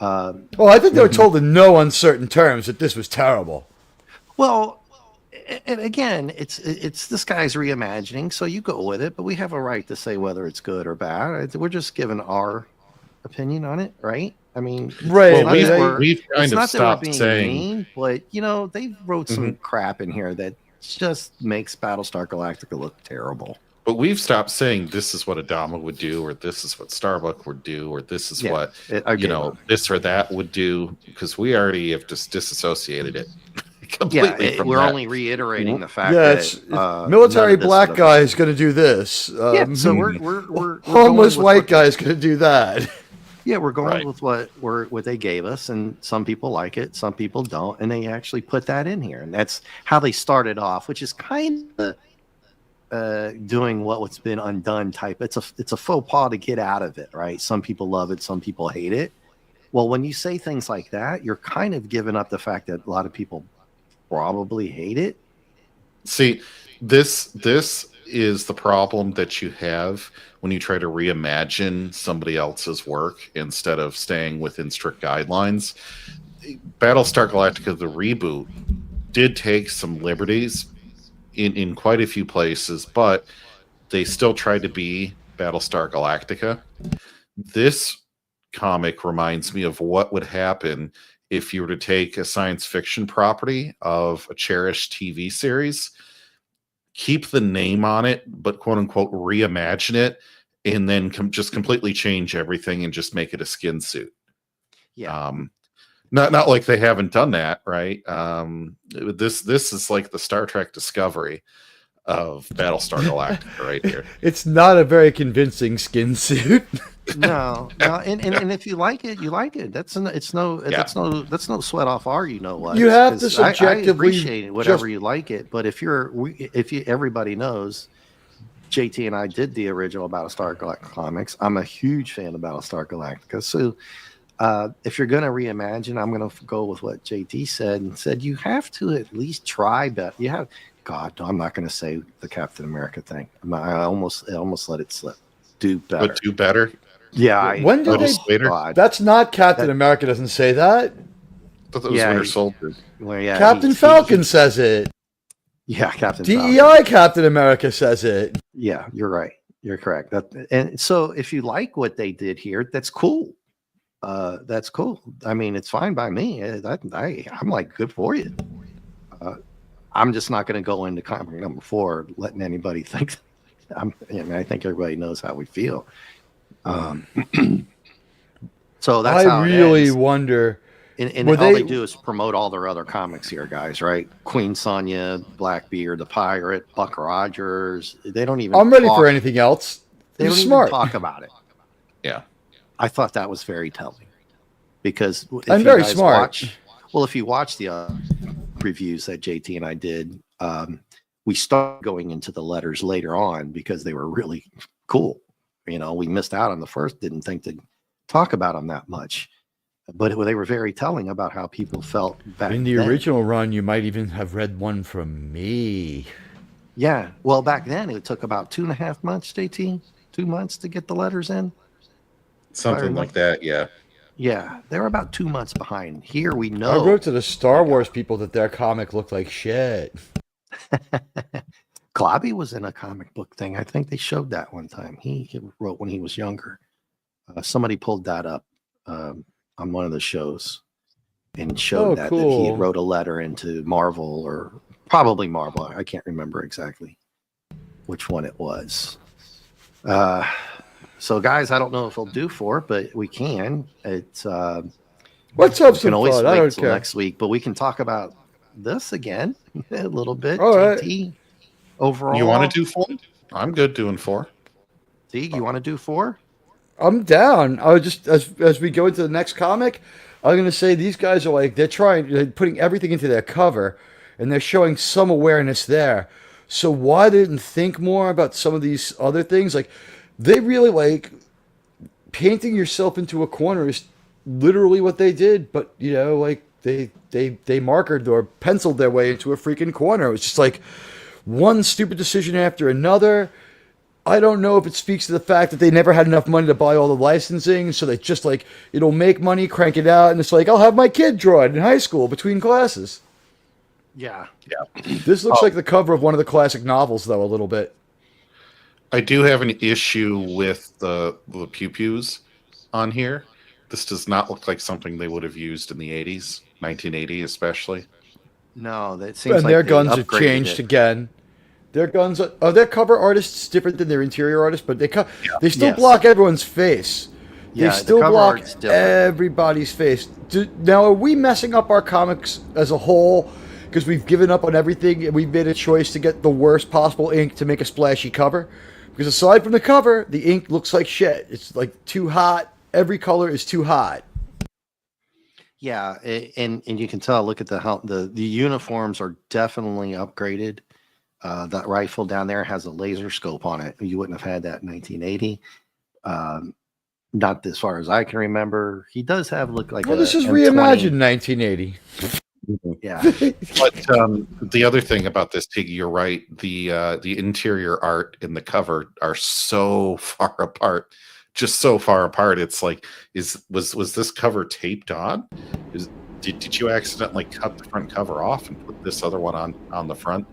Well, I think they were told in no uncertain terms that this was terrible. Well, and again, it's this guy's reimagining, so you go with it, but we have a right to say whether it's good or bad. We're just giving our opinion on it, right? I mean, right. Well, we've kind of stopped saying, mean, but you know, they wrote some crap in here that just makes Battlestar Galactica look terrible. But we've stopped saying this is what Adama would do, or this is what Starbuck would do, or this is what this or that would do, because we already have just disassociated it. Completely we're only reiterating the fact that military black guy is going to do this. So we're homeless white guy is going to do that. Yeah, we're going with what they gave us, and some people like it, some people don't, and they actually put that in here, and that's how they started off, which is kind of doing what's been undone type. It's a faux pas to get out of it, right? Some people love it, some people hate it. Well, when you say things like that, you're kind of giving up the fact that a lot of people probably hate it. See, this is the problem that you have when you try to reimagine somebody else's work instead of staying within strict guidelines. Battlestar Galactica, the reboot, did take some liberties in quite a few places, but they still tried to be Battlestar Galactica. This comic reminds me of what would happen if you were to take a science fiction property of a cherished TV series, keep the name on it, but quote unquote reimagine it, and then just completely change everything and just make it a skin suit. Yeah. Not like they haven't done that, right? This is like the Star Trek Discovery of Battlestar Galactica right here. It's not a very convincing skin suit. No, and if you like it, you like it. That's no sweat off our what. You have to subjectively I appreciate it, whatever you like it, but if everybody knows, JT and I did the original Battlestar Galactica comics. I'm a huge fan of Battlestar Galactica, so if you're going to reimagine, I'm going to go with what JT said and said you have to at least try. But you have, God, no, I'm not going to say the Captain America thing. I almost let it slip. Do better. But do better. Yeah. When did they? That's not Captain America. Doesn't say that. I thought that was Winter Soldier. Well, Captain Falcon says it. Yeah, Captain DEI Falcon. Captain America says it. Yeah, you're right. You're correct. And so if you like what they did here, that's cool. That's cool. I mean, it's fine by me. I'm like, good for you. I'm just not going to go into comic number 4 letting anybody think. I think everybody knows how we feel. So that's I really wonder And all they do is promote all their other comics here, guys, right? Queen Sonya, Blackbeard, the Pirate, Buck Rogers. They don't even. I'm ready for anything else. They don't smart. even talk about it. Yeah. I thought that was very telling because if I'm you very guys smart. If you watch the reviews that JT and I did, we started going into the letters later on because they were really cool. You know, we missed out on the first, didn't think to talk about them that much. But they were very telling about how people felt back in the then. original run. You might even have read one from me. Yeah, well, back then it took about 2.5 months, JT, 2 months to get the letters in. Something like that, yeah. Yeah, they were about 2 months behind. Here we know. I wrote to the Star Wars people that their comic looked like shit. Klobby was in a comic book thing. I think they showed that one time. He wrote when he was younger. Somebody pulled that up on one of the shows and showed that he wrote a letter into Marvel or probably Marvel. I can't remember exactly which one it was. So guys, I don't know if we'll do 4, but we can. It's Let's have we some can always fun. I wait don't till care. next week, but we can talk about this again a little bit. All right. JT, overall, You want to do 4? I'm good doing 4. Teague, you want to do 4? I'm down. I was just as we go into the next comic, I'm going to say these guys are like they're putting everything into their cover, and they're showing some awareness there. So why didn't think more about some of these other things? Like they really like painting yourself into a corner is literally what they did, but you know, like they markered or penciled their way into a freaking corner. It was just like one stupid decision after another. I don't know if it speaks to the fact that they never had enough money to buy all the licensing, so they just like, it'll make money, crank it out, and it's like, I'll have my kid draw it in high school between classes. Yeah. This looks like the cover of one of the classic novels, though, a little bit. I do have an issue with the pew-pews on here. This does not look like something they would have used in the 80s, 1980 especially. No, that seems And like their they guns have upgraded changed it. again. Their guns are their cover artists different than their interior artists, but they still Yes. block everyone's face. Yeah, They the still cover block art's different. everybody's face. Now, are we messing up our comics as a whole because we've given up on everything and we've made a choice to get the worst possible ink to make a splashy cover? Because aside from the cover, the ink looks like shit. It's like too hot. Every color is too hot. Yeah, and you can tell. Look at the uniforms are definitely upgraded. That rifle down there has a laser scope on it. You wouldn't have had that in 1980. Not as far as I can remember. He does have look like. Well, this is M20. reimagined 1980. Yeah, But the other thing about this, Tiggy, you're right. The interior art and the cover are so far apart, just so far apart. It's like, was this cover taped on? Did you accidentally cut the front cover off and put this other one on the front?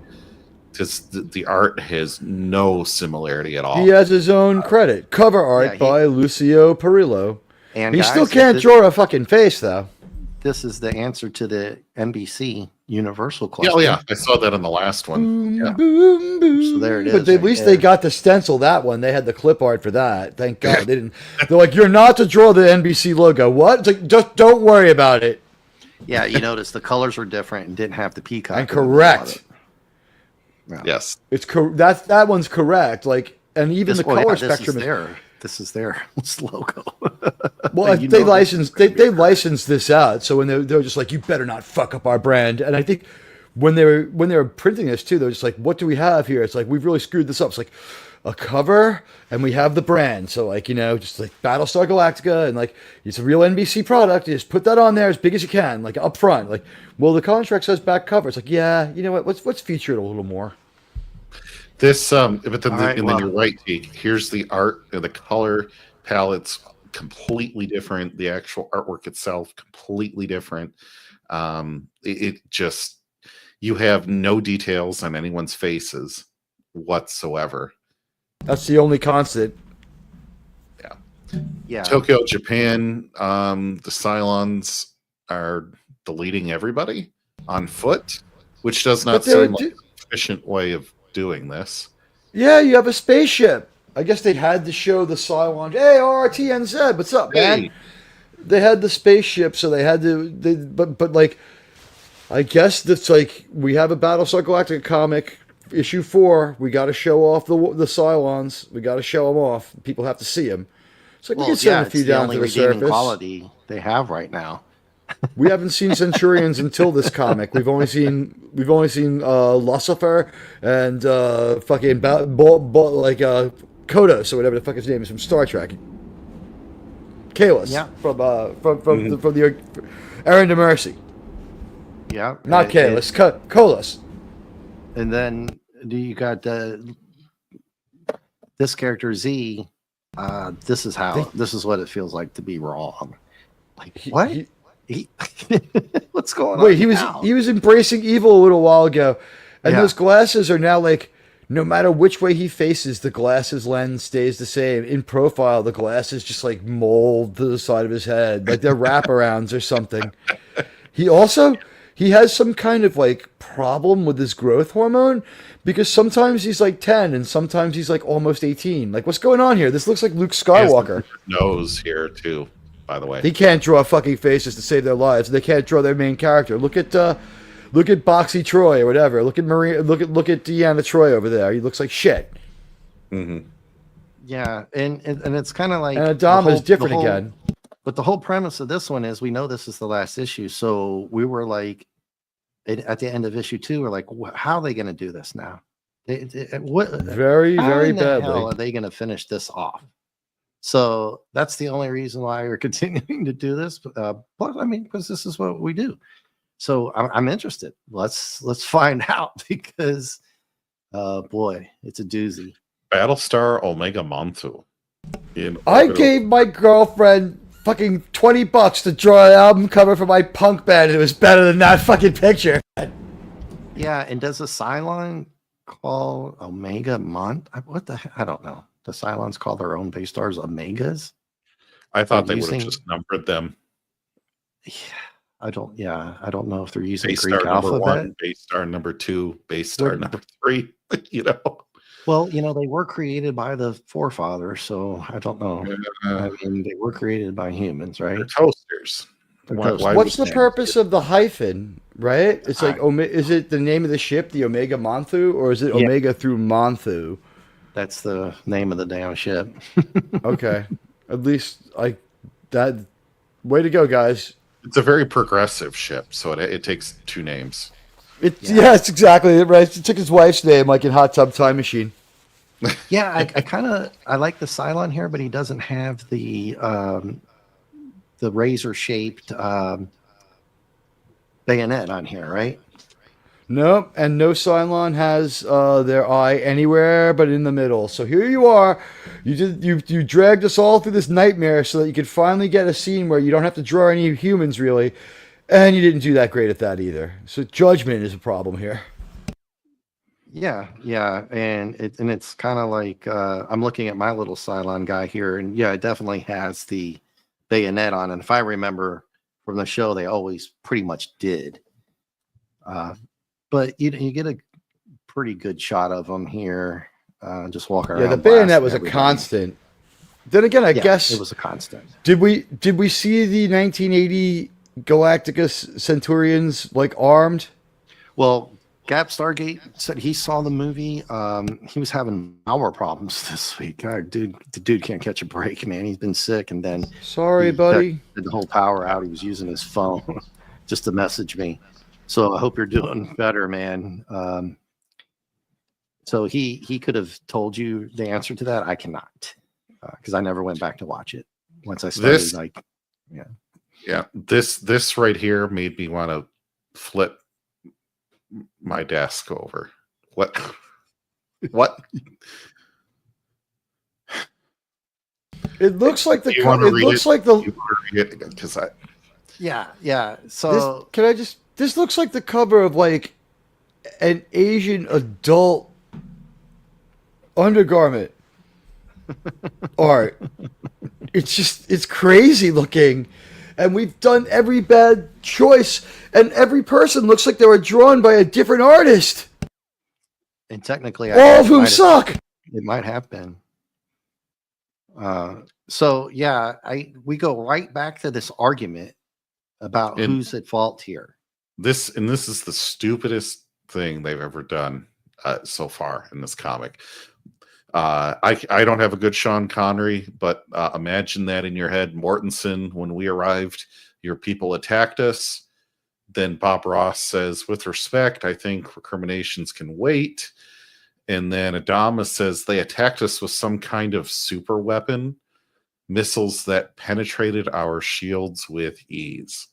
Because the art has no similarity at all. He has his own credit. Cover art by Lucio Perillo. and He guys, still can't draw a fucking face, though. This is the answer to the NBC Universal question. Yeah, yeah, I saw that in the last one. Yeah. Boom, boom. So there it But is at right least there. they got to stencil that one. They had the clip art for that. Thank God. They didn't. They're like, you're not to draw the NBC logo. What? It's like, just don't worry about it. Yeah, you notice the colors were different and didn't have the peacock. And correct. Yeah. Yes. It's that one's correct. Like, and even the color spectrum is. This is their logo. Well, You they know licensed they licensed this out. So when they're just like, you better not fuck up our brand. And I think when they were printing this too, they're just like, what do we have here? It's like, we've really screwed this up. It's like a cover and we have the brand. So like, you know, just like Battlestar Galactica and like it's a real NBC product. You just put that on there as big as you can, like up front. Like, well, the contract says back cover. It's like, yeah, you know what? Let's feature it a little more. This, but then, Right, then you're right, Jake. Here's the art, the color palette's completely different. The actual artwork itself, completely different. It just, you have no details on anyone's faces whatsoever. That's the only constant. Yeah. Tokyo, Japan, the Cylons are deleting everybody on foot, which does not seem like an efficient way of doing this. Yeah, you have a spaceship. I guess they had to show the Cylon. Hey, RTNZ, what's up, man? they had the spaceship, so they had to. But like, I guess that's like we have a Battlestar Galactica comic, issue 4. We got to show off the Cylons. We got to show them off. People have to see them. It's like we can send a few it's the down only to the redeeming surface. quality they have right now. We haven't seen Centurions until this comic. We've only seen Lucifer and fucking Kodos or whatever the fuck his name is from Star Trek. Kalis from the Errand of Mercy. Yeah, Not Kalis, Kolos. And then you got this character Z. This is what it feels like to be wrong. Like what? What's going on? Wait, he was embracing evil a little while ago, and those glasses are now like, no matter which way he faces, the glasses lens stays the same. In profile, the glasses just like mold to the side of his head, like they're wraparounds or something. He has some kind of like problem with his growth hormone, because sometimes he's like 10 and sometimes he's like almost 18. Like, what's going on here? This looks like Luke Skywalker. Nose here too, by the way. He can't draw fucking faces to save their lives. They can't draw their main character. Look at Boxy Troy or whatever. Look at Deanna Troy over there. He looks like shit. Mm-hmm. Yeah, and it's kind of like, and Adama's different again. But the whole premise of this one is we know this is the last issue, so we were like, at the end of issue 2, we're like, how are they going to do this now? Very, very badly. How are they going to finish this off? So that's the only reason why we're continuing to do this. Plus, I mean, because this is what we do. So I'm interested. Let's find out, because, boy, it's a doozy. Battlestar Omega Montu. I gave my girlfriend fucking $20 to draw an album cover for my punk band. It was better than that fucking picture. Yeah, and does the Cylon call Omega Mont? What the heck? I don't know. The Cylons call their own base stars Omegas? I thought they would have just numbered them. Yeah, I don't know if they're using base Greek star number alphabet. 1, base star number 2, base star number 3. You know. Well, they were created by the forefathers, so I don't know. I mean, they were created by humans, right? They're toasters. What's the purpose of the hyphen, right? It's like, is it the name of the ship, the Omega Monthu, or is it Omega through Monthu? That's the name of the damn ship. Okay. At least, way to go, guys. It's a very progressive ship, so it takes 2 names. It's exactly it, right? He took his wife's name, like in Hot Tub Time Machine. Yeah, I like the Cylon here, but he doesn't have the razor shaped bayonet on here, right? Nope, and no Cylon has their eye anywhere but in the middle. So here you are. You dragged us all through this nightmare so that you could finally get a scene where you don't have to draw any humans, really. And you didn't do that great at that either. So judgment is a problem here. Yeah, and it's kind of like I'm looking at my little Cylon guy here, and it definitely has the bayonet on. And if I remember from the show, they always pretty much did. But you get a pretty good shot of them here, just walking around. Yeah, the bayonet was a constant. Then again, I guess it was a constant. Did we see the 1980 Galactica Centurions like armed? Well, GapStargate said he saw the movie. He was having power problems this week. God, the dude can't catch a break, man. He's been sick, and then sorry, buddy. Did the whole power out. He was using his phone just to message me. So I hope you're doing better, man. So he could have told you the answer to that. I cannot, because I never went back to watch it once I started. Yeah, this right here made me want to flip my desk over. What? It looks like the. Because I. Yeah. So this looks like the cover of like an Asian adult undergarment art. It's crazy looking. And we've done every bad choice, and every person looks like they were drawn by a different artist. And technically, all of whom suck. It might have been. So yeah, we go right back to this argument about who's at fault here. This is the stupidest thing they've ever done so far in this comic. I don't have a good Sean Connery, but imagine that in your head. Mortensen, when we arrived, your people attacked us. Then Bob Ross says, with respect, I think recriminations can wait. And then Adama says they attacked us with some kind of super weapon, missiles that penetrated our shields with ease.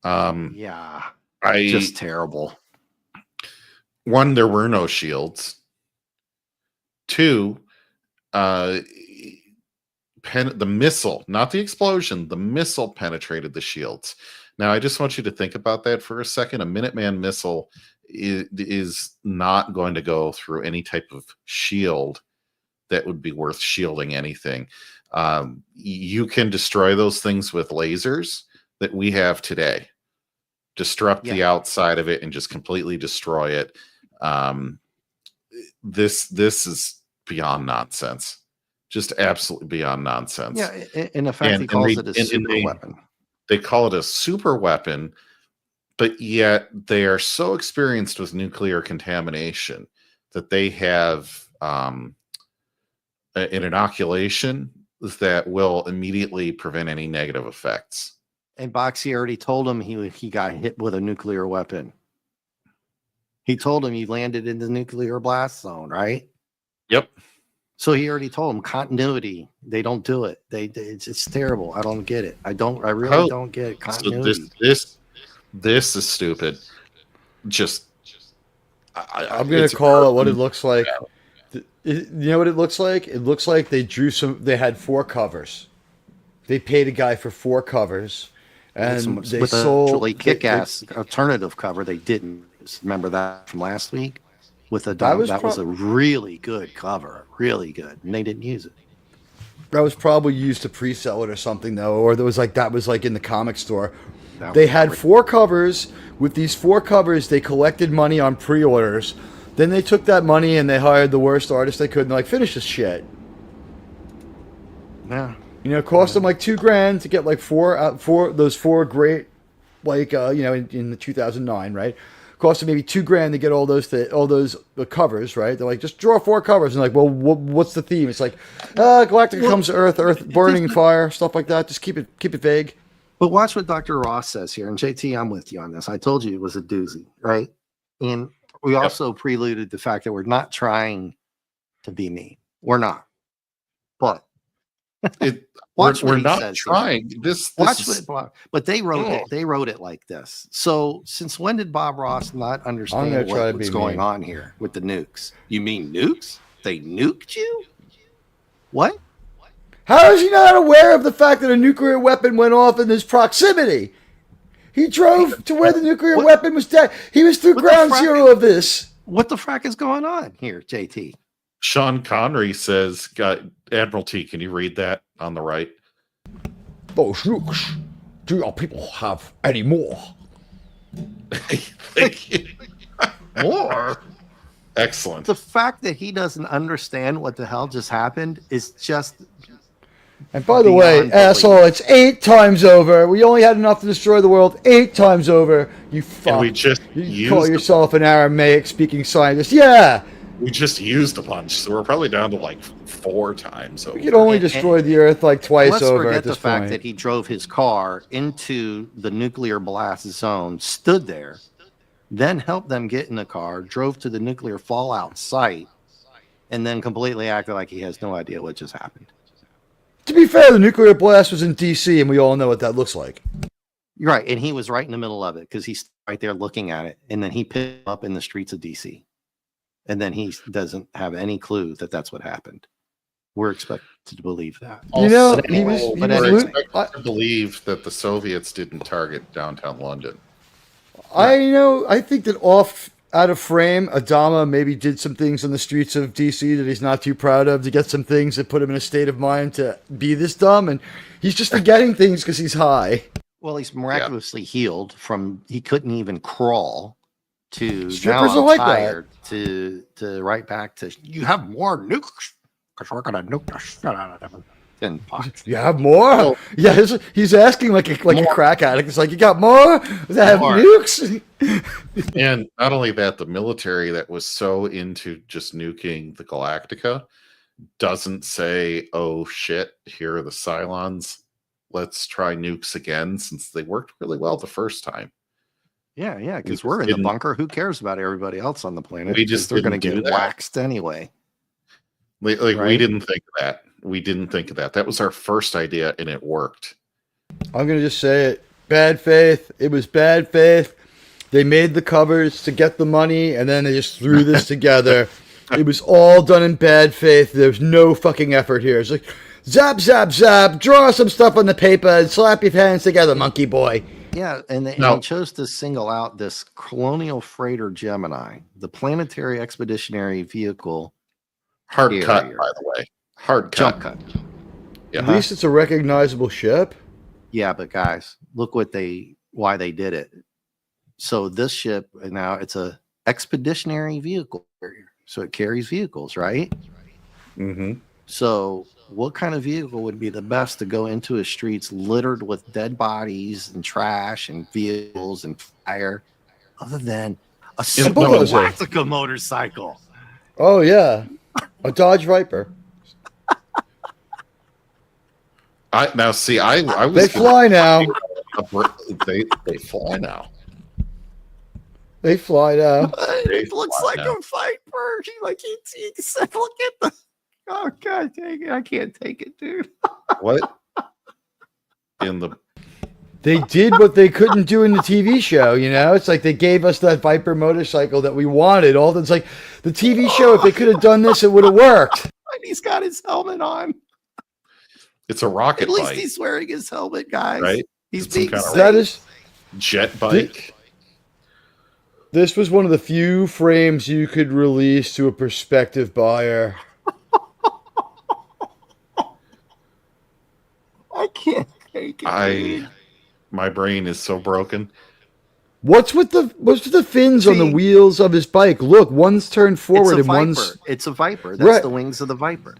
Just terrible. One, there were no shields. Two, the missile, not the explosion, the missile penetrated the shields. Now, I just want you to think about that for a second. A Minuteman missile is not going to go through any type of shield that would be worth shielding anything. You can destroy those things with lasers that we have today. Disrupt the outside of it and just completely destroy it. This is beyond nonsense. Just absolutely beyond nonsense. Yeah, in effect, he calls it a super weapon. They call it a super weapon, but yet they are so experienced with nuclear contamination that they have an inoculation that will immediately prevent any negative effects. And Boxy already told him he got hit with a nuclear weapon. He told him he landed in the nuclear blast zone, right? Yep. So he already told him continuity. They don't do it. It's terrible. I don't get it. I really don't get it. Continuity. So this is stupid. Just I'm going to call it what it looks like. You know what it looks like? It looks like they had 4 covers. They paid a guy for 4 covers. And they sold a really kick-ass alternative cover. They didn't. Remember that from last week? With a that was a really good cover. Really good. And they didn't use it. That was probably used to pre-sell it or something, though. Or that was like in the comic store. They had 4 covers. With these 4 covers, they collected money on pre-orders. Then they took that money and they hired the worst artist they could and like, finish this shit. Yeah. You know, it cost them like $2,000 to get like 4 great, like in the 2009, right? Cost them maybe $2,000 to get all those covers, right? They're like, just draw 4 covers, and like, well, what's the theme? It's like, Galactica comes to Earth burning fire, stuff like that. Just keep it vague. But watch what Dr. Ross says here, and JT, I'm with you on this. I told you it was a doozy, right? And we also preluded the fact that we're not trying to be mean. We're not, but. We're not trying. But they wrote it. They wrote it like this. So since when did Bob Ross not understand what's going on here with the nukes? You mean nukes? They nuked you? What? How is he not aware of the fact that a nuclear weapon went off in his proximity? He drove to where the nuclear weapon was dead. He was through ground zero of this. What the frack is going on here, JT? Sean Connery says, Admiral Teag, can you read that on the right? Those nukes. Do your people have any more? Thank you. More? Excellent. The fact that he doesn't understand what the hell just happened is just... And by the way, asshole, it's 8 times over. We only had enough to destroy the world 8 times over. You fuck. And we just you call yourself an Aramaic speaking scientist. Yeah. We just used a bunch, so we're probably down to like 4 times over. We could only destroy the Earth like twice over at this point. Let's forget the fact that he drove his car into the nuclear blast zone, stood there, then helped them get in the car, drove to the nuclear fallout site, and then completely acted like he has no idea what just happened. To be fair, the nuclear blast was in D.C., and we all know what that looks like. You're right, and he was right in the middle of it because he's right there looking at it, and then he picked up in the streets of D.C., and then he doesn't have any clue that that's what happened. We're expected to believe that. You know, we're expected to believe that the Soviets didn't target downtown London. I think that out of frame, Adama maybe did some things on the streets of DC that he's not too proud of to get some things that put him in a state of mind to be this dumb, and he's just forgetting things because he's high. Well, he's miraculously healed from he couldn't even crawl to strippers now I'm like tired to right back to you have more nukes because we're gonna nuke the shit out of them. pox. You have more? Well- Yeah, he's asking like a crack addict. It's like, you got more? Does that have More. nukes? And not only that, the military that was so into just nuking the Galactica doesn't say, oh shit, here are the Cylons. Let's try nukes again, since they worked really well the first time. Yeah, because just we're in the didn't- bunker. Who cares about everybody else on the planet? We just they're going to didn't get do that. waxed anyway. We Right? didn't think of that. We didn't think of that. That was our first idea, and it worked. I'm going to just say it. Bad faith. It was bad faith. They made the covers to get the money, and then they just threw this together. It was all done in bad faith. There's no fucking effort here. It's like, zap, zap, zap, draw some stuff on the paper and slap your hands together, monkey boy. Yeah, and they chose to single out this colonial freighter Gemini, the planetary expeditionary vehicle. Hard Carrier. cut, by the way. Hard Jump cut. cut. Yeah. At least it's a recognizable ship. Yeah, but guys, look why they did it. So this ship now it's a expeditionary vehicle carrier. So it carries vehicles, right? Mm-hmm. So what kind of vehicle would be the best to go into a streets littered with dead bodies and trash and vehicles and fire, other than a simple bulldozer. Galactica motorcycle? Oh, yeah. A Dodge Viper. I was. They fly now. They fly now. They fly now. It looks fly like now. a Viper. He said, look at the. Oh God, dang it. I can't take it, dude. What? In the They did what they couldn't do in the TV show, you know? It's like they gave us that Viper motorcycle that we wanted. It's like the TV show, if they could have done this, it would have worked. And he's got his helmet on. it's a rocket At least bike, he's wearing his helmet, guys. right? He's It's some being kind of safe. That is, Jet bike. this was one of the few frames you could release to a prospective buyer. I can't take it. dude. My brain is so broken. What's with the fins on the See? wheels of his bike? Look, one's turned forward and It's a Viper. one's... It's a Viper. That's Right. the wings of the Viper.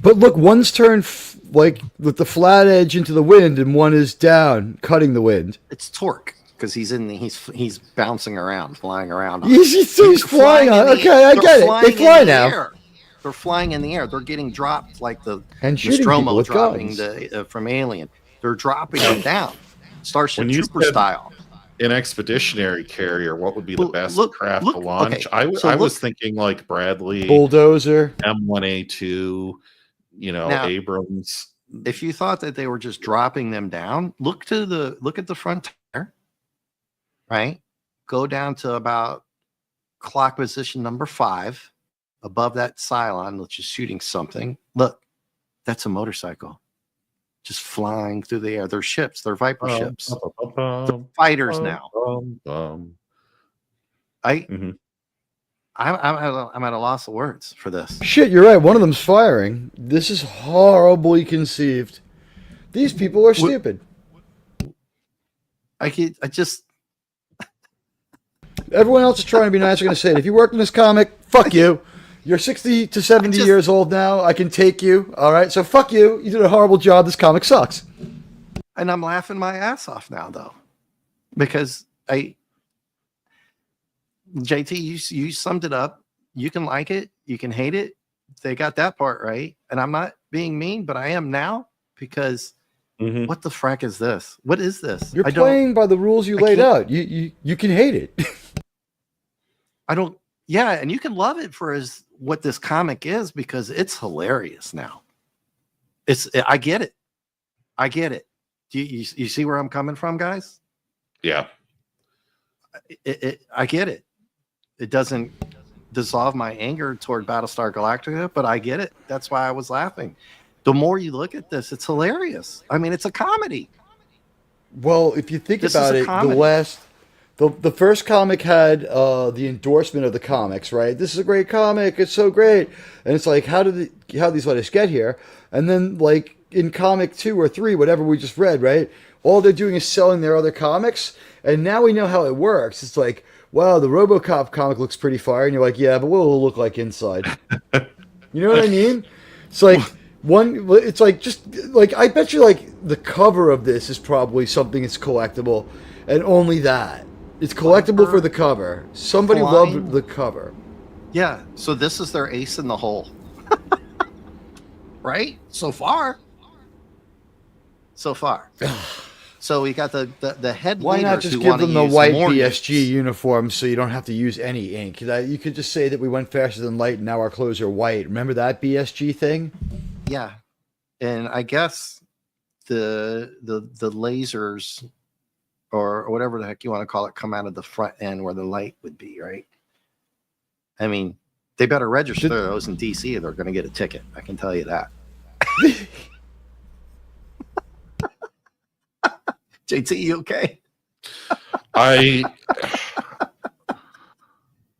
But look, one's turned like with the flat edge into the wind, and one is down, cutting the wind. It's torque because he's bouncing around, flying around. He's flying on. in the- Okay, I they're get it. flying They in fly the now. air. They're flying in the air. They're getting dropped like the And shooting people Nostromo with dropping guns. from Alien. They're dropping them down, Starship When you Trooper said- style. An expeditionary carrier, what would be the Well, best look- craft look- to launch? okay, I so was look- thinking like Bradley, Bulldozer. M1A2, Now- Abrams. If you thought that they were just dropping them down, look at the front tire, right? Go down to about clock position number 5, above that Cylon, which is shooting something. Look, that's a motorcycle, just flying through the air. They're ships. They're Viper ships. Fighters now. Mhm. I'm at a loss of words for this. Shit, you're right. One of them's firing. This is horribly conceived. These people are stupid. I just Everyone else is trying to be nice. I'm going to say it. If you worked in this comic, fuck you. You're 60 to 70 years old now. I can take you. All right. So fuck you. You did a horrible job. This comic sucks. And I'm laughing my ass off now, though, because JT, you summed it up. You can like it, you can hate it. They got that part right, and I'm not being mean, but I am now because Mhm. what the frack is this? What is this? You're I don't- playing by the rules you I laid can't- out. You can hate it. I don't. Yeah, and you can love it for what this comic is because it's hilarious now. I get it. I get it. Do you see where I'm coming from, guys? Yeah. I get it. It doesn't dissolve my anger toward Battlestar Galactica, but I get it. That's why I was laughing. The more you look at this, it's hilarious. I mean, it's a comedy. Well, if you think This is about a it, comedy. the first comic had the endorsement of the comics, right? This is a great comic. It's so great. And it's like, how did these letters get here? And then, like, in comic 2 or 3, whatever we just read, right? All they're doing is selling their other comics. And now we know how it works. It's like, wow, the RoboCop comic looks pretty fire. And you're like, yeah, but what will it look like inside? You know what I mean? It's like, It's like just like I bet you like the cover of this is probably something that's collectible, and only that. It's collectible for the cover. Somebody loved the cover. Yeah, so this is their ace in the hole. Right? So far. So we got the head Why not leaders just who give want to them the use white more BSG uniform so you don't have to use any ink? You could just say that we went faster than light and now our clothes are white. Remember that BSG thing? Yeah. And I guess the lasers or whatever the heck you want to call it come out of the front end where the light would be, right? I mean, they better register those in DC or they're going to get a ticket. I can tell you that. JT, you okay?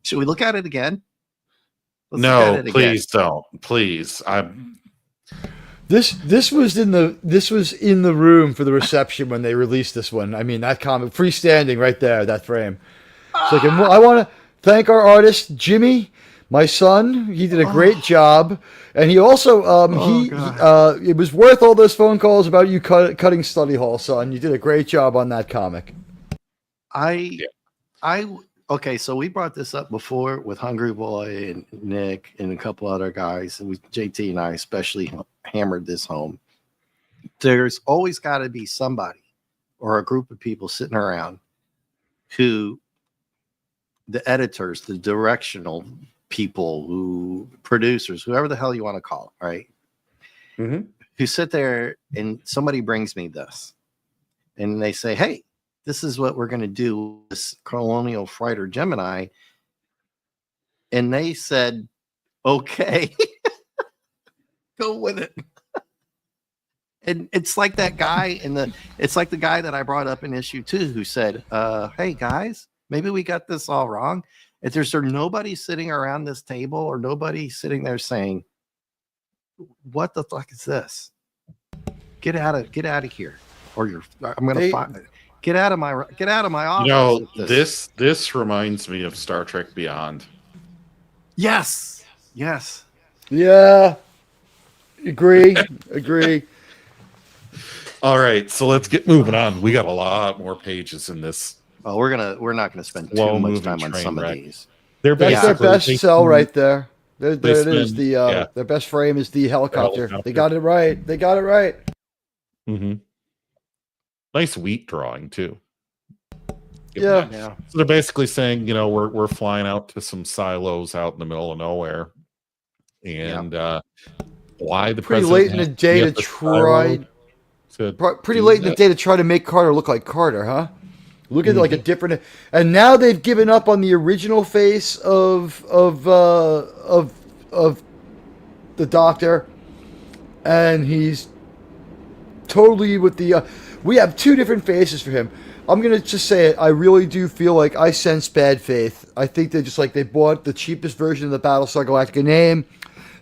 Should we look at it again? No, please don't. Please. This was in the room for the reception when they released this one. I mean, that comic freestanding right there, that frame. It's like, I want to thank our artist Jimmy, my son. He did a great job, and he also it was worth all those phone calls about you cutting study hall, son. You did a great job on that comic. Okay, so we brought this up before with Hungry Boy and Nick and a couple other guys. And JT and I especially hammered this home. There's always got to be somebody or a group of people sitting around who the editors, the directional people, who producers, whoever the hell you want to call it, right? Mm-hmm. Who sit there and somebody brings me this and they say, hey, this is what we're going to do with this Colonial Fighter Gemini. And they said, okay, go with it. And it's like that guy it's like the guy that I brought up in issue 2 who said, hey guys, maybe we got this all wrong. If there's nobody sitting around this table or nobody sitting there saying, what the fuck is this? Get out of here. Or I'm going to find it. Get out of my office. You know, this reminds me of Star Trek Beyond. Yes. Yeah. Agree. All right, so let's get moving on. We got a lot more pages in this. Well, we're not gonna spend too much time on some of these. That's their best sell right there. There it is. Their best frame is the helicopter. They got it right. Mm-hmm. Nice wheat drawing too. Yeah. So they're basically saying, we're flying out to some silos out in the middle of nowhere, and why the pretty president late in the day to try. Pretty late in the day to try to make Carter look like Carter, huh? Look at like a different, and now they've given up on the original face of the Doctor, and he's totally with the. We have two different faces for him. I'm gonna just say it. I really do feel like I sense bad faith. I think they bought the cheapest version of the Battlestar Galactica name.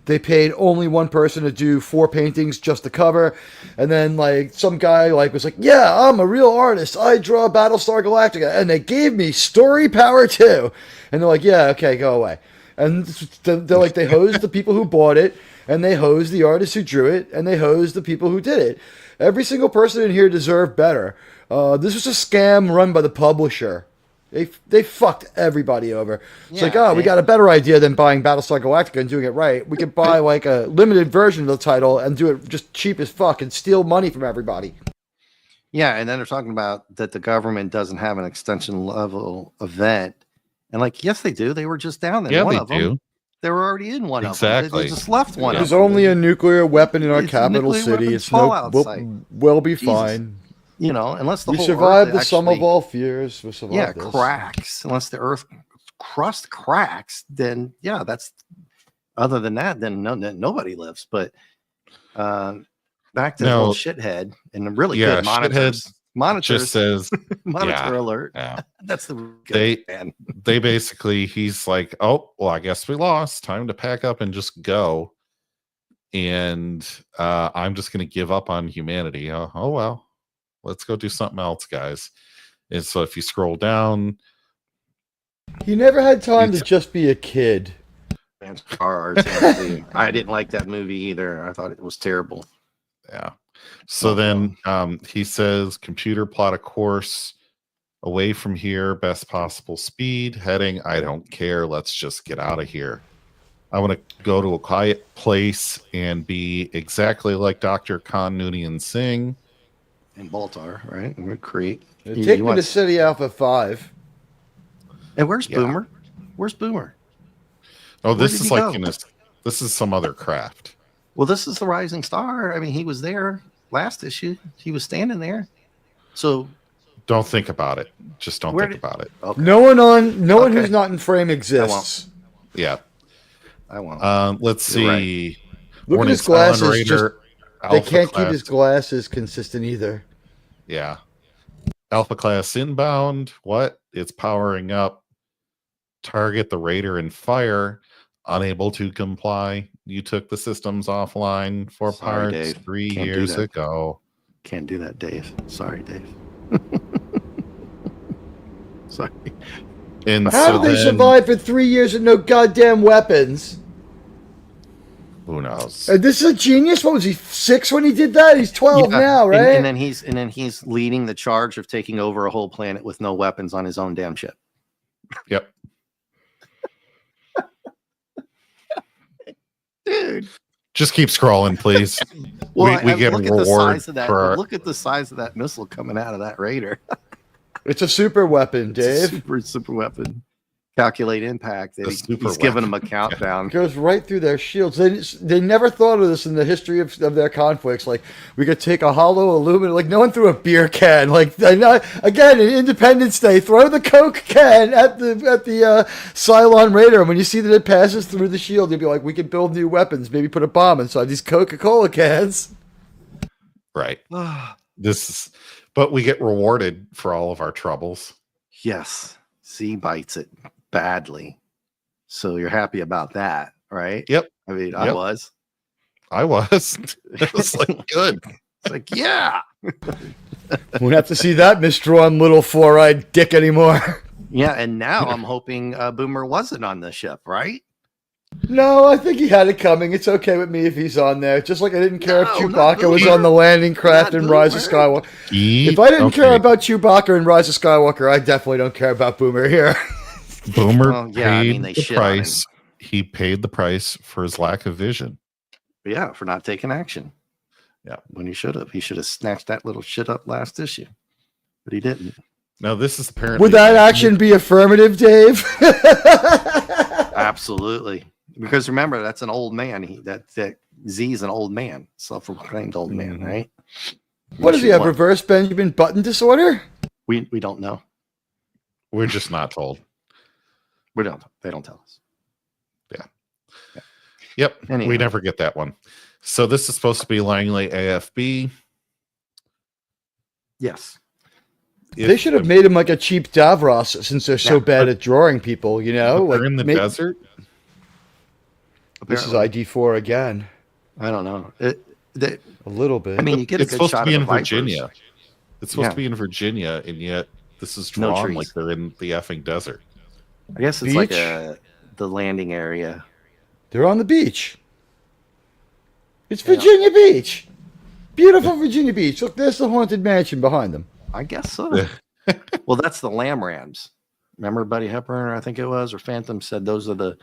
They paid only one person to do 4 paintings, just the cover. And then, some guy, was like, yeah, I'm a real artist. I draw Battlestar Galactica. And they gave me story power, too. And they're like, yeah, okay, go away. And they're like, they hosed the people who bought it. And they hosed the artists who drew it. And they hosed the people who did it. Every single person in here deserved better. This was a scam run by the publisher. They fucked everybody over. It's we got a better idea than buying Battlestar Galactica and doing it right. We could buy a limited version of the title and do it just cheap as fuck and steal money from everybody. Yeah, and then they're talking about that the government doesn't have an extension level event. And yes, they do. They were just down there. Yeah, one they of do. Them. They were already in one exactly. of them. They just left one. There's only a nuclear weapon in our capital city. It's we'll be fine. Unless we survive the sum of all fears. We survive this. Cracks. Unless the Earth crust cracks, then that's. Other than that, then nobody lives. But back to the whole shithead and the really good monitors. Monitors just says monitor alert. Yeah. That's the good man. They basically, he's like, oh well, I guess we lost. Time to pack up and just go. And I'm just going to give up on humanity. Oh well. Let's go do something else, guys. And so if you scroll down, he never had time to just be a kid. I didn't like that movie either. I thought it was terrible. Yeah. So then he says, computer plot a course away from here, best possible speed, heading, I don't care. Let's just get out of here. I want to go to a quiet place and be exactly like Dr. Khan Noonien Singh. In Baltar, right? We're Crete. Take me to City Alpha 5. And where's Boomer? Where's Boomer? Oh, this is like go? this is some other craft. Well, this is the Rising Star. I mean, he was there last issue. He was standing there. So don't think about it. Just don't think about it. Okay. No one who's not in frame exists. Yeah. I won't. Let's see. Right. Look at his glasses. They can't keep his class. glasses consistent either. Yeah. Alpha class inbound. What? It's powering up. Target the Raider and fire. Unable to comply. You took the systems offline for Sorry, parts Dave. 3 Can't do years that. ago. Can't do that, Dave. Sorry, Dave. Sorry. And How so did they then, survive for 3 years with no goddamn weapons? who knows? This is a genius. What was he, 6 when he did that? He's 12 now, right? And then he's leading the charge of taking over a whole planet with no weapons on his own damn ship. Yep. Dude. Just keep scrolling, please. Well, we get a look at the reward size of that. for Look at the size of that missile coming out of that Raider. It's a super weapon, It's Dave. a super weapon. Calculate impact. The He's super giving weapon. them a countdown. It goes right through their shields. They never thought of this in the history of their conflicts. Like, we could take a hollow aluminum. Like, no one threw a beer can. Like, again, in Independence Day, throw the Coke can at the Cylon Raider. And when you see that it passes through the shield, you'll be like, we could build new weapons. Maybe put a bomb inside these Coca-Cola cans. Right. But we get rewarded for all of our troubles. Yes. Z bites it badly. So you're happy about that, right? Yep. I mean, I Yep. was. I was. It was like good. It's like, yeah. Won't have to see that misdrawn little four-eyed dick anymore. Yeah, and now I'm hoping Boomer wasn't on the ship, right? No, I think he had it coming. It's okay with me if he's on there. Just like I didn't care if No, not Chewbacca was Boomer. on the landing craft Not in Rise of Boomer. Skywalker. If I didn't care about Chewbacca and Rise of Skywalker, I definitely don't care about Boomer here. Boomer Well, yeah, I paid mean, they the shit on him. price. He paid the price for his lack of vision. Yeah, for not taking action. Yeah. When he should have. He should have snatched that little shit up last issue. But he didn't. Now this is apparently Would that action be affirmative, Dave? Absolutely. Because remember, that's an old man. That Z's an old man, self-proclaimed old man, Mhm. right? What does he have? Reverse Benjamin Button disorder? We don't know. We're just not told. We don't. They don't tell us. Yep. Anyhow. We never get that one. So this is supposed to be Langley AFB. Yes. They should have made him like a cheap Davros since they're so bad at drawing people, you know? They're Like, in the desert. This is Apparently. ID4 again. I don't know. A little bit. I mean, you get a It's good supposed to shot be of in the Vipers. Virginia. It's supposed Yeah. to be in Virginia, and yet this is No drawn trees. like they're in the effing desert. I guess it's like Beach? the landing area. They're on the beach. It's Yeah. Virginia Beach. Beautiful Virginia Beach. Look, there's the Haunted Mansion behind them. I guess so. Well, that's the Lamb Rams. Remember Buddy Hepburn, I think it was, or Phantom said those are the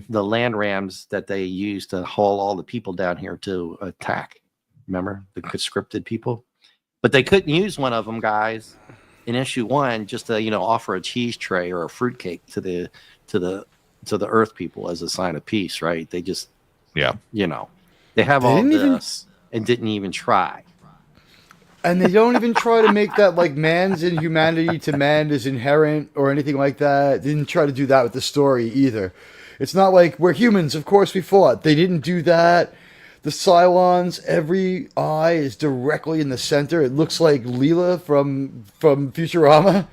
land rams that they used to haul all the people down here to attack. Remember the conscripted people? But they couldn't use one of them, guys, in issue 1 just to offer a cheese tray or a fruitcake to the Earth people as a sign of peace, right? They just they have They all didn't even- this and didn't even try. And they don't even try to make that like man's inhumanity to man is inherent or anything like that. They didn't try to do that with the story either. It's not like we're humans, of course we fought. They didn't do that. The Cylons, every eye is directly in the center. It looks like Leela from Futurama.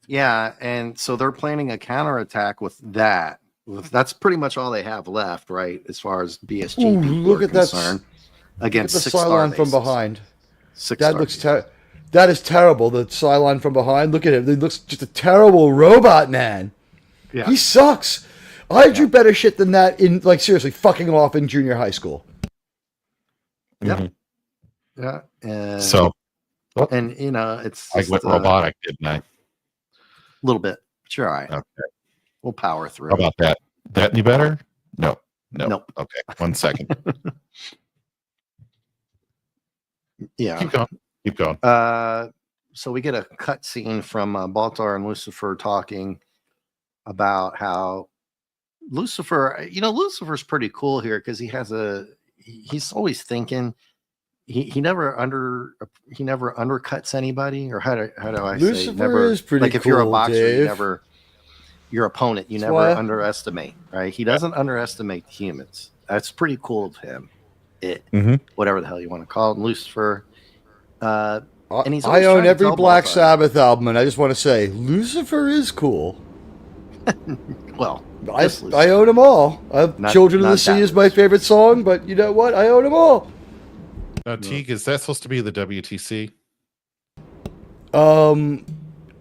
Yeah, and so they're planning a counterattack with that. That's pretty much all they have left, right? As far as BSG Ooh, people look are at that concerned. Look at Against the 6 Cylon from starbases. behind. 6 That looks starbases. that is terrible. The Cylon from behind. Look at him. He looks just a terrible robot man. Yeah. He sucks. I drew better shit than that in, like, seriously, fucking off in junior high school. Yeah. Yeah. And, So, and you know, it's I just, went robotic, didn't I? a little bit. Sure. All right. Okay. We'll power through. How about that? That any better? No. Nope. Okay. 1 second. Yeah. Keep going. So we get a cut scene from Baltar and Lucifer talking about how Lucifer, Lucifer's pretty cool here because he's always thinking. He never undercuts anybody, or how do I say? Lucifer Never, is pretty like if you're a cool, boxer, Dave. your opponent, you That's never why- underestimate, right? He doesn't underestimate the humans. That's pretty cool of him. Whatever the hell you want to call him, Lucifer. And he's I always own trying to every tell Black Baltar. Sabbath album, and I just want to say, Lucifer is cool. Well, I this Lucifer. own them all. Children of not the Sea that is my favorite song, but you know what? I own them all. Teague, is that supposed to be the WTC?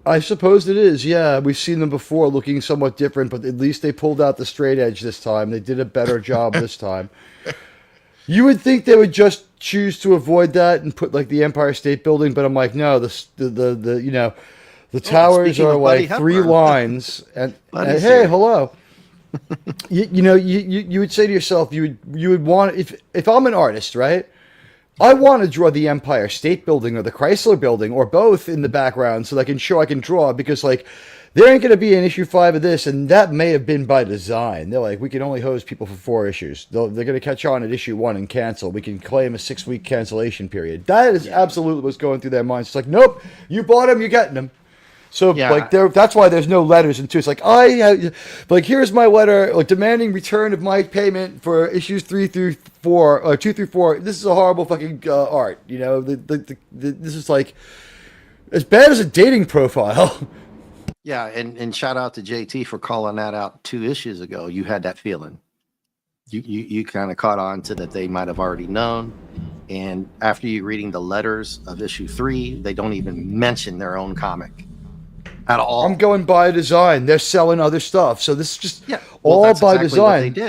I suppose it is. Yeah, we've seen them before, looking somewhat different, but at least they pulled out the straight edge this time. They did a better job this time. You would think they would just choose to avoid that and put like the Empire State Building, but I'm like, no, the towers speaking are of Buddy like 3 Hepburn. lines, and Buddy's hey, here. hello. You would say to yourself, you would want, if I'm an artist, right? I want to draw the Empire State Building or the Chrysler Building or both in the background so that I can show I can draw, because like there ain't going to be an issue 5 of this, and that may have been by design. They're like, we can only hose people for 4 issues. They're going to catch on at issue 1 and cancel. We can claim a 6-week cancellation period. That is absolutely what's going through their minds. It's like, nope, you bought them, you're getting them. So like that's why there's no letters into it. It's like here's my letter, like demanding return of my payment for issues 3 through 4 or 2 through 4. This is a horrible fucking art. You know, this is like as bad as a dating profile. Yeah, and shout out to JT for calling that out 2 issues ago. You had that feeling. You kind of caught on to that they might have already known. And after you reading the letters of issue 3, they don't even mention their own comic at all. I'm going by design. They're selling other stuff, so this is just all that's by exactly design. What they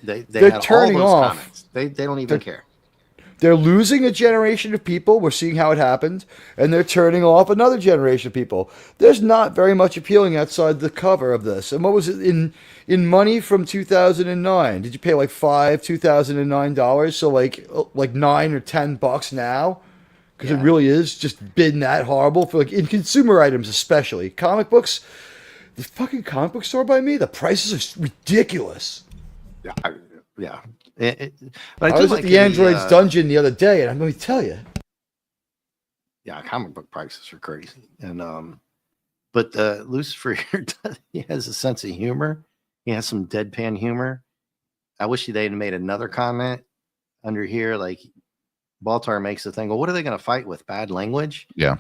did. They had turning all those off. comics. They don't even care. They're losing a generation of people. We're seeing how it happened, and they're turning off another generation of people. There's not very much appealing outside the cover of this. And what was it in money from 2009? Did you pay like $2009? So like $9 or $10 now, because it really is just been that horrible for like in consumer items, especially comic books. The fucking comic book store by me, the prices are ridiculous. Yeah. I was at the Android's Dungeon the other day, and I'm going to tell you. Yeah, comic book prices are crazy. And but Lucifer here, he has a sense of humor. He has some deadpan humor. I wish they'd made another comment under here, like Baltar makes the thing. Well, what are they going to fight with? Bad language? Yeah.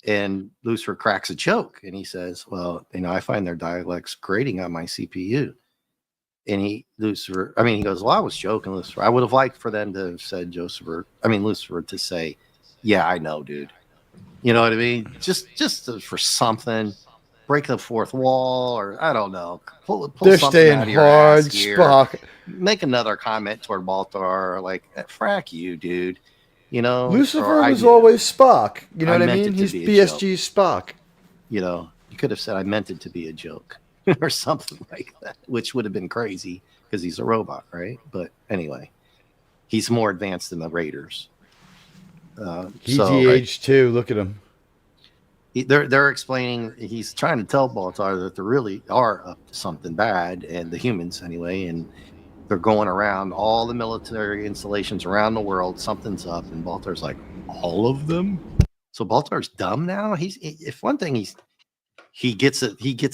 And Lucifer cracks a joke, and he says, "Well, I find their dialects grating on my CPU." And he goes, well, I was joking, Lucifer. I would have liked for them to have said Lucifer to say, yeah, I know, dude. You know what I mean? Just for something, break the fourth wall, or I don't know. They're something staying out of your hard, ass here. Spock. Make another comment toward Baltar, like, frack you, dude. Lucifer was always Spock. You know what I mean? He's BSG Spock. You could have said, I meant it to be a joke. Or something like that, which would have been crazy because he's a robot, right? But anyway, he's more advanced than the Raiders. He de-aged too. Look at him. They're explaining. He's trying to tell Baltar that there really are up to something bad, and the humans anyway, and they're going around all the military installations around the world. Something's up, and Baltar's like, all of them. So Baltar's dumb now. If one thing he gets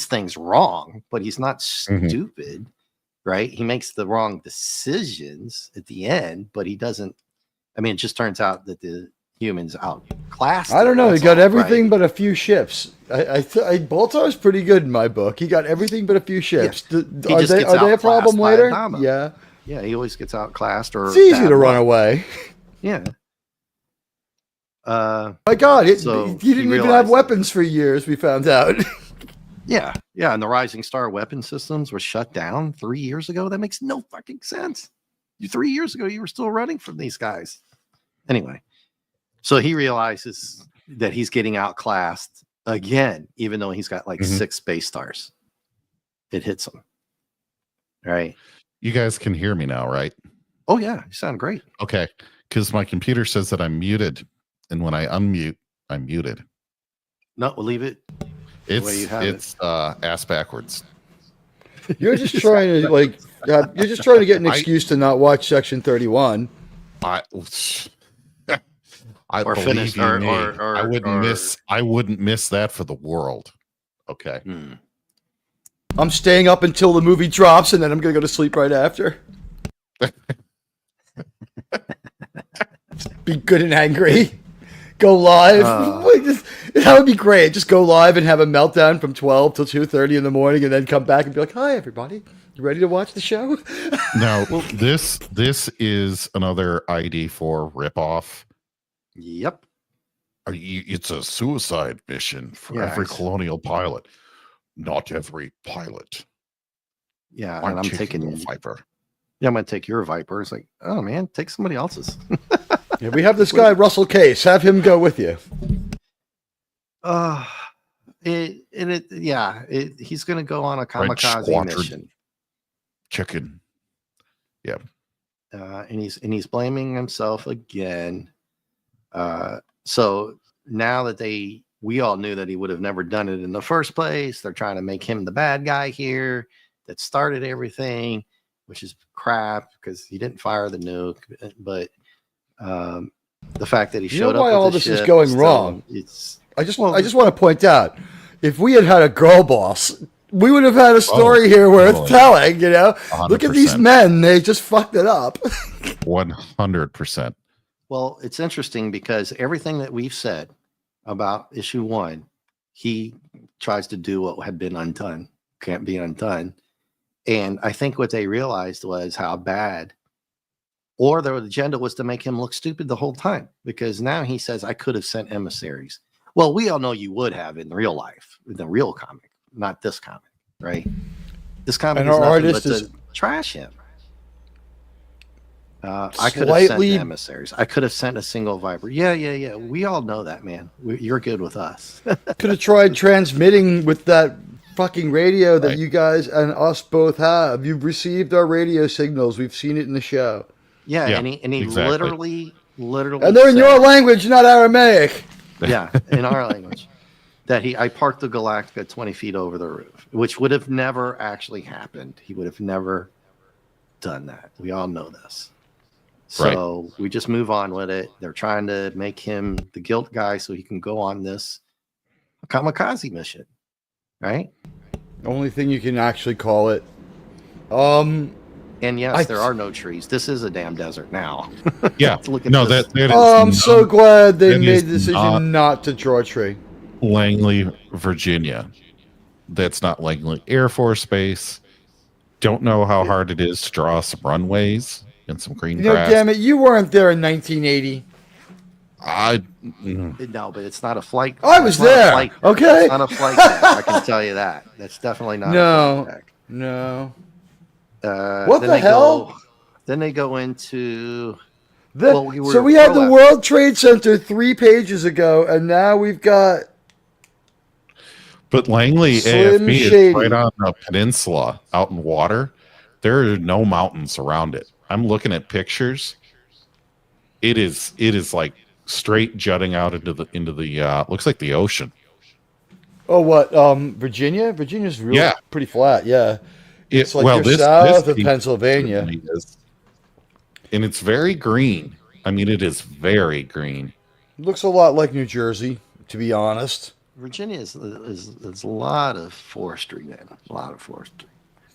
things wrong, but he's not stupid, right? He makes the wrong decisions at the end, but he doesn't. It just turns out that the humans outclassed. I don't know. He got everything but a few ships. Baltar's pretty good in my book. He got everything but a few ships. Yeah. Are they a problem later? Yeah. He always gets outclassed. Or it's easy to run away. Yeah. My God, he didn't even have weapons for years. We found out. Yeah, yeah, and the Rising Star weapon systems were shut down 3 years ago. That makes no fucking sense. 3 years ago, you were still running from these guys. Anyway, so he realizes that he's getting outclassed again, even though he's got like 6 space stars. It hits him. Right. You guys can hear me now, right? Oh, yeah. You sound great. Okay. Because my computer says that I'm muted. And when I unmute, I'm muted. No, we'll leave it. It's ass backwards. You're just trying to you're just trying to get an excuse to not watch Section 31. I Or believe finish, you or, me, or, I wouldn't or, miss that for the world. Okay. I'm staying up until the movie drops, and then I'm gonna go to sleep right after. Be good and angry. Go live. That would be great. Just go live and have a meltdown from 12 till 2:30 in the morning, and then come back and be like, "Hi, everybody. You ready to watch the show?" Now, this is another ID4 ripoff. Yep. It's a suicide mission for every colonial pilot. Not every pilot. Yeah, and I'm taking your Viper. Yeah, I'm gonna take your Viper. It's like, oh man, take somebody else's. Yeah, we have this guy Russell Case. Have him go with you. He's gonna go on a kamikaze mission. Chicken. Yeah. And he's blaming himself again. So now that we all knew that he would have never done it in the first place, they're trying to make him the bad guy here that started everything, which is crap because he didn't fire the nuke. But the fact that he showed up, why all this is going wrong? I just want to point out, if we had a girl boss, we would have had a story here worth telling. 100%. Look at these men; they just fucked it up. 100%. Well, it's interesting because everything that we've said about issue 1, he tries to do what had been undone, can't be undone. And I think what they realized was how bad, or their agenda was to make him look stupid the whole time, because now he says, I could have sent emissaries. Well, we all know you would have in real life, in the real comic, not this comic, right? This comic is nothing but to trash him. I could have sent emissaries. I could have sent a single Viper. Yeah. We all know that, man. You're good with us. Could have tried transmitting with that fucking radio that you guys and us both have. You've received our radio signals. We've seen it in the show. Yeah, and he exactly. literally, and they're in your language, not Aramaic. Yeah, in our language. That I parked the Galactica 20 feet over the roof, which would have never actually happened. He would have never done that. We all know this. So we just move on with it. They're trying to make him the guilt guy so he can go on this kamikaze mission, right? Only thing you can actually call it. And yes, there are no trees. This is a damn desert now. Yeah. I'm so glad they made the decision not to draw a tree. Langley, Virginia. That's not Langley Air Force Base. Don't know how hard it is to draw some runways and some green grass. Damn it, you weren't there in 1980. No, but it's not a flight. I was there. Okay. It's not a flight deck. I can tell you that. That's definitely not a flight deck. No. What the hell? Then they go into... so we had the World Trade Center 3 pages ago, and now we've got... But Langley AFB is right on a peninsula out in water. There are no mountains around it. I'm looking at pictures. It is like straight jutting out into the looks like the ocean. Oh, what? Virginia? Virginia's pretty flat. Yeah. It's like south of Pennsylvania. And it's very green. I mean, it is very green. It looks a lot like New Jersey, to be honest. Virginia is a lot of forestry, man. A lot of forestry.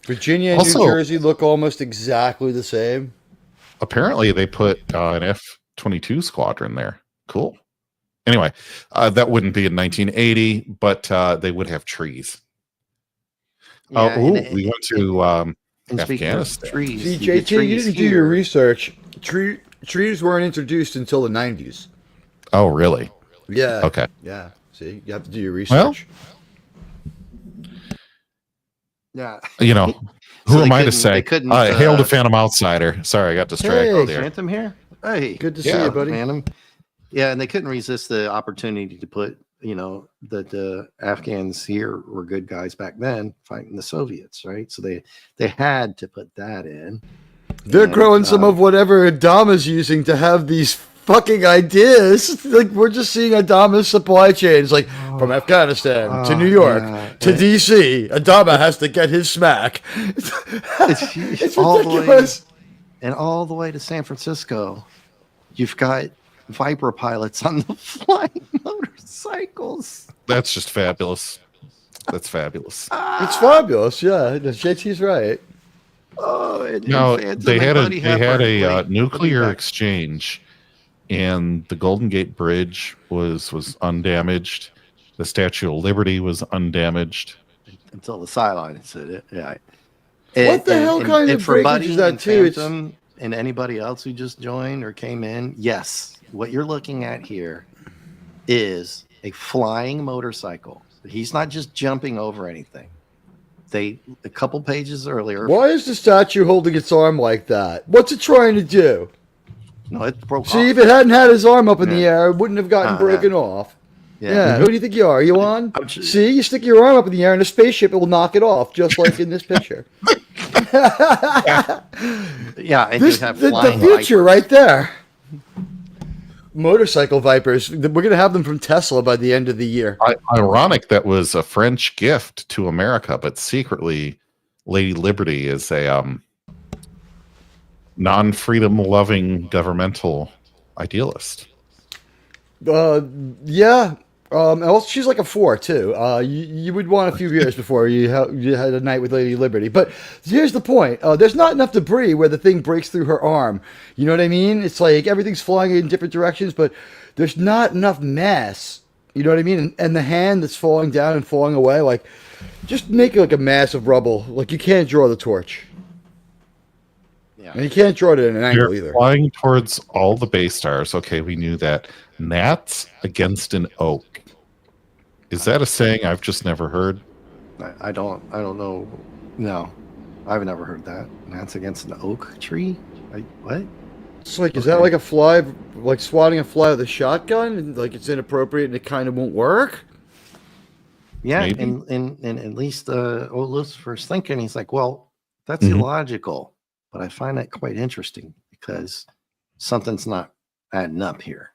Virginia and New Jersey look almost exactly the same. Apparently, they put an F-22 squadron there. Cool. Anyway, that wouldn't be in 1980, but they would have trees. Yeah, we went to Afghanistan. Trees, see, JT, you didn't do your research. Trees weren't introduced until the 90s. Oh, really? Yeah. Okay. Yeah. See, you have to do your research. Well, Yeah. You know, So who they am I to couldn't- say? they couldn't, Hail to Phantom Outsider. Sorry, I got distracted Hey. there. Phantom here. Hey, Good to see Yeah. you, buddy. Phantom. Yeah, and they couldn't resist the opportunity to put, that the Afghans here were good guys back then fighting the Soviets, right? So they had to put that in. They're And, growing some of whatever Adama's using to have these fucking ideas. Like, we're just seeing Adama's supply chains, like from Afghanistan to New York to DC. Adama has to get his smack. It's all the way, ridiculous. and all the way to San Francisco. You've got Viper pilots on the flying motorcycles. That's just fabulous. That's fabulous. It's fabulous. Yeah, JT's right. Oh, and No, Phantom they and had Buddy Hepburn. a Wait, nuclear let me exchange, and the Golden Gate Bridge was undamaged. The Statue of Liberty was undamaged. until the sideline said it. Yeah. What the hell kind of for breakage Buddy is that, and too? It's- Phantom and anybody else who just joined or came in, yes, what you're looking at here is a flying motorcycle. He's not just jumping over anything. A couple pages earlier. Why is the statue holding its arm like that? What's it trying to do? No, it broke off. See, if it hadn't had his arm up in the air, it wouldn't have gotten broken yeah. off. Yeah. Who do you think you are? You on? just- See, you stick your arm up in the air in a spaceship, it will knock it off, just like in this picture. Yeah, and This, you have the flying future Vipers. right there. Motorcycle Vipers. We're going to have them from Tesla by the end of the year. Ironic that was a French gift to America, but secretly, Lady Liberty is a non-freedom loving governmental idealist. Yeah. Also, she's like a 4 too. You would want a few years before you had a night with Lady Liberty. But here's the point: there's not enough debris where the thing breaks through her arm. You know what I mean? It's like everything's flying in different directions, but there's not enough mass. You know what I mean? And the hand that's falling down and falling away, like, just make it like a mass of rubble. Like, you can't draw the torch, Yeah. and you can't draw it at an angle You're either. flying towards all the base stars. Okay, we knew that. Gnats against an oak. Is that a saying I've just never heard? I don't know. No, I've never heard that. That's against an oak tree. What? It's like, is that like a fly, like swatting a fly with a shotgun? And like, it's inappropriate and it kind of won't work? Yeah, Maybe. and at least old Lucifer's thinking, he's like, well, that's Mhm. illogical, but I find that quite interesting because something's not adding up here.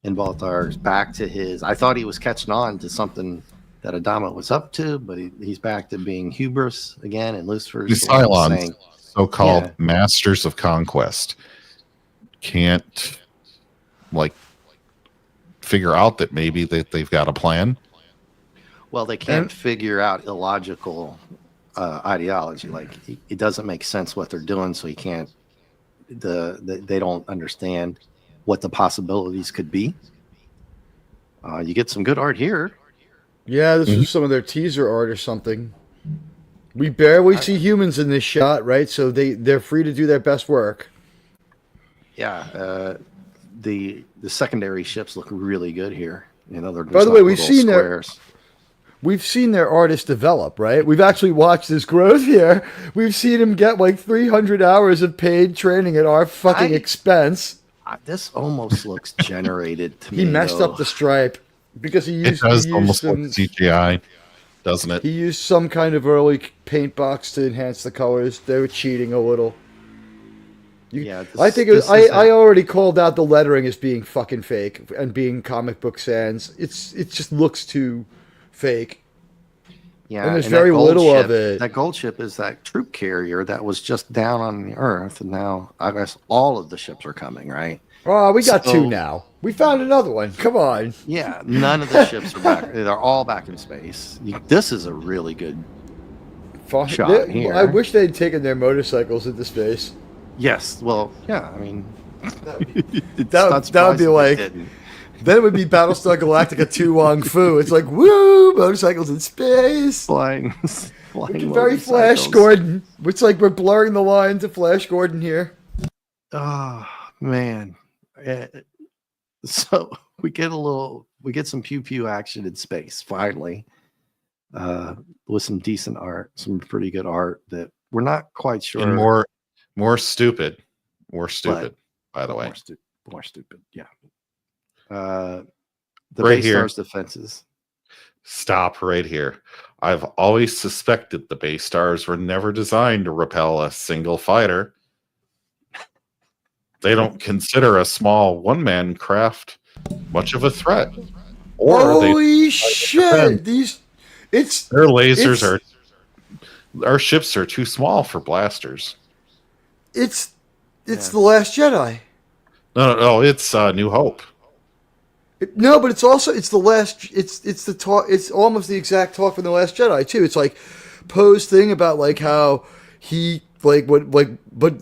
And Baltar's back to I thought he was catching on to something that Adama was up to, but he's back to being hubris again, and Lucifer's The Cylons, saying, so-called Yeah. masters of conquest, can't figure out that maybe they've got a plan. well, they can't figure out illogical ideology. Like, it doesn't make sense what they're doing, so he can't. They don't understand what the possibilities could be. You get some good art here. Yeah, this was some of their teaser art or something. We barely see humans in this shot, right? So they're free to do their best work. Yeah, the secondary ships look really good here. You know, they're just By the way, not we've little seen squares. We've seen their artists develop, right? We've actually watched this growth here. We've seen him get like 300 hours of paid training at our fucking expense. This almost looks generated to me. He messed though. up the stripe because he It used, does he used almost some, like CGI, doesn't it? he used some kind of early paint box to enhance the colors. They were cheating a little. Yeah, I think I already called out the lettering as being fucking fake and being comic book sans. It just looks too fake. Yeah, and there's that very gold little ship, of it. That gold ship is that troop carrier that was just down on the Earth, and now I guess all of the ships are coming, right? Oh, we got So- two now. We found another one. Come on. Yeah, none of the ships are back. They're all back in space. This is a really good. Shot here. I wish they'd taken their motorcycles into space. Yes, well, yeah. I mean, That it's would- not that would be surprising they like- didn't. Then it would be Battlestar Galactica 2 Wong Fu. It's like, woo, motorcycles in space. flying Very Flash motorcycles. Gordon. It's like we're blurring the line to Flash Gordon here. Oh man. So we get some pew pew action in space finally. with some decent art, some pretty good art that we're not quite sure. And more stupid, by the way. More stupid. Yeah. The Right base here. stars defenses. Stop right here. I've always suspected the base stars were never designed to repel a single fighter. They don't consider a small one-man craft much of a threat. Or Holy shit! Their lasers our ships are too small for blasters. It's The Last Jedi. No, it's New Hope. No, but it's the last. It's the talk. It's almost the exact talk from The Last Jedi too. It's like Poe's thing about like how he but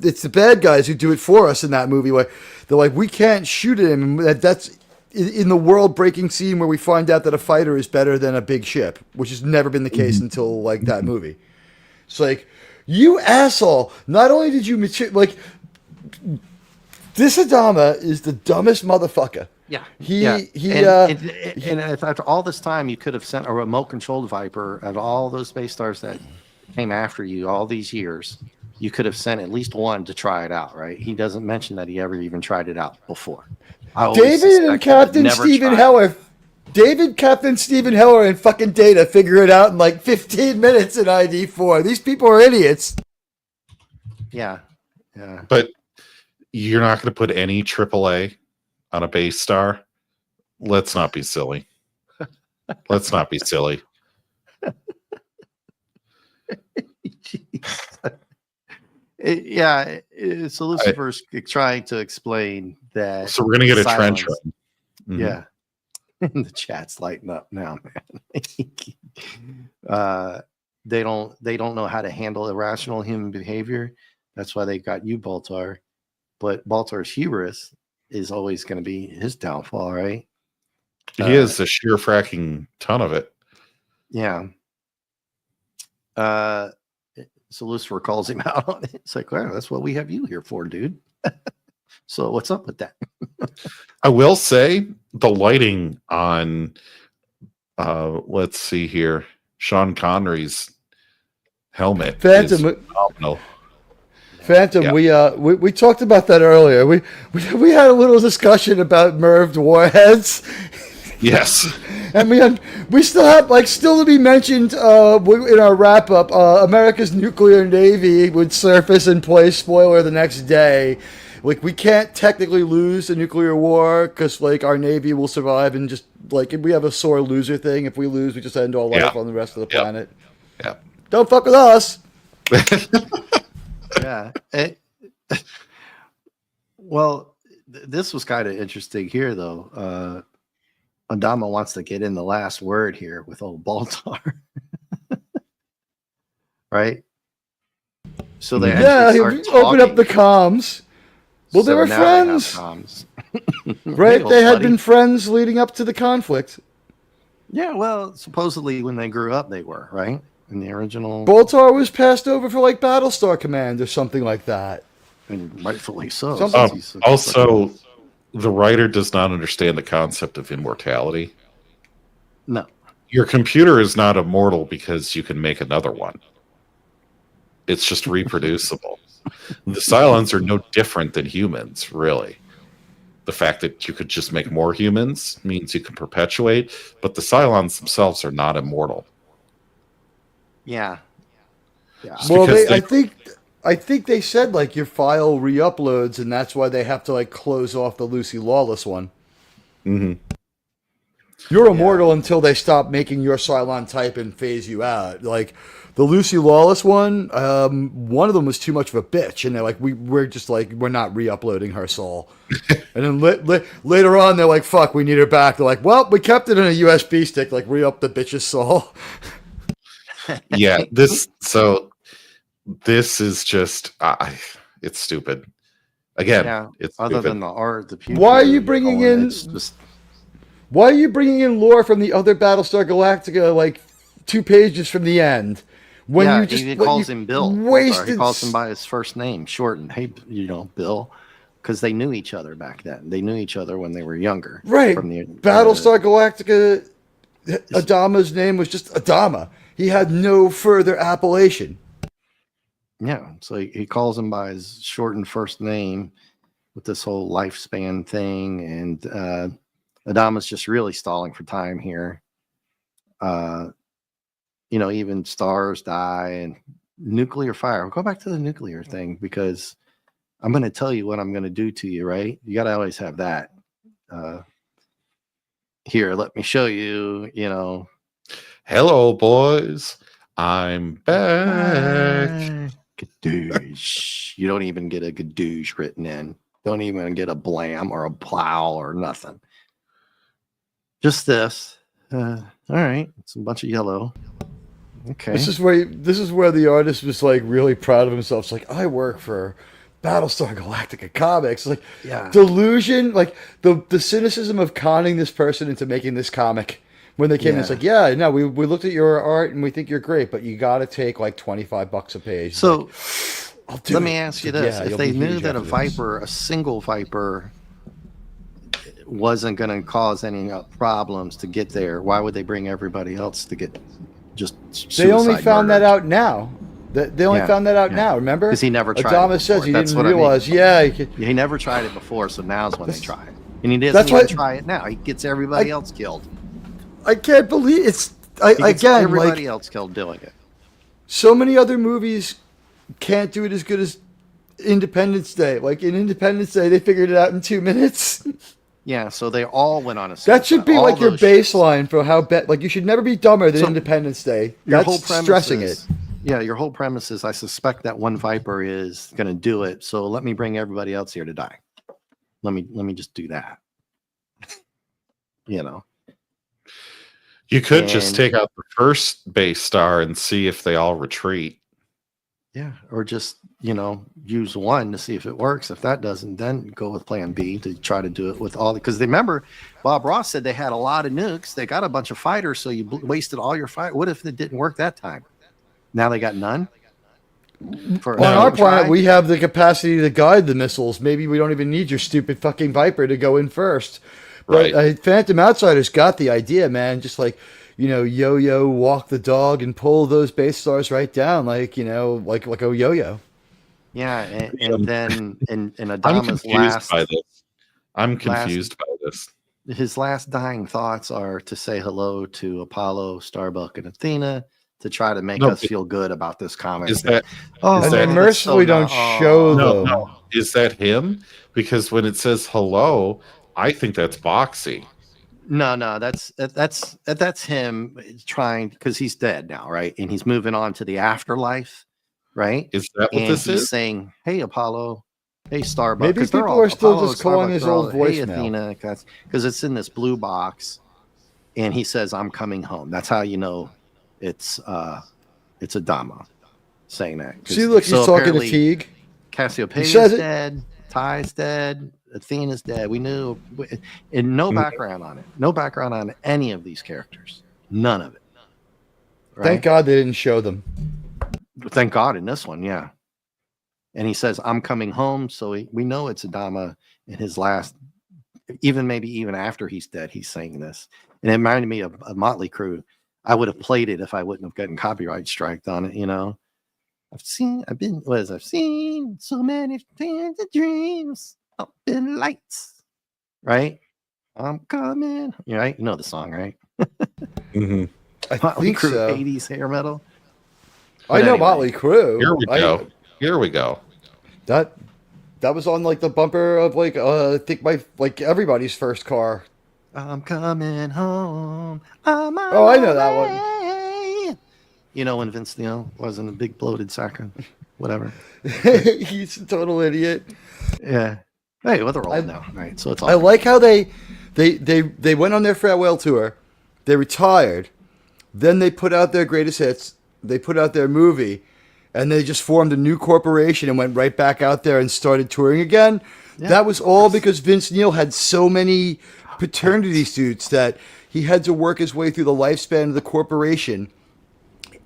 it's the bad guys who do it for us in that movie. Like they're like, we can't shoot at him. That's in the world-breaking scene where we find out that a fighter is better than a big ship, which has never been the case until like that movie. It's like, you asshole! Not only did you this Adama is the dumbest motherfucker. Yeah, And after all this time, you could have sent a remote-controlled Viper at all those space stars that came after you all these years. You could have sent at least one to try it out, right? He doesn't mention that he ever even tried it out before. David and Captain Stephen Heller. David, Captain Stephen Heller, and fucking Data figure it out in like 15 minutes in ID4. These people are idiots. Yeah. But you're not going to put any AAA on a base star. Let's not be silly. Let's not be silly. So Lucifer's trying to explain that. So we're going to get a trench run. Mm-hmm. Yeah. The chat's lighting up now, man. They don't know how to handle irrational human behavior. That's why they got you, Baltar. But Baltar's hubris is always going to be his downfall, right? He is a sheer fracking ton of it. Yeah. So Lucifer calls him out on it. It's like, well, that's what we have you here for, dude. So what's up with that? I will say the lighting on, let's see here, Sean Connery's helmet is phenomenal. Phantom, yeah. we talked about that earlier. We had a little discussion about Merved warheads. Yes. And we still have, still to be mentioned in our wrap-up, America's nuclear navy would surface and play spoiler the next day. We can't technically lose a nuclear war because, our navy will survive and just, we have a sore loser thing. If we lose, we just end our life on the rest of the planet. Yeah. Don't fuck with us! Yeah. This was kind of interesting here, though. Adama wants to get in the last word here with old Baltar. Right? So they open up the comms. Well, they were friends. Right? They had been friends leading up to the conflict. Yeah, well, supposedly when they grew up, they were, right? In the original. Baltar was passed over for Battlestar Command or something like that. And rightfully so. Also, the writer does not understand the concept of immortality. No. Your computer is not immortal because you can make another one. It's just reproducible. The Cylons are no different than humans, really. The fact that you could just make more humans means you can perpetuate, but the Cylons themselves are not immortal. Yeah. Well, I think they said your file re-uploads, and that's why they have to close off the Lucy Lawless one. Mm-hmm. You're immortal until they stop making your Cylon type and phase you out. The Lucy Lawless one, one of them was too much of a bitch, and they're we're not re-uploading her soul. And then later on, they're like, fuck, we need her back. They're like, well, we kept it in a USB stick, re-up the bitch's soul. Yeah, this is just it's stupid. Again, it's other stupid. than the art, the Why are you bringing in lore from the other Battlestar Galactica 2 pages from the end? When he calls him Bill. He calls him by his first name, shortened. Hey, Bill, because they knew each other back then. They knew each other when they were younger. Right. Battlestar Galactica, Adama's name was just Adama. He had no further appellation. Yeah, so he calls him by his shortened first name with this whole lifespan thing, and Adama's just really stalling for time here. Even stars die and nuclear fire. We'll go back to the nuclear thing because I'm going to tell you what I'm going to do to you, right? You got to always have that. Here, let me show you, Hello, boys. I'm back. Gadoosh. You don't even get a gadoosh written in. Don't even get a blam or a plow or nothing. Just this. All right. It's a bunch of yellow. Okay. This is where the artist was like really proud of himself. It's like, I work for Battlestar Galactica comics. Like, yeah. Delusion, like the cynicism of conning this person into making this comic. When they came in, it's like, yeah, no, we looked at your art and we think you're great, but you got to take like $25 a page. So like, let me ask you this. Yeah, if they knew that a single Viper wasn't going to cause any problems to get there, why would they bring everybody else to get just suicide They only found murdered? that out now. They only found that out now, remember? Because he never tried Adama it says he That's didn't what realize. I mean. Yeah. He never tried it before, so now's when they try it. And he doesn't even try it now. He gets everybody else killed. I can't believe it's everybody else killed doing it. So many other movies can't do it as good as Independence Day. Like in Independence Day, they figured it out in 2 minutes. Yeah, so they all went on a. That should be like your baseline for how like you should never be dumber than Independence Day. Your That's whole premise stressing is, it. Yeah, your whole premise is I suspect that one Viper is going to do it, so let me bring everybody else here to die. Let me just do that. You could just take out the first base star and see if they all retreat. Yeah, or just, use one to see if it works. If that doesn't, then go with plan B to try to do it with all. Because remember, Bob Ross said they had a lot of nukes. They got a bunch of fighters, so you wasted all your fight. What if it didn't work that time? Now they got none? On our planet, we have the capacity to guide the missiles. Maybe we don't even need your stupid fucking Viper to go in first. But Right. Phantom Outsiders got the idea, man. Just like, yo-yo, walk the dog and pull those base stars right down, like a yo-yo. Yeah, and then in Adama's I'm confused by this. I'm confused by this. His last dying thoughts are to say hello to Apollo, Starbuck, and Athena to try to make us feel good about this comic. They mercifully don't show them. No. Is that him? Because when it says hello, I think that's Boxy. No, that's him trying, because he's dead now, right? And he's moving on to the afterlife, right? Is that what this is? Saying, "Hey, Apollo, hey, Starbuck." Maybe people are still just calling his old voicemail. Hey, Athena, because it's in this blue box, and he says, "I'm coming home." That's how you know it's Adama saying that. See, look, he's talking to Teague. Cassiopeia's dead. Ty's dead. Athena's dead. We knew, and no background on it. No background on any of these characters. None of it. Right? Thank God they didn't show them. Thank God in this one, yeah. And he says, "I'm coming home," so we know it's Adama in his last. Maybe even after he's dead, he's saying this, and it reminded me of Motley Crue. I would have played it if I wouldn't have gotten copyright striked on it. I've seen so many things and dreams up in lights, right? I'm coming, right? You know the song, right? Mm-hmm. I Motley think Crue, so. 80s hair metal. I know Motley Crue. Here we go. That was on like the bumper of I think everybody's first car. I'm coming home. I know that one. When Vince Neil wasn't a big bloated sack of whatever. He's a total idiot. Yeah. Hey, well, they're old now, right? So it's all. I like how they went on their farewell tour, they retired, then they put out their greatest hits, they put out their movie, and they just formed a new corporation and went right back out there and started touring again. Yeah. That was all because Vince Neil had so many paternity suits that he had to work his way through the lifespan of the corporation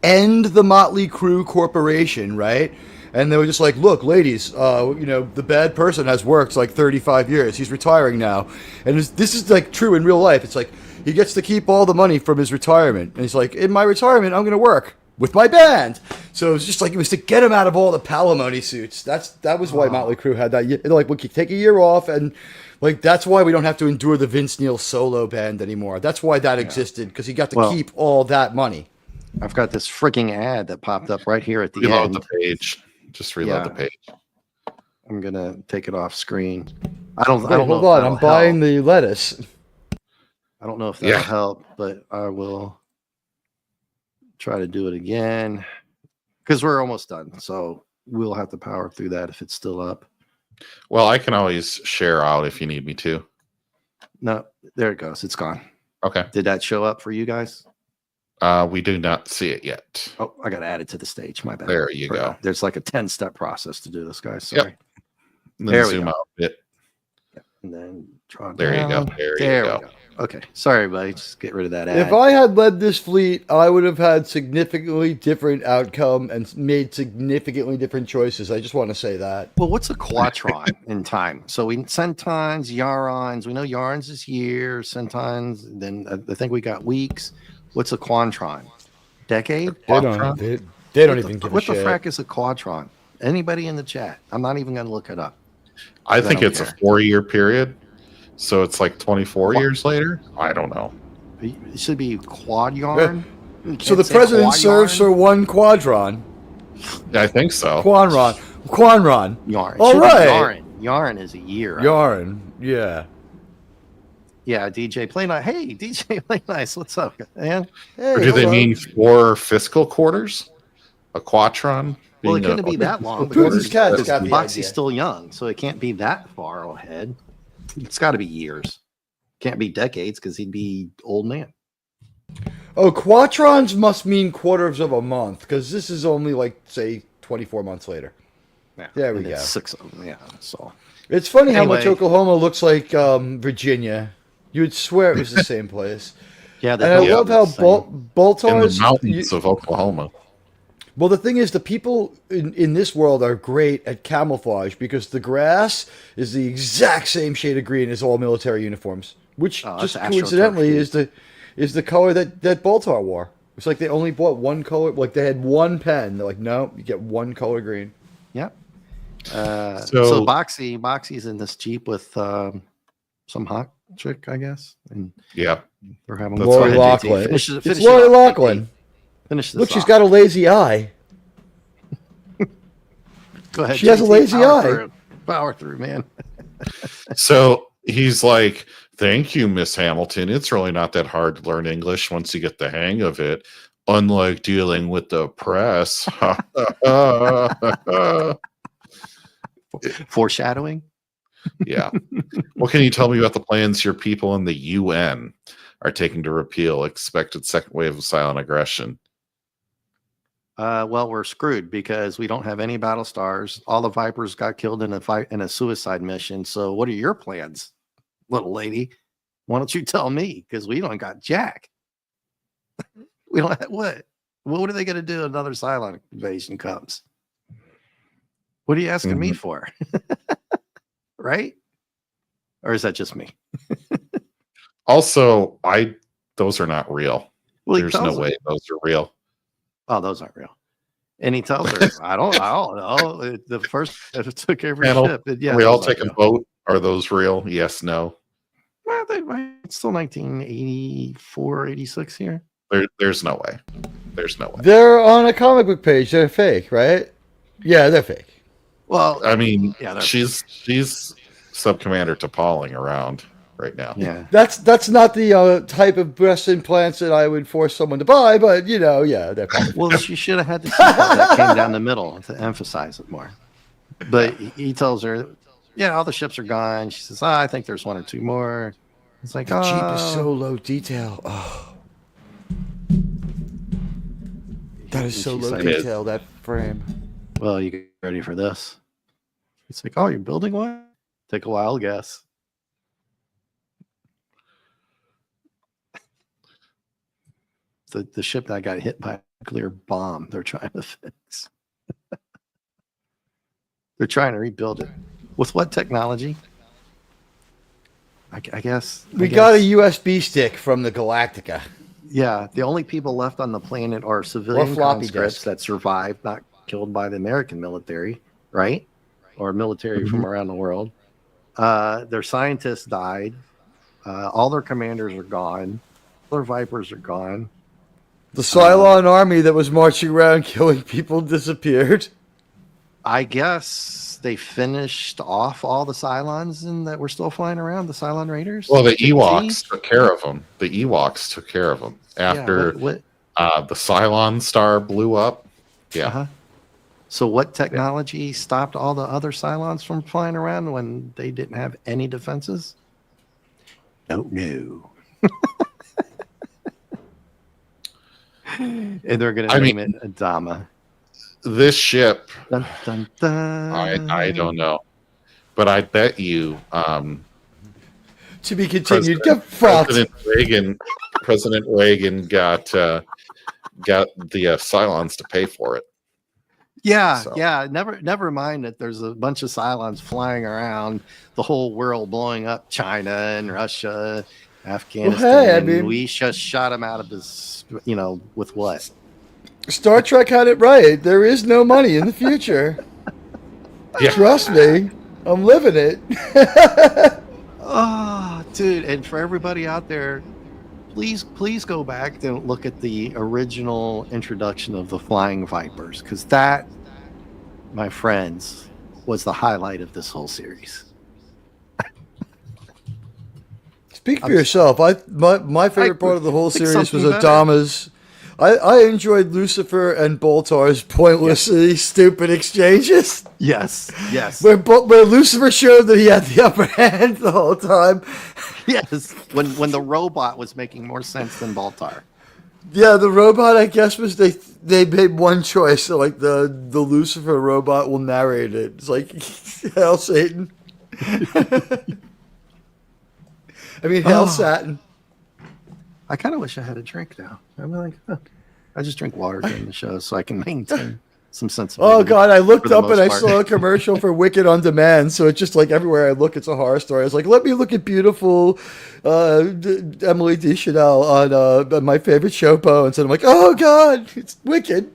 and the Motley Crue Corporation, right? And they were just like, "Look, ladies, the bad person has worked like 35 years. He's retiring now." And this is like true in real life. It's like he gets to keep all the money from his retirement. And he's like, in my retirement, I'm going to work with my band. So it was just like, it was to get him out of all the palimony suits. That was why Motley Crue had that. Like, we could take a year off, and like, that's why we don't have to endure the Vince Neil solo band anymore. That's why that existed, because he got to keep all that money. I've got this freaking ad that popped up right here at the Reload end. the page. Just reload the page. I'm gonna take it off screen. I don't know. Hold on, I'm buying the lettuce. I don't know if that'll help, but I will try to do it again because we're almost done. So we'll have to power through that if it's still up. Well, I can always share out if you need me to. No, there it goes. It's gone. Okay. Did that show up for you guys? We do not see it yet. Oh, I got to add it to the stage. My bad. There you go. There's like a 10-step process to do this, guys. Sorry. Yep. And then There we zoom go. out a bit. And then draw There you go. down. There There you we go. Okay. Sorry, everybody. Just get rid of that ad. If I had led this fleet, I would have had significantly different outcome and made significantly different choices. I just want to say that. Well, what's a quatron in time? So we centons, yarons. We know yarons is years, centons. Then I think we got weeks. What's a quantron? Decade? They don't even give a What shit. the frack is a quatron? Anybody in the chat? I'm not even going to look it up. I think don't it's a care. 4-year period. So it's like 24 years later. I don't know. It should be quad yarn. You So can't the say president quad serves yarn? for one quadron. I think so. Quanron. Yarn. All Should be right. Yarn. Yarn is a year. Yarn. Yeah. Yeah, DJ Play Nice. Hey, DJ Play Nice. What's up, man? Hey, Or do they hello. mean 4 fiscal quarters? A quatron? Well, it being couldn't be that long. Pooh's cat's because got the Boxy's idea. still young, so it can't be that far ahead. It's got to be years. Can't be decades because he'd be old man. Oh, quatrons must mean quarters of a month, because this is only like, say, 24 months later. Yeah, There we and it's go. 6 of them. Yeah, so It's funny how much Anyway. Oklahoma looks like Virginia. You would swear it was the same place. yeah. And I love how in the Baltar's... mountains of Oklahoma. Well, the thing is, the people in this world are great at camouflage because the grass is the exact same shade of green as all military uniforms, which Oh, just that's coincidentally AstroTurf. is the color that Baltar wore. It's like they only bought one color. Like they had one pen. They're like, no, you get one color green. yeah. So- So Boxy's in this Jeep with some hot chick, I guess, and Yeah. we're having That's Lori fine, Loughlin. Finish It's it Lori off, Loughlin. JT. Finish this. Look, she's off. got a lazy eye. Go ahead. she has a JT, lazy power eye. through. Power through, man. So he's like, thank you, Miss Hamilton. It's really not that hard to learn English once you get the hang of it. Unlike dealing with the press. Foreshadowing. Yeah. What can you tell me about the plans your people in the UN are taking to repeal expected second wave of silent aggression? Well, we're screwed because we don't have any battle stars. All the Vipers got killed in a suicide mission. So, what are your plans, little lady? Why don't you tell me? Because we don't got jack. We don't have what? What are they going to do? Another silent invasion comes. What are you asking me for? Right? Or is that just me? Also, those are not real. Well, he There's no tells her- way those are real. Oh, those aren't real. And he tells her, I don't know. The first it took every Panel, ship. Yeah, we all those aren't take a real. vote. Are those real? Yes, no. Well, it's still 1984, 86 here. There's no way. There's no way. They're on a comic book page. They're fake, right? Yeah, they're fake. Well, I mean, Yeah, they're- she's Sub-Commander Toppling around right now. yeah. That's not the type of breast implants that I would force someone to buy, but yeah, they're probably. Well, she should have had the sequel that came down the middle to emphasize it more. But he tells her, yeah, all the ships are gone. She says, I think there's one or two more. It's like, The Jeep is oh. so low detail. Oh. That is so And low she's like, detail, that frame. Well, you get ready for this. It's like, oh, you're building one? Take a wild guess. The ship that got hit by a nuclear bomb, they're trying to fix. They're trying to rebuild it. With what technology? I guess We got a USB stick from the Galactica. Yeah, the only people left on the planet are civilian floppy conscripts disk. that survived, not killed by the American military, right? Or military from around the world. Their scientists died. All their commanders are gone. All their Vipers are gone. The Cylon army that was marching around killing people disappeared. I guess they finished off all the Cylons and that were still flying around, the Cylon Raiders. Well, the Chicken Ewoks feed? took care of them. The Ewoks took care of them after what the Cylon star blew up. Yeah. uh-huh. So what technology stopped all the other Cylons from flying around when they didn't have any defenses? Don't know. And they're going to name it Adama. This ship, Dun, dun, dun. I don't know, but I bet you To be continued. President, Get fucked. President Reagan got the Cylons to pay for it. Yeah, So. yeah. Never mind that there's a bunch of Cylons flying around the whole world, blowing up China and Russia, Afghanistan. Well, hey, I mean, we just shot him out of this, with what? Star Trek had it right. There is no money in the future. Yeah. Trust me. I'm living it. Oh, dude. And for everybody out there, please go back and look at the original introduction of the Flying Vipers, because that, my friends, was the highlight of this whole series. Speak for yourself. My favorite part of the whole think series was something better. Adama's. I enjoyed Lucifer and Boltar's pointlessly stupid exchanges. Yes. Where Lucifer showed that he had the upper hand the whole time. Yes. When the robot was making more sense than Baltar. Yeah, the robot, I guess, was they made one choice. So, like, the Lucifer robot will narrate it. It's like, hell, Satan. I mean, hell, Saturn. I kind of wish I had a drink now. I'm like, I just drink water during the show so I can maintain some sensibility. Oh, God, I looked for the up and most I part. saw a commercial for Wicked on Demand. So it's just like everywhere I look, it's a horror story. I was like, let me look at beautiful Emily Deschanel on my favorite show, Bones. And I'm like, oh, God, it's Wicked.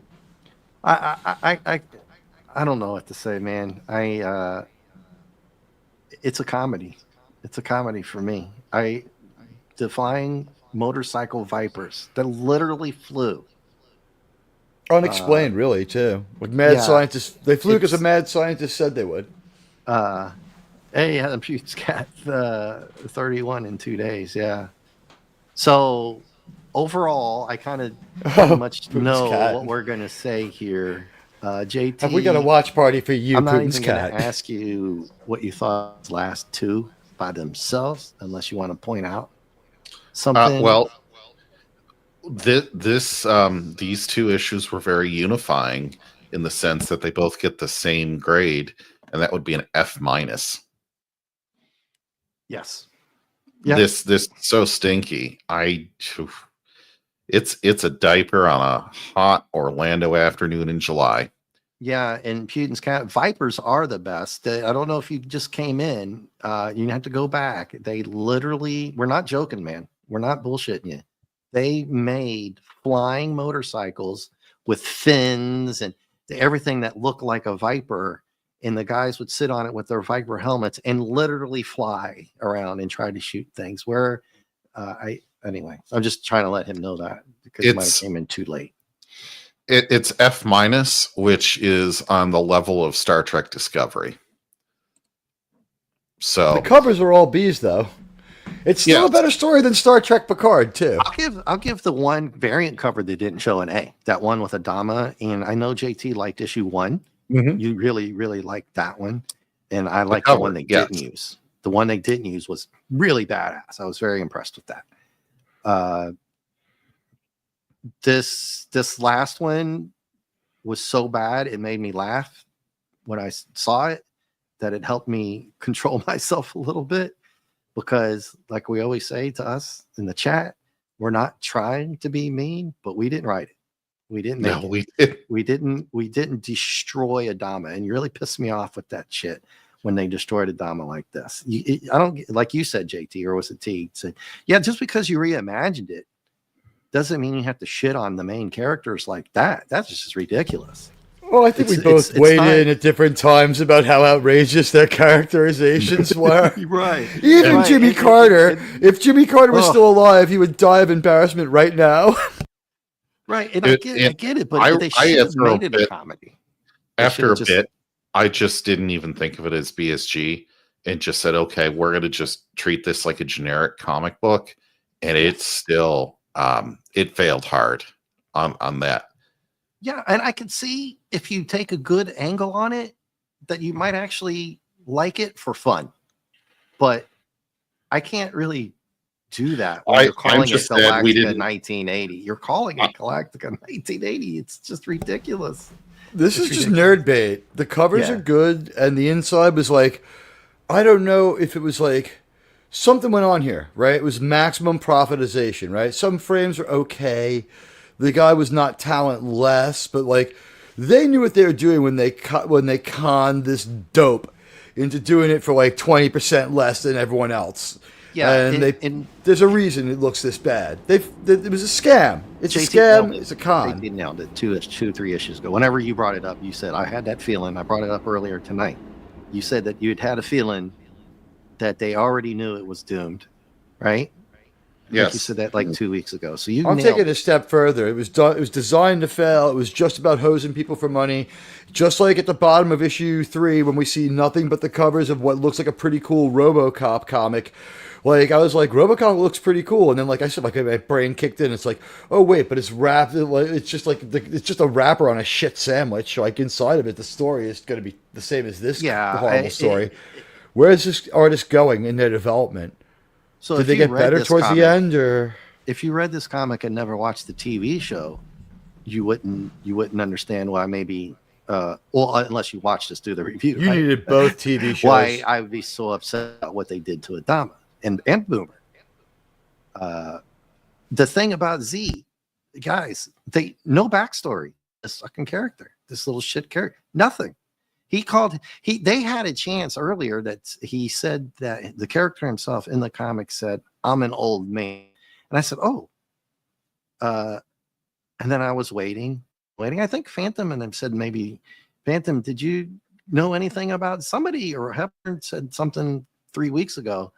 I don't know what to say, man. It's a comedy. It's a comedy for me. The Flying Motorcycle Vipers that literally flew. Unexplained, really, too. Like mad yeah, scientists. They flew because a mad scientist said they would. Hey, Adam Pute's got 31 in 2 days. Yeah. So overall, I kind of pretty much Putin's know cat. what we're going to say here. JT, Have we got a watch party for you, I'm not Putin's even going cat? to ask you what you thought of the last two by themselves, unless you want to point out something. These two issues were very unifying in the sense that they both get the same grade, and that would be an F-. Yes. Yeah. This so stinky. It's a diaper on a hot Orlando afternoon in July. Yeah, and Putin's cat Vipers are the best. I don't know if you just came in. You have to go back. They literally, we're not joking, man. We're not bullshitting you. They made flying motorcycles with fins and everything that looked like a Viper, and the guys would sit on it with their Viper helmets and literally fly around and try to shoot things. Anyway, I'm just trying to let him know that because he might have came in too late. It's F-, which is on the level of Star Trek Discovery. So The covers are all B's, though. It's still a better story than Star Trek Picard, too. I'll give the one variant cover that didn't show an A, that one with Adama, and I know JT liked issue 1. Mhm. You really, really liked that one, and I like the one they didn't use. The one they didn't use was really badass. I was very impressed with that. This last one was so bad it made me laugh when I saw it, that it helped me control myself a little bit, because like we always say to us in the chat, we're not trying to be mean, but we didn't write it. We didn't make it. We didn't destroy Adama, and you really pissed me off with that shit. when they destroyed Adama like this. I don't, like you said, JT, or was it Teague, said, yeah, just because you reimagined it doesn't mean you have to shit on the main characters like that. That's just ridiculous. Well, I think we both weighed in at different times about how outrageous their characterizations were. Right. Even Jimmy Carter, if Jimmy Carter was still alive, he would die of embarrassment right now. Right. And I get it, but they should have made it a comedy. After a bit, I just didn't even think of it as BSG and just said, okay, we're going to just treat this like a generic comic book. And it's still, it failed hard on that. Yeah. And I can see if you take a good angle on it, that you might actually like it for fun. But I can't really do that. You're calling it Galactica 1980. You're calling it Galactica 1980. It's just ridiculous. This is just nerd bait. The covers are good, and the inside was like, I don't know if it was like something went on here, right? It was maximum profitization, right? Some frames were okay. The guy was not talentless, but like they knew what they were doing when they conned this dope into doing it for like 20% less than everyone else. Yeah, and there's a reason it looks this bad. It was a scam. It's JT a scam. It's a con. They nailed it 3 issues ago. Whenever you brought it up, you said, I had that feeling. I brought it up earlier tonight. You said that you'd had a feeling that they already knew it was doomed, right? Yes. Like you said that like 2 weeks ago. So I'm taking it a step further. It was designed to fail. It was just about hosing people for money. Just like at the bottom of issue 3, when we see nothing but the covers of what looks like a pretty cool RoboCop comic. Like, I was like, RoboCop looks pretty cool. And then, like I said, like my brain kicked in. It's like, oh, wait, but it's wrapped. It's just like, it's just a wrapper on a shit sandwich. Like, inside of it, the story is going to be the same as this horrible story. Where is this artist going in their development? So did they get better towards the end? Or if you read this comic and never watched the TV show, you wouldn't understand why maybe, unless you watched us do the review. You needed both TV shows. Why I would be so upset about what they did to Adama. And Boomer. The thing about Z, guys, no backstory. This fucking character, this little shit character, nothing. They had a chance earlier that he said that the character himself in the comic said, I'm an old man. And I said, oh. And then I was waiting. I think Phantom and them said, maybe, Phantom, did you know anything about somebody, or Hepburn said something 3 weeks ago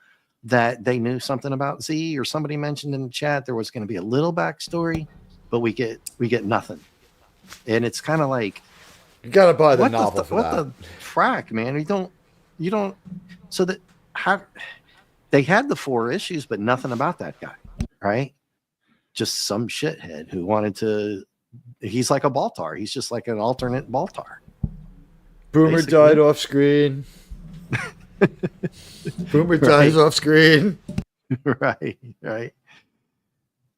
that they knew something about Z, or somebody mentioned in the chat there was going to be a little backstory, but we get nothing. And it's kind of like, you got to buy the novel for that. What the frack, man? You don't. So that they had the 4 issues, but nothing about that guy, right? Just some shithead who wanted to. He's like a Baltar. He's just like an alternate Baltar. Boomer basically died off screen. Boomer dies off screen. Right.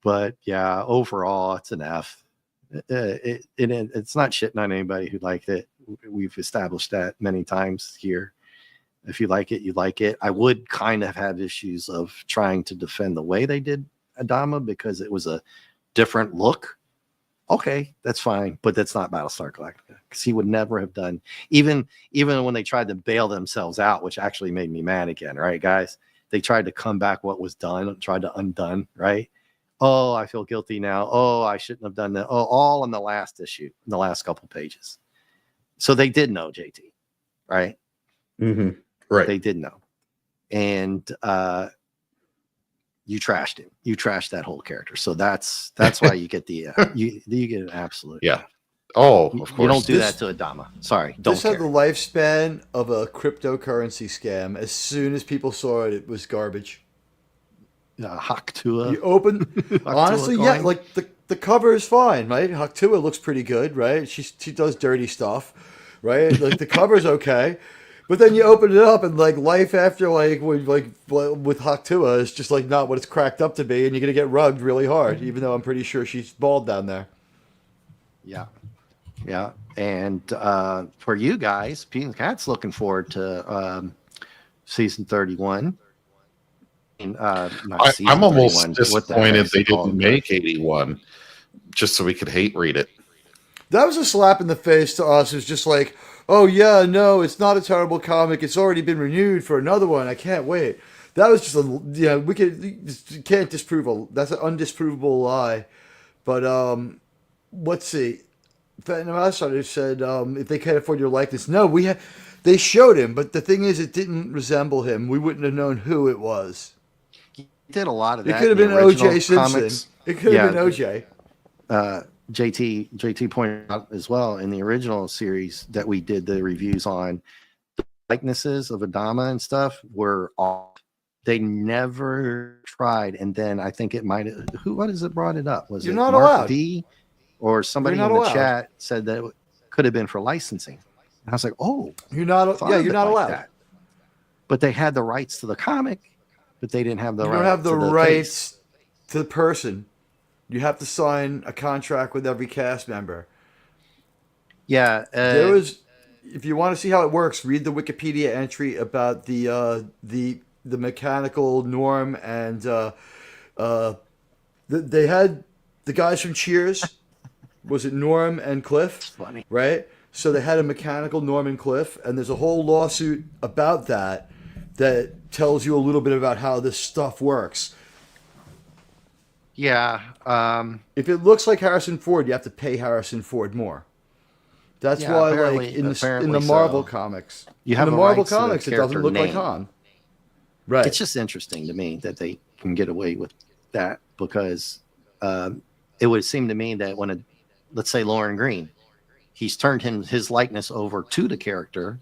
But yeah, overall, it's an F. It's not shitting on anybody who liked it. We've established that many times here. If you like it, you like it. I would kind of have issues of trying to defend the way they did Adama because it was a different look. Okay, that's fine, but that's not Battlestar Galactica, because he would never have done, even when they tried to bail themselves out, which actually made me mad again, right, guys? They tried to come back what was done, tried to undone, right? Oh, I feel guilty now. Oh, I shouldn't have done that. Oh, all in the last issue, in the last couple pages. So they did know, JT, right? Mm-hmm. Right. They did know. And you trashed him. You trashed that whole character. So that's why you get the you get an absolute. Yeah. Oh, of course. You don't do that to Adama. Sorry. Don't this had the lifespan of a cryptocurrency scam. As soon as people saw it, it was garbage. Haktua. You open honestly, yeah, like the cover is fine, right? Haktua looks pretty good, right? She does dirty stuff, right? Like the cover's okay. But then you open it up and like life after with Haktua is just like not what it's cracked up to be, and you're gonna get rugged really hard, even though I'm pretty sure she's bald down there. Yeah. And for you guys, Pete and Cat's looking forward to season 31. I'm almost disappointed they didn't make 81 just so we could hate read it. That was a slap in the face to us. It was just like, Oh yeah, no, it's not a terrible comic. It's already been renewed for another one. I can't wait. That was just a you can't disprove that's an undisprovable lie. But let's see. Phantom Outsider said if they can't afford your likeness, no, they showed him, but the thing is, it didn't resemble him. We wouldn't have known who it was. He did a lot of It that. could have in been the original O.J. Simpson. comics. It could have been O.J. JT pointed out as well in the original series that we did the reviews on, the likenesses of Adama and stuff were off. They never tried, and then I think it might have. What is it brought it up? Was You're it not Mark allowed. V or somebody in You're the not allowed. chat said that it could have been for licensing? And I was like, oh, You're not. thought Yeah, of you're it not like allowed. that. But they had the rights to the comic, but they didn't have the You rights. don't have the to the rights face. to the person. You have to sign a contract with every cast member. Yeah, There was, if you want to see how it works, read the Wikipedia entry about the mechanical Norm and they had the guys from Cheers. Was it Norm and Cliff? funny. Right? So they had a mechanical Norm and Cliff, and there's a whole lawsuit about that tells you a little bit about how this stuff works. Yeah. If it looks like Harrison Ford, you have to pay Harrison Ford more. That's Yeah, why, like apparently- in the apparently Marvel so. comics, You have in the a Marvel rights to the comics, it doesn't character look like name. Han. Right. It's just interesting to me that they can get away with that because it would seem to me that when let's say Lauren Green, he's turned his likeness over to the character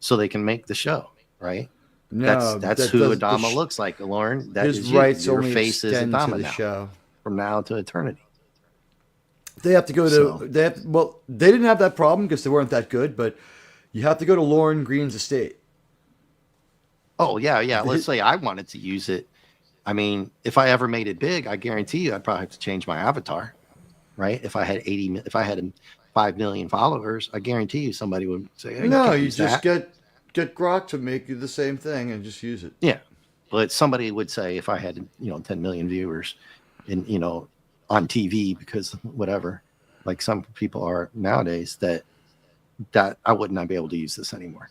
so they can make the show, right? No, that's that who doesn't- Adama looks like, Lauren. That His is you. rights Your only face is extend to Adama the now, show. from now to eternity. They have to go to. So- They didn't have that problem because they weren't that good, but you have to go to Lauren Green's estate. Oh yeah. Let's say I wanted to use it. I mean, if I ever made it big, I guarantee you, I'd probably have to change my avatar, right? If I had 5 million followers, I guarantee you somebody would say, hey, No, can't you use just that. get Grok to make you the same thing and just use it. Yeah, but somebody would say if I had 10 million viewers, in on TV because whatever, like some people are nowadays, that I would not be able to use this anymore,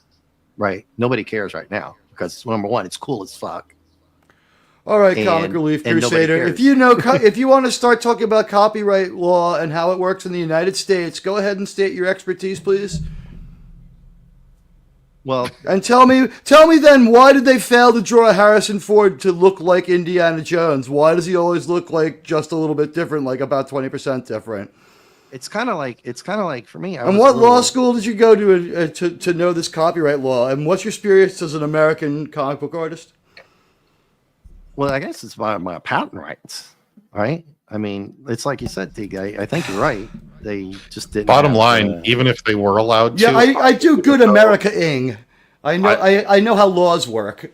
right? Nobody cares right now because number one, it's cool as fuck. All right, And- Comic Relief and nobody Crusader. cares. If you know, if you want to start talking about copyright law and how it works in the United States, go ahead and state your expertise, please. Well, And tell me then, why did they fail to draw Harrison Ford to look like Indiana Jones? Why does he always look like just a little bit different, like about 20% different? it's kind of like for me. And what law school did you go to know this copyright law? And what's your experience as an American comic book artist? Well, I guess it's my patent rights, right? I mean, it's like you said, Teague. I think you're right. They just didn't. Bottom have line, even if they were allowed to, Yeah, I do good America-ing. I know I know how laws work.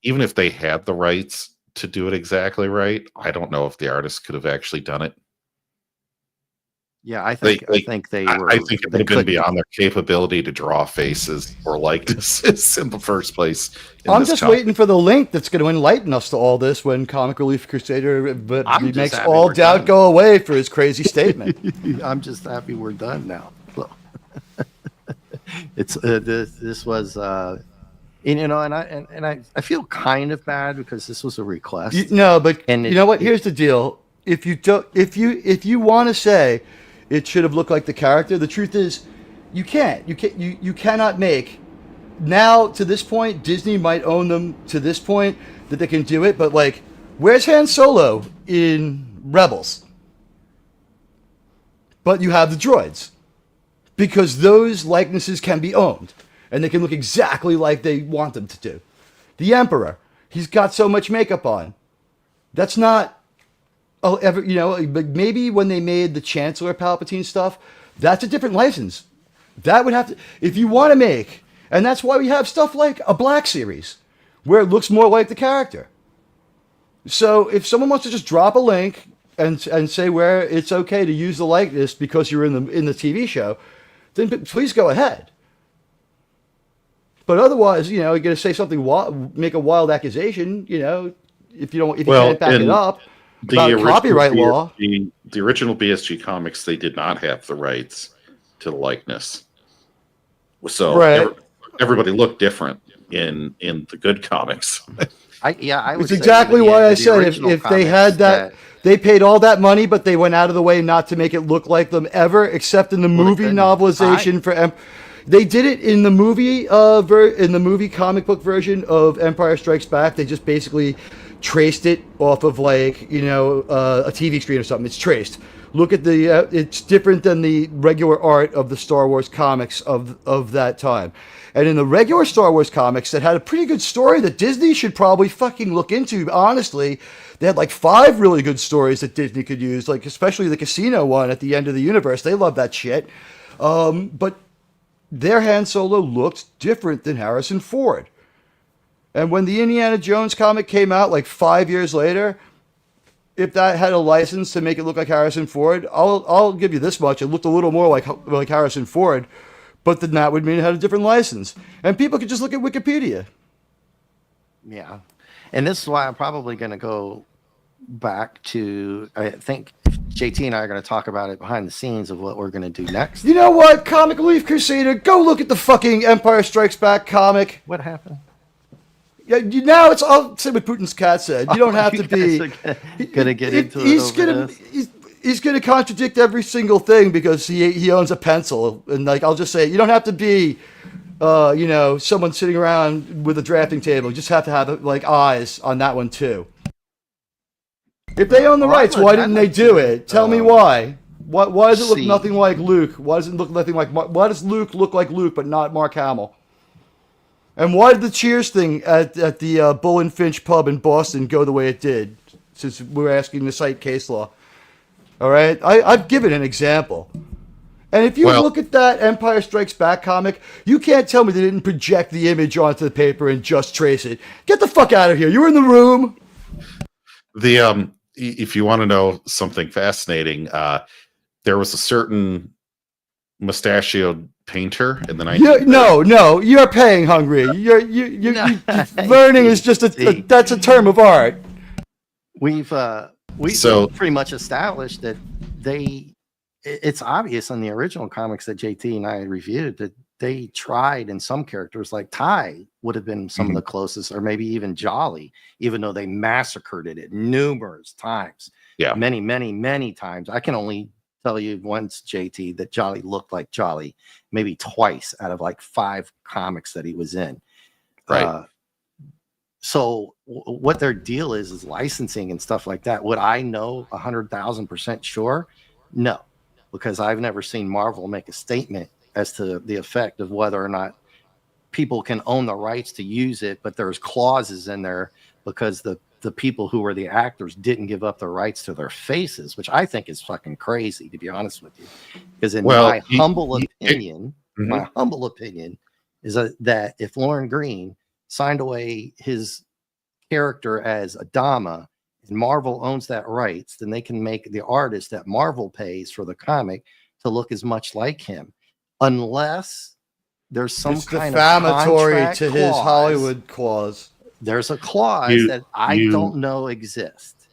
even if they had the rights to do it exactly right, I don't know if the artist could have actually done it. Yeah, I think they were. I think it would have been beyond their capability to draw faces or likenesses in the first place. I'm just waiting for the link that's going to enlighten us to all this when Comic Relief Crusader I'm just makes happy all we're doubt done. go away for his crazy statement. I'm just happy we're done now. So, it's this was and I feel kind of bad because this was a request. No, but And you know what? Here's the deal. If you want to say it should have looked like the character, the truth is you can't. You cannot make now to this point. Disney might own them to this point that they can do it, but like, where's Han Solo in Rebels? But you have the droids because those likenesses can be owned and they can look exactly like they want them to do. The Emperor, he's got so much makeup on. That's not. Oh, but maybe when they made the Chancellor Palpatine stuff, that's a different license. That would have to, if you want to make, and that's why we have stuff like a Black Series, where it looks more like the character. So if someone wants to just drop a link and say where it's okay to use the likeness because you're in the TV show, then please go ahead. But otherwise, you're going to say something wild, make a wild accusation, if you can't back it up. About copyright law. The original BSG comics, they did not have the rights to the likeness. So Right. everybody looked different in the good comics. I would It's say exactly even why I the said original if they comics had that, they paid all that money, but they went out of the way not to make it look like them ever, except in the Well, they movie couldn't. novelization for. They did it in the movie, in the movie comic book version of Empire Strikes Back. They just basically traced it off of like a TV screen or something. It's traced. Look at the. It's different than the regular art of the Star Wars comics of that time. And in the regular Star Wars comics that had a pretty good story that Disney should probably fucking look into, honestly, they had like 5 really good stories that Disney could use, like especially the casino one at the end of the universe. They love that shit. But their Han Solo looked different than Harrison Ford. And when the Indiana Jones comic came out like 5 years later, if that had a license to make it look like Harrison Ford, I'll give you this much. It looked a little more like Harrison Ford, but then that would mean it had a different license. And people could just look at Wikipedia. Yeah. And this is why I'm probably going to go back to, I think JT and I are going to talk about it behind the scenes of what we're going to do next. You know what, Comic Relief Crusader? Go look at the fucking Empire Strikes Back comic. What happened? Yeah, now it's all same with Putin's cat said. You don't have to be going to get into it. He's going to contradict every single thing because he owns a pencil, and like I'll just say, you don't have to be, someone sitting around with a drafting table. You just have to have like eyes on that one too. If they own the rights, why didn't they do it? Tell me why. Why does it look nothing like Luke? Why does it look nothing like? Why does Luke look like Luke but not Mark Hamill? And why did the Cheers thing at the Bull and Finch pub in Boston go the way it did? Since we're asking to cite case law. All right? I've given an example. And if you look at that Empire Strikes Back comic, you can't tell me they didn't project the image onto the paper and just trace it. Get the fuck out of here. You were in the room. If you want to know something fascinating, there was a certain mustachioed painter in the 1930s. No, you're paying hungry. Learning is just that's a term of art. We've pretty much established that it's obvious in the original comics that JT and I reviewed that they tried in some characters, like Ty would have been some of the closest, or maybe even Jolly, even though they massacred it numerous times. Yeah. Many, many, many times. I can only tell you once, JT, that Jolly looked like Jolly, maybe twice out of like 5 comics that he was in. Right. So what their deal is licensing and stuff like that. Would I know 100,000% sure? No, because I've never seen Marvel make a statement as to the effect of whether or not people can own the rights to use it, but there's clauses in there because the people who were the actors didn't give up their rights to their faces, which I think is fucking crazy, to be honest with you. Because in my humble opinion is that if Lauren Green signed away his character as Adama and Marvel owns that rights, then they can make the artist that Marvel pays for the comic to look as much like him, unless there's some kind of defamatory to clause. His Hollywood clause. There's a clause that I don't know exists,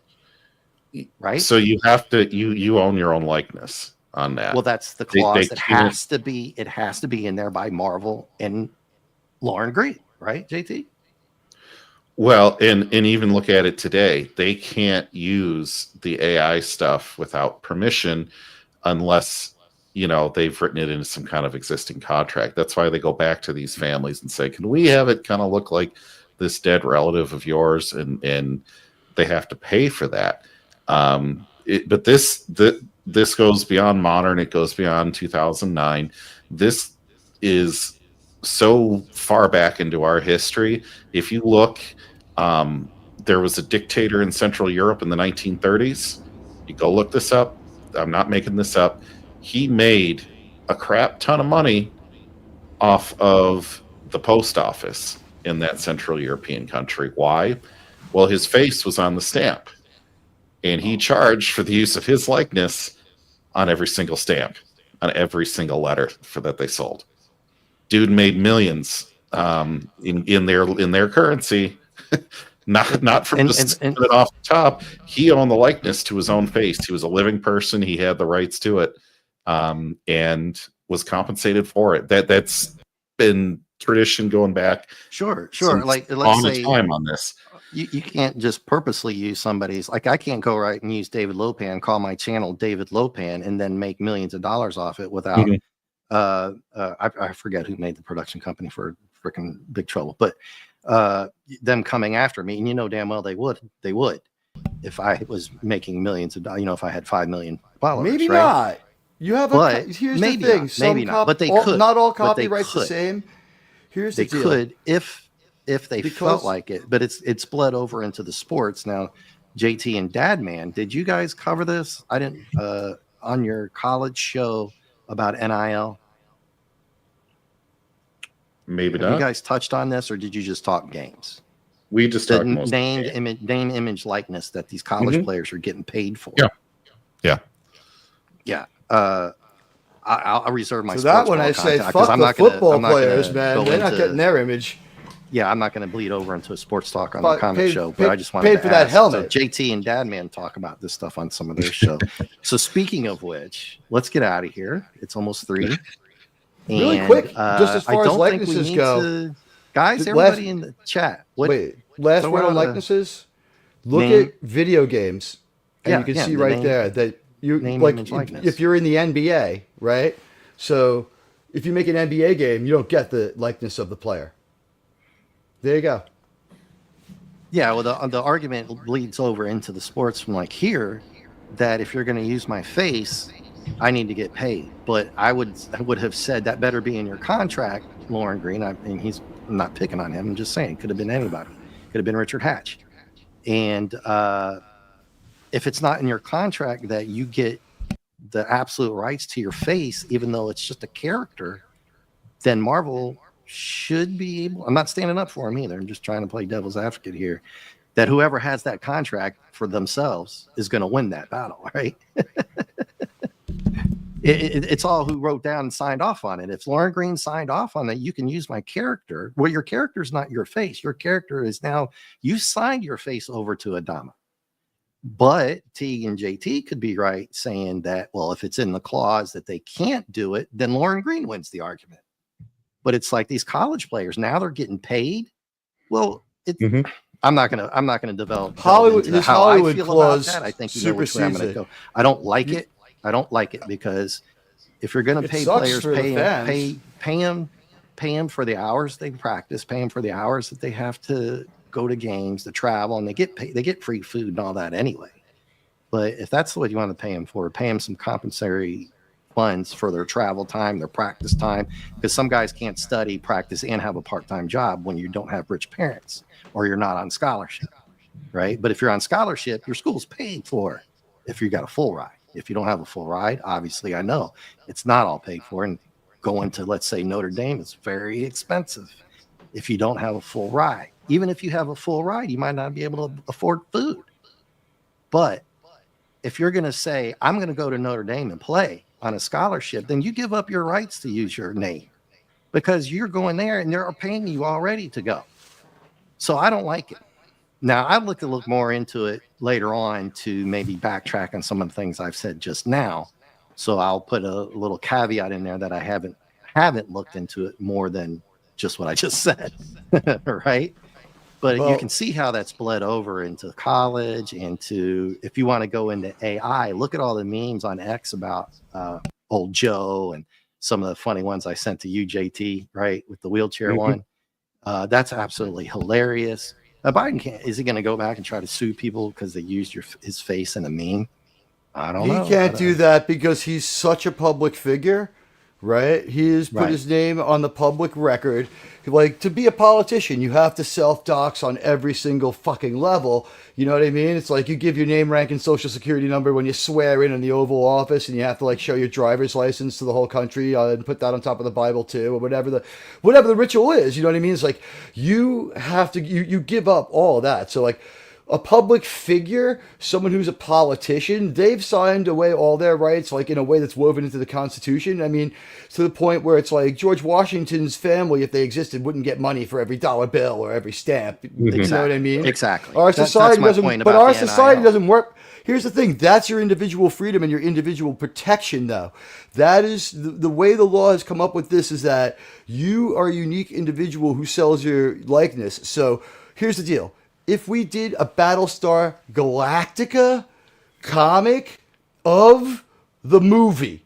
right? So you have to you own your own likeness on that. Well, that's the clause that has to be. It has to be in there by Marvel and Lauren Green, right, JT? Well, and even look at it today. They can't use the AI stuff without permission unless, they've written it into some kind of existing contract. That's why they go back to these families and say, can we have it kind of look like this dead relative of yours? And they have to pay for that. But this goes beyond modern. It goes beyond 2009. This is so far back into our history. If you look, there was a dictator in Central Europe in the 1930s. You go look this up. I'm not making this up. He made a crap ton of money off of the post office in that Central European country. Why? Well, his face was on the stamp, and he charged for the use of his likeness on every single stamp, on every single letter that they sold. Dude made millions in their currency, not from just it off the top. He owned the likeness to his own face. He was a living person. He had the rights to it, and was compensated for it. That's been tradition going back. Sure. since Like, let's dawn of say time on this. you can't just purposely use somebody's, like, I can't go right and use David Lopan, call my channel David Lopan, and then make millions of dollars off it without Mhm. I forget who made the production company for freaking Big Trouble, but them coming after me, and you know damn well they would if I was making millions of dollars, if I had 5 million followers. Maybe right? not. You have But here's maybe the thing. not, Some maybe not, but they could. Not all But they copyrights the could. same. Here's They the deal. could if they Because- felt like it, but it's bled over into the sports now. JT and Dadman, did you guys cover this? I didn't on your college show about NIL. Maybe Have you not. guys touched on this, or did you just talk games? We just The talked most. name, image, likeness that these college Mhm. players are getting paid for. Yeah. I'll reserve my. So that sports when ball I say content, 'cause fuck I'm the not gonna- football I'm not gonna players, man, go they're not into- getting their image. Yeah, I'm not going to bleed over into a sports talk on But the comic paid- show, paid- but I just wanted paid to for that ask. helmet. So JT and Dadman talk about this stuff on some of their show. So speaking of which, let's get out of here. It's almost 3. Really And, quick, just as far I as don't think we likenesses need go, to- guys, the everybody last- in the chat. What, Wait, last throw word out on a likenesses. Look name. at video games, and Yeah, you can yeah, see the right name- there that you name, like image, likeness. if you're in the NBA, right? So if you make an NBA game, you don't get the likeness of the player. There you go. Yeah, well, the argument bleeds over into the sports from like here, that if you're going to use my face, I need to get paid. But I would have said that better be in your contract, Lauren Green. I'm not picking on him. I'm just saying, could have been anybody. Could have been Richard Hatch. And if it's not in your contract that you get the absolute rights to your face, even though it's just a character, then Marvel should be able. I'm not standing up for him either. I'm just trying to play devil's advocate here. That whoever has that contract for themselves is going to win that battle, right? It's all who wrote down and signed off on it. If Lauren Green signed off on that, you can use my character. Well, your character is not your face. Your character is now, you signed your face over to Adama. But Teague and JT could be right saying that, well, if it's in the clause that they can't do it, then Lauren Green wins the argument. But it's like these college players, now they're getting paid. Well, Mhm. I'm not gonna develop Hollywood- into this how Hollywood I feel clause about that. I think you know which way I'm gonna supersedes go. I don't like it. I don't like it because if you're gonna It pay sucks players, for the fans. pay them for the hours they practice, pay them for the hours that they have to go to games, to travel, and they get free food and all that anyway. But if that's what you want to pay them for, pay them some compensatory funds for their travel time, their practice time, because some guys can't study, practice, and have a part-time job when you don't have rich parents or you're not on scholarship, right? But if you're on scholarship, your school's paid for if you got a full ride. If you don't have a full ride, obviously I know it's not all paid for, and going to, let's say, Notre Dame is very expensive if you don't have a full ride. Even if you have a full ride, you might not be able to afford food. But if you're going to say, I'm going to go to Notre Dame and play on a scholarship, then you give up your rights to use your name because you're going there and they're paying you already to go. So I don't like it. Now, I'd look to look more into it later on to maybe backtrack on some of the things I've said just now. So I'll put a little caveat in there that I haven't looked into it more than just what I just said, right? But you can see how that's bled over into college, into, if you want to go into AI, look at all the memes on X about old Joe and some of the funny ones I sent to you, JT, right, with the wheelchair one. That's absolutely hilarious. Biden is he going to go back and try to sue people because they used his face in a meme? I don't know. He can't do that because he's such a public figure, right? He has put his name on the public record. Like, to be a politician, you have to self-dox on every single fucking level. You know what I mean? It's like you give your name, rank, and social security number when you swear in the Oval Office, and you have to like show your driver's license to the whole country and put that on top of the Bible too, or whatever the ritual is. You know what I mean? It's like you have to you give up all of that. So like a public figure, someone who's a politician, they've signed away all their rights, like in a way that's woven into the Constitution. I mean, to the point where it's like George Washington's family, if they existed, wouldn't get money for every dollar bill or every stamp. You know what I mean? Exactly. Our society that's my doesn't, point but about our the society NIL. doesn't work. Here's the thing. That's your individual freedom and your individual protection, though. That is the way the law has come up with this is that you are a unique individual who sells your likeness. So here's the deal. If we did a Battlestar Galactica comic of the movie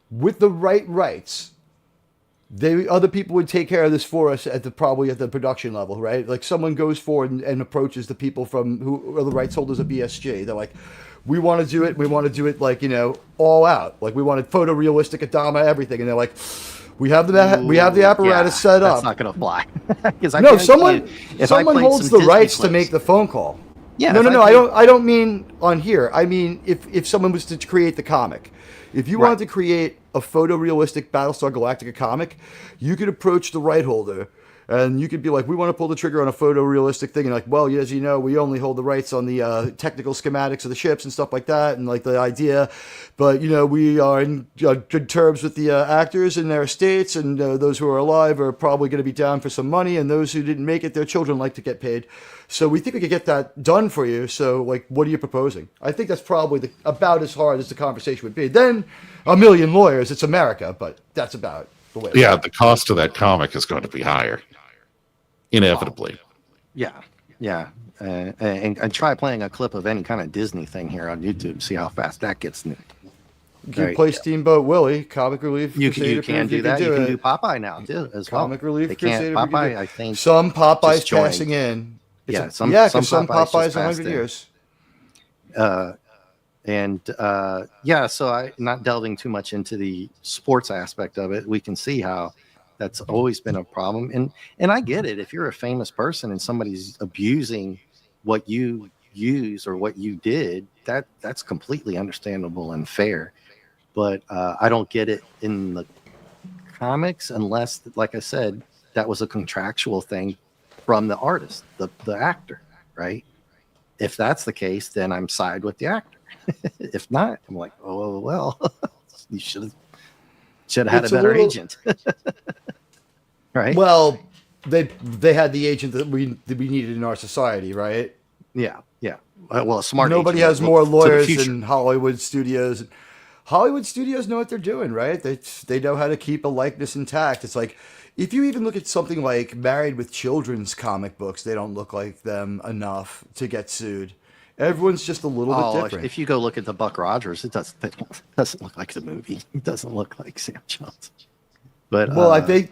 with the right rights, other people would take care of this for us probably at the production level, right? Like someone goes forward and approaches the people who are the rights holders of BSG. They're like, we want to do it. We want to do it like, all out. Like we wanted photorealistic Adama, everything. And they're like, we have the apparatus set up. That's not going to fly. No, someone holds the rights to make the phone call. Yeah. No. I don't mean on here. I mean if someone was to create the comic, if you wanted to create a photorealistic Battlestar Galactica comic, you could approach the right holder. And you could be like, we want to pull the trigger on a photorealistic thing. And like, well, as you know, we only hold the rights on the technical schematics of the ships and stuff like that. And like the idea. But, we are in good terms with the actors and their estates. And those who are alive are probably going to be down for some money. And those who didn't make it, their children like to get paid. So we think we could get that done for you. So, like, what are you proposing? I think that's probably about as hard as the conversation would be. Then a million lawyers. It's America. But that's about the way. Yeah, the cost of that comic is going to be higher. Inevitably. Yeah. And try playing a clip of any kind of Disney thing here on YouTube. See how fast that gets. You can play Steamboat Willie, Comic Relief. You can do that. You can do Popeye now too, as well. Comic Relief. They can't. Popeye, I think. Some Popeyes passing in. Some Popeyes 100 years. So I not delving too much into the sports aspect of it. We can see how that's always been a problem, and I get it. If you're a famous person and somebody's abusing what you use or what you did, that's completely understandable and fair. But I don't get it in the comics unless, like I said, that was a contractual thing from the artist, the actor, right? If that's the case, then I'm side with the actor. If not, I'm like, oh well, you should have had a better agent. Right? Well, they had the agent that we needed in our society, right? Yeah. Well, a smart. Nobody agent has more lawyers than Hollywood studios. Hollywood studios know what they're doing, right? They know how to keep a likeness intact. It's like if you even look at something like Married with Children's comic books, they don't look like them enough to get sued. Everyone's just a little bit different. If you go look at the Buck Rogers, it doesn't look like the movie. It doesn't look like Sam Johnson. But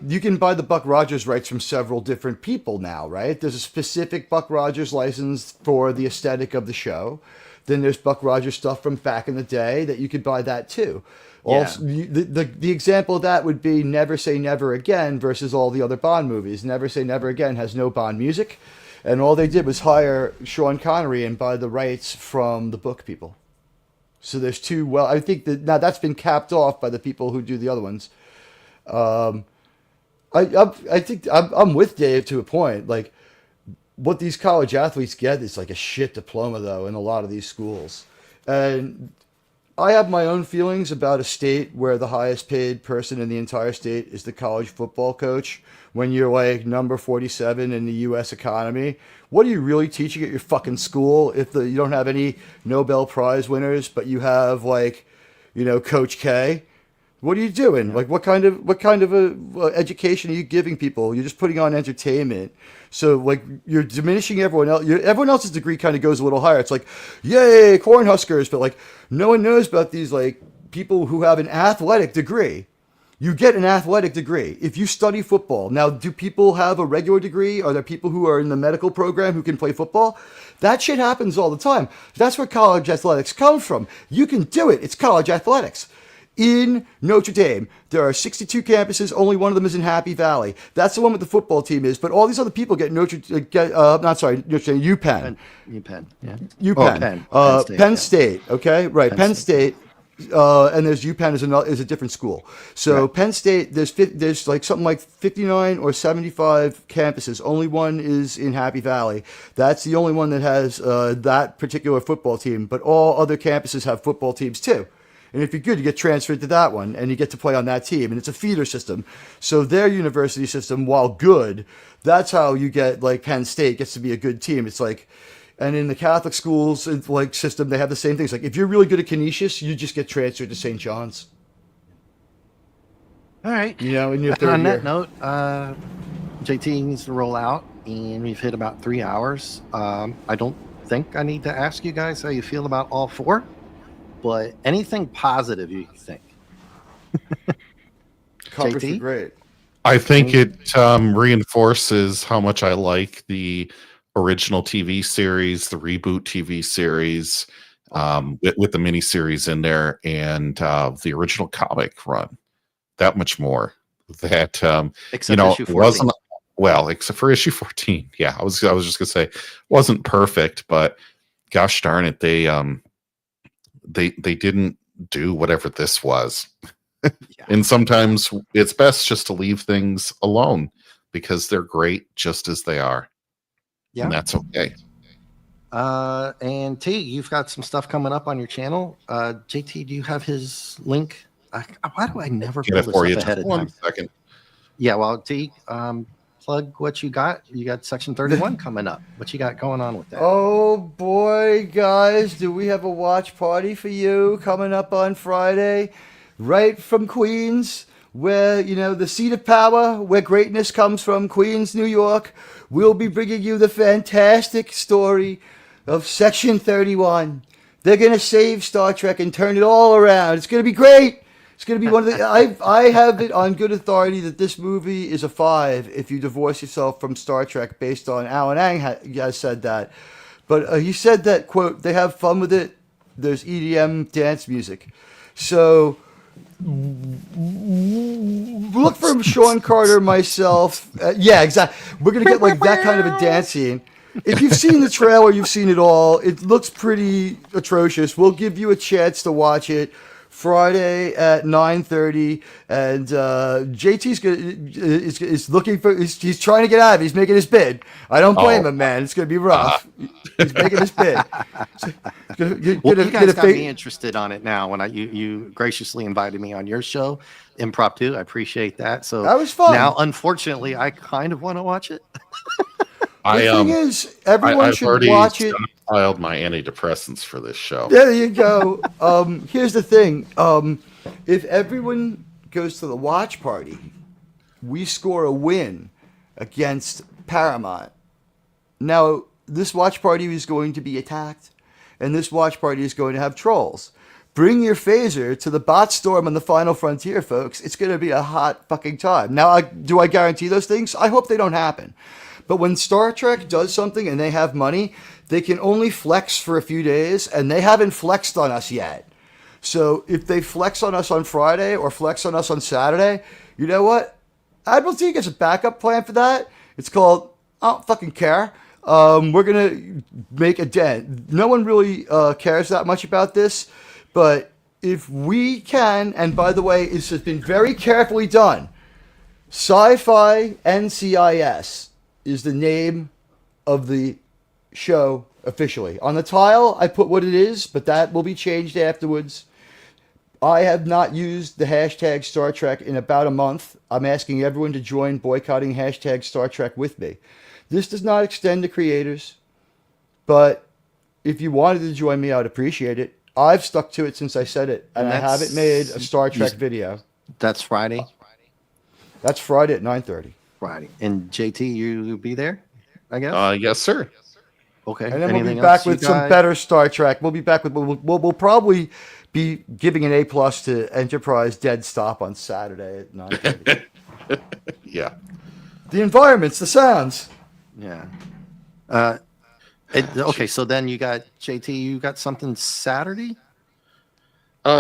you can buy the Buck Rogers rights from several different people now, right? There's a specific Buck Rogers license for the aesthetic of the show. Then there's Buck Rogers stuff from back in the day that you could buy that too. Also, the example of that would be Never Say Never Again versus all the other Bond movies. Never Say Never Again has no Bond music, and all they did was hire Sean Connery and buy the rights from the book people. So there's two. Well, I think that now that's been capped off by the people who do the other ones. I think I'm with Dave to a point. Like what these college athletes get is like a shit diploma though in a lot of these schools. And I have my own feelings about a state where the highest paid person in the entire state is the college football coach. When you're like number 47 in the U.S. economy, what are you really teaching at your fucking school if you don't have any Nobel Prize winners, but you have like, Coach K? What are you doing? Like, what kind of a education are you giving people? You're just putting on entertainment. So, like, you're diminishing everyone else. Everyone else's degree kind of goes a little higher. It's like, yay, Cornhuskers. But, like, no one knows about these, like, people who have an athletic degree. You get an athletic degree if you study football. Now, do people have a regular degree? Are there people who are in the medical program who can play football? That shit happens all the time. That's where college athletics comes from. You can do it. It's college athletics. In Notre Dame, there are 62 campuses. Only one of them is in Happy Valley. That's the one with the football team is. But all these other people get Notre Dame, UPenn. UPenn, yeah. UPenn. Penn State, okay? Right, Penn State. and there's UPenn is a different school. So Right. Penn State, there's like something like 59 or 75 campuses. Only one is in Happy Valley. That's the only one that has that particular football team. But all other campuses have football teams too. And if you're good, you get transferred to that one, and you get to play on that team. And it's a feeder system. So their university system, while good, that's how you get, like, Penn State gets to be a good team. It's like, and in the Catholic schools, like, system, they have the same things. Like, if you're really good at Canisius, you just get transferred to St. John's. All right. You know, in your And third on year. that note, JT needs to roll out, and we've hit about 3 hours. I don't think I need to ask you guys how you feel about all four, but anything positive you think? Covers JT? are great. I think it reinforces how much I like the original TV series, the reboot TV series, with the miniseries in there, and the original comic run. That much more. That Except issue 14. wasn't well, except for issue 14. Yeah, I was just gonna say wasn't perfect, but gosh darn it, they didn't do whatever this was. Yeah. And sometimes it's best just to leave things alone because they're great just as they are. Yeah. And that's okay. And T, you've got some stuff coming up on your channel. JT, do you have his link? Why do I never Get pull it this for up you. ahead Just of one time? second. Yeah, well, T, plug what you got. You got Section 31 coming up. What you got going on with that? Oh boy, guys, do we have a watch party for you coming up on Friday? Right from Queens, where, you know, the seat of power, where greatness comes from, Queens, New York. We'll be bringing you the fantastic story of Section 31. They're going to save Star Trek and turn it all around. It's going to be great. It's going to be one of the... I have it on good authority that this movie is a 5 if you divorce yourself from Star Trek, based on Alan Ang has said that. But he said that, quote, they have fun with it. There's EDM dance music. So... look for Sean Carter, myself. Yeah, exactly. We're going to get like that kind of a dance scene. If you've seen the trailer, you've seen it all. It looks pretty atrocious. We'll give you a chance to watch it Friday at 9:30, and JT's is looking for. He's trying to get out of it. He's making his bid. I don't blame him, man. It's going to be rough. He's making his bid. Well, you guys got me interested on it now when you graciously invited me on your show, Impromptu. I appreciate that. So that was fun. Now, unfortunately, I kind of want to watch it. The thing is, everyone should watch it. I've filed my antidepressants for this show. There you go. Here's the thing. If everyone goes to the watch party, we score a win against Paramount. Now, this watch party is going to be attacked, and this watch party is going to have trolls. Bring your phaser to the bot storm on the final frontier, folks. It's going to be a hot fucking time. Now, do I guarantee those things? I hope they don't happen. But when Star Trek does something and they have money, they can only flex for a few days, and they haven't flexed on us yet. So if they flex on us on Friday or flex on us on Saturday, you know what? Admiral Teag has a backup plan for that. It's called, I don't fucking care. We're going to make a dent. No one really cares that much about this, but if we can, and by the way, this has been very carefully done, Sci-Fi NCIS is the name of the show officially. On the tile, I put what it is, but that will be changed afterwards. I have not used the hashtag Star Trek in about a month. I'm asking everyone to join boycotting hashtag Star Trek with me. This does not extend to creators, but if you wanted to join me, I would appreciate it. I've stuck to it since I said it, and I haven't made a Star Trek video. That's Friday. That's Friday at 9:30. Friday. And JT, you be there, I guess? Yes, sir. Okay. And then Anything we'll be else back you with some guys? better Star Trek. We'll be back with we'll probably be giving an A+ to Enterprise Dead Stop on Saturday at 9:30. Yeah. The environments, the sounds. Yeah. Okay, so then you got JT. You got something Saturday?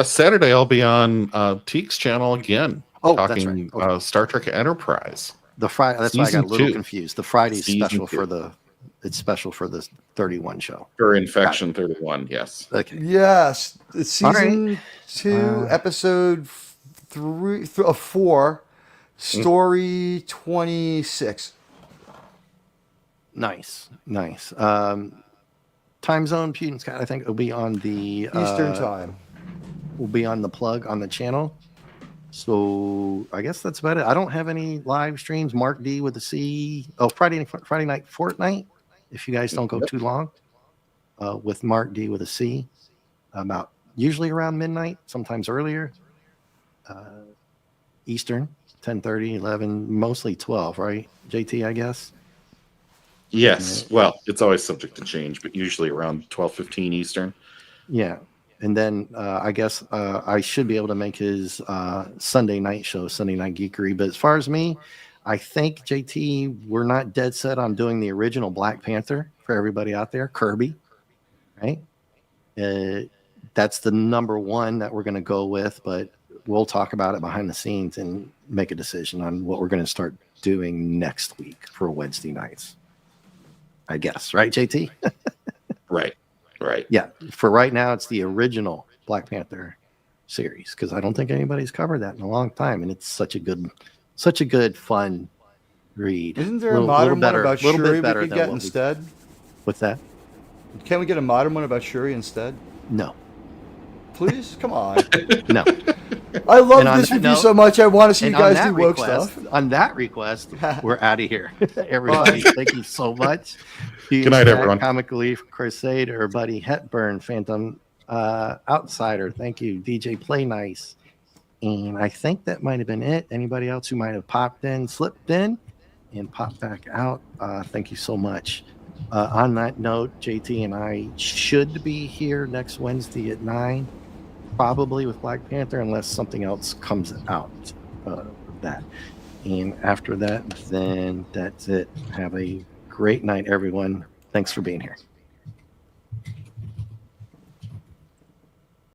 Saturday, I'll be on Teak's channel again. Oh, that's talking right. Okay. Star Trek Enterprise. The Friday. That's why I got a Season little 2. confused. The Friday Season special 2. for the it's special for this 31 show. For Infection 31, yes. Okay. Yes, it's season right. 2, episode 4, story 26. Nice. Time zone, Putin Scott, I think will be on the Eastern time. Will be on the plug on the channel. So I guess that's about it. I don't have any live streams. Mark D with a C. Oh, Friday night Fortnite. If you guys don't go too long, with Mark D with a C, about usually around midnight, sometimes earlier. Eastern, 10:30, 11, mostly 12, right? JT, I guess. Yes. Well, it's always subject to change, but usually around 12:15 Eastern. Yeah. And then I guess I should be able to make his Sunday night show, Sunday Night Geekery. But as far as me, I think, JT, we're not dead set on doing the original Black Panther for everybody out there, Kirby, right? That's the number one that we're going to go with, but we'll talk about it behind the scenes and make a decision on what we're going to start doing next week for Wednesday nights, I guess. Right, JT? Right. Yeah, for right now, it's the original Black Panther series because I don't think anybody's covered that in a long time, and it's such a good, fun read. Isn't there a modern one about Shuri we could get instead? What's that? Can't we get a modern one about Shuri instead? No. Please, come on. No. I love this review so much. I want to see you guys do woke stuff. On that request, we're out of here. Everybody, thank you so much. Good night, everyone. Comic Relief Crusader, Buddy Hepburn, Phantom Outsider. Thank you, DJ Play Nice. And I think that might have been it. Anybody else who might have popped in, slipped in, and popped back out, thank you so much. On that note, JT and I should be here next Wednesday at 9, probably with Black Panther, unless something else comes out of that. And after that, then that's it. Have a great night, everyone. Thanks for being here.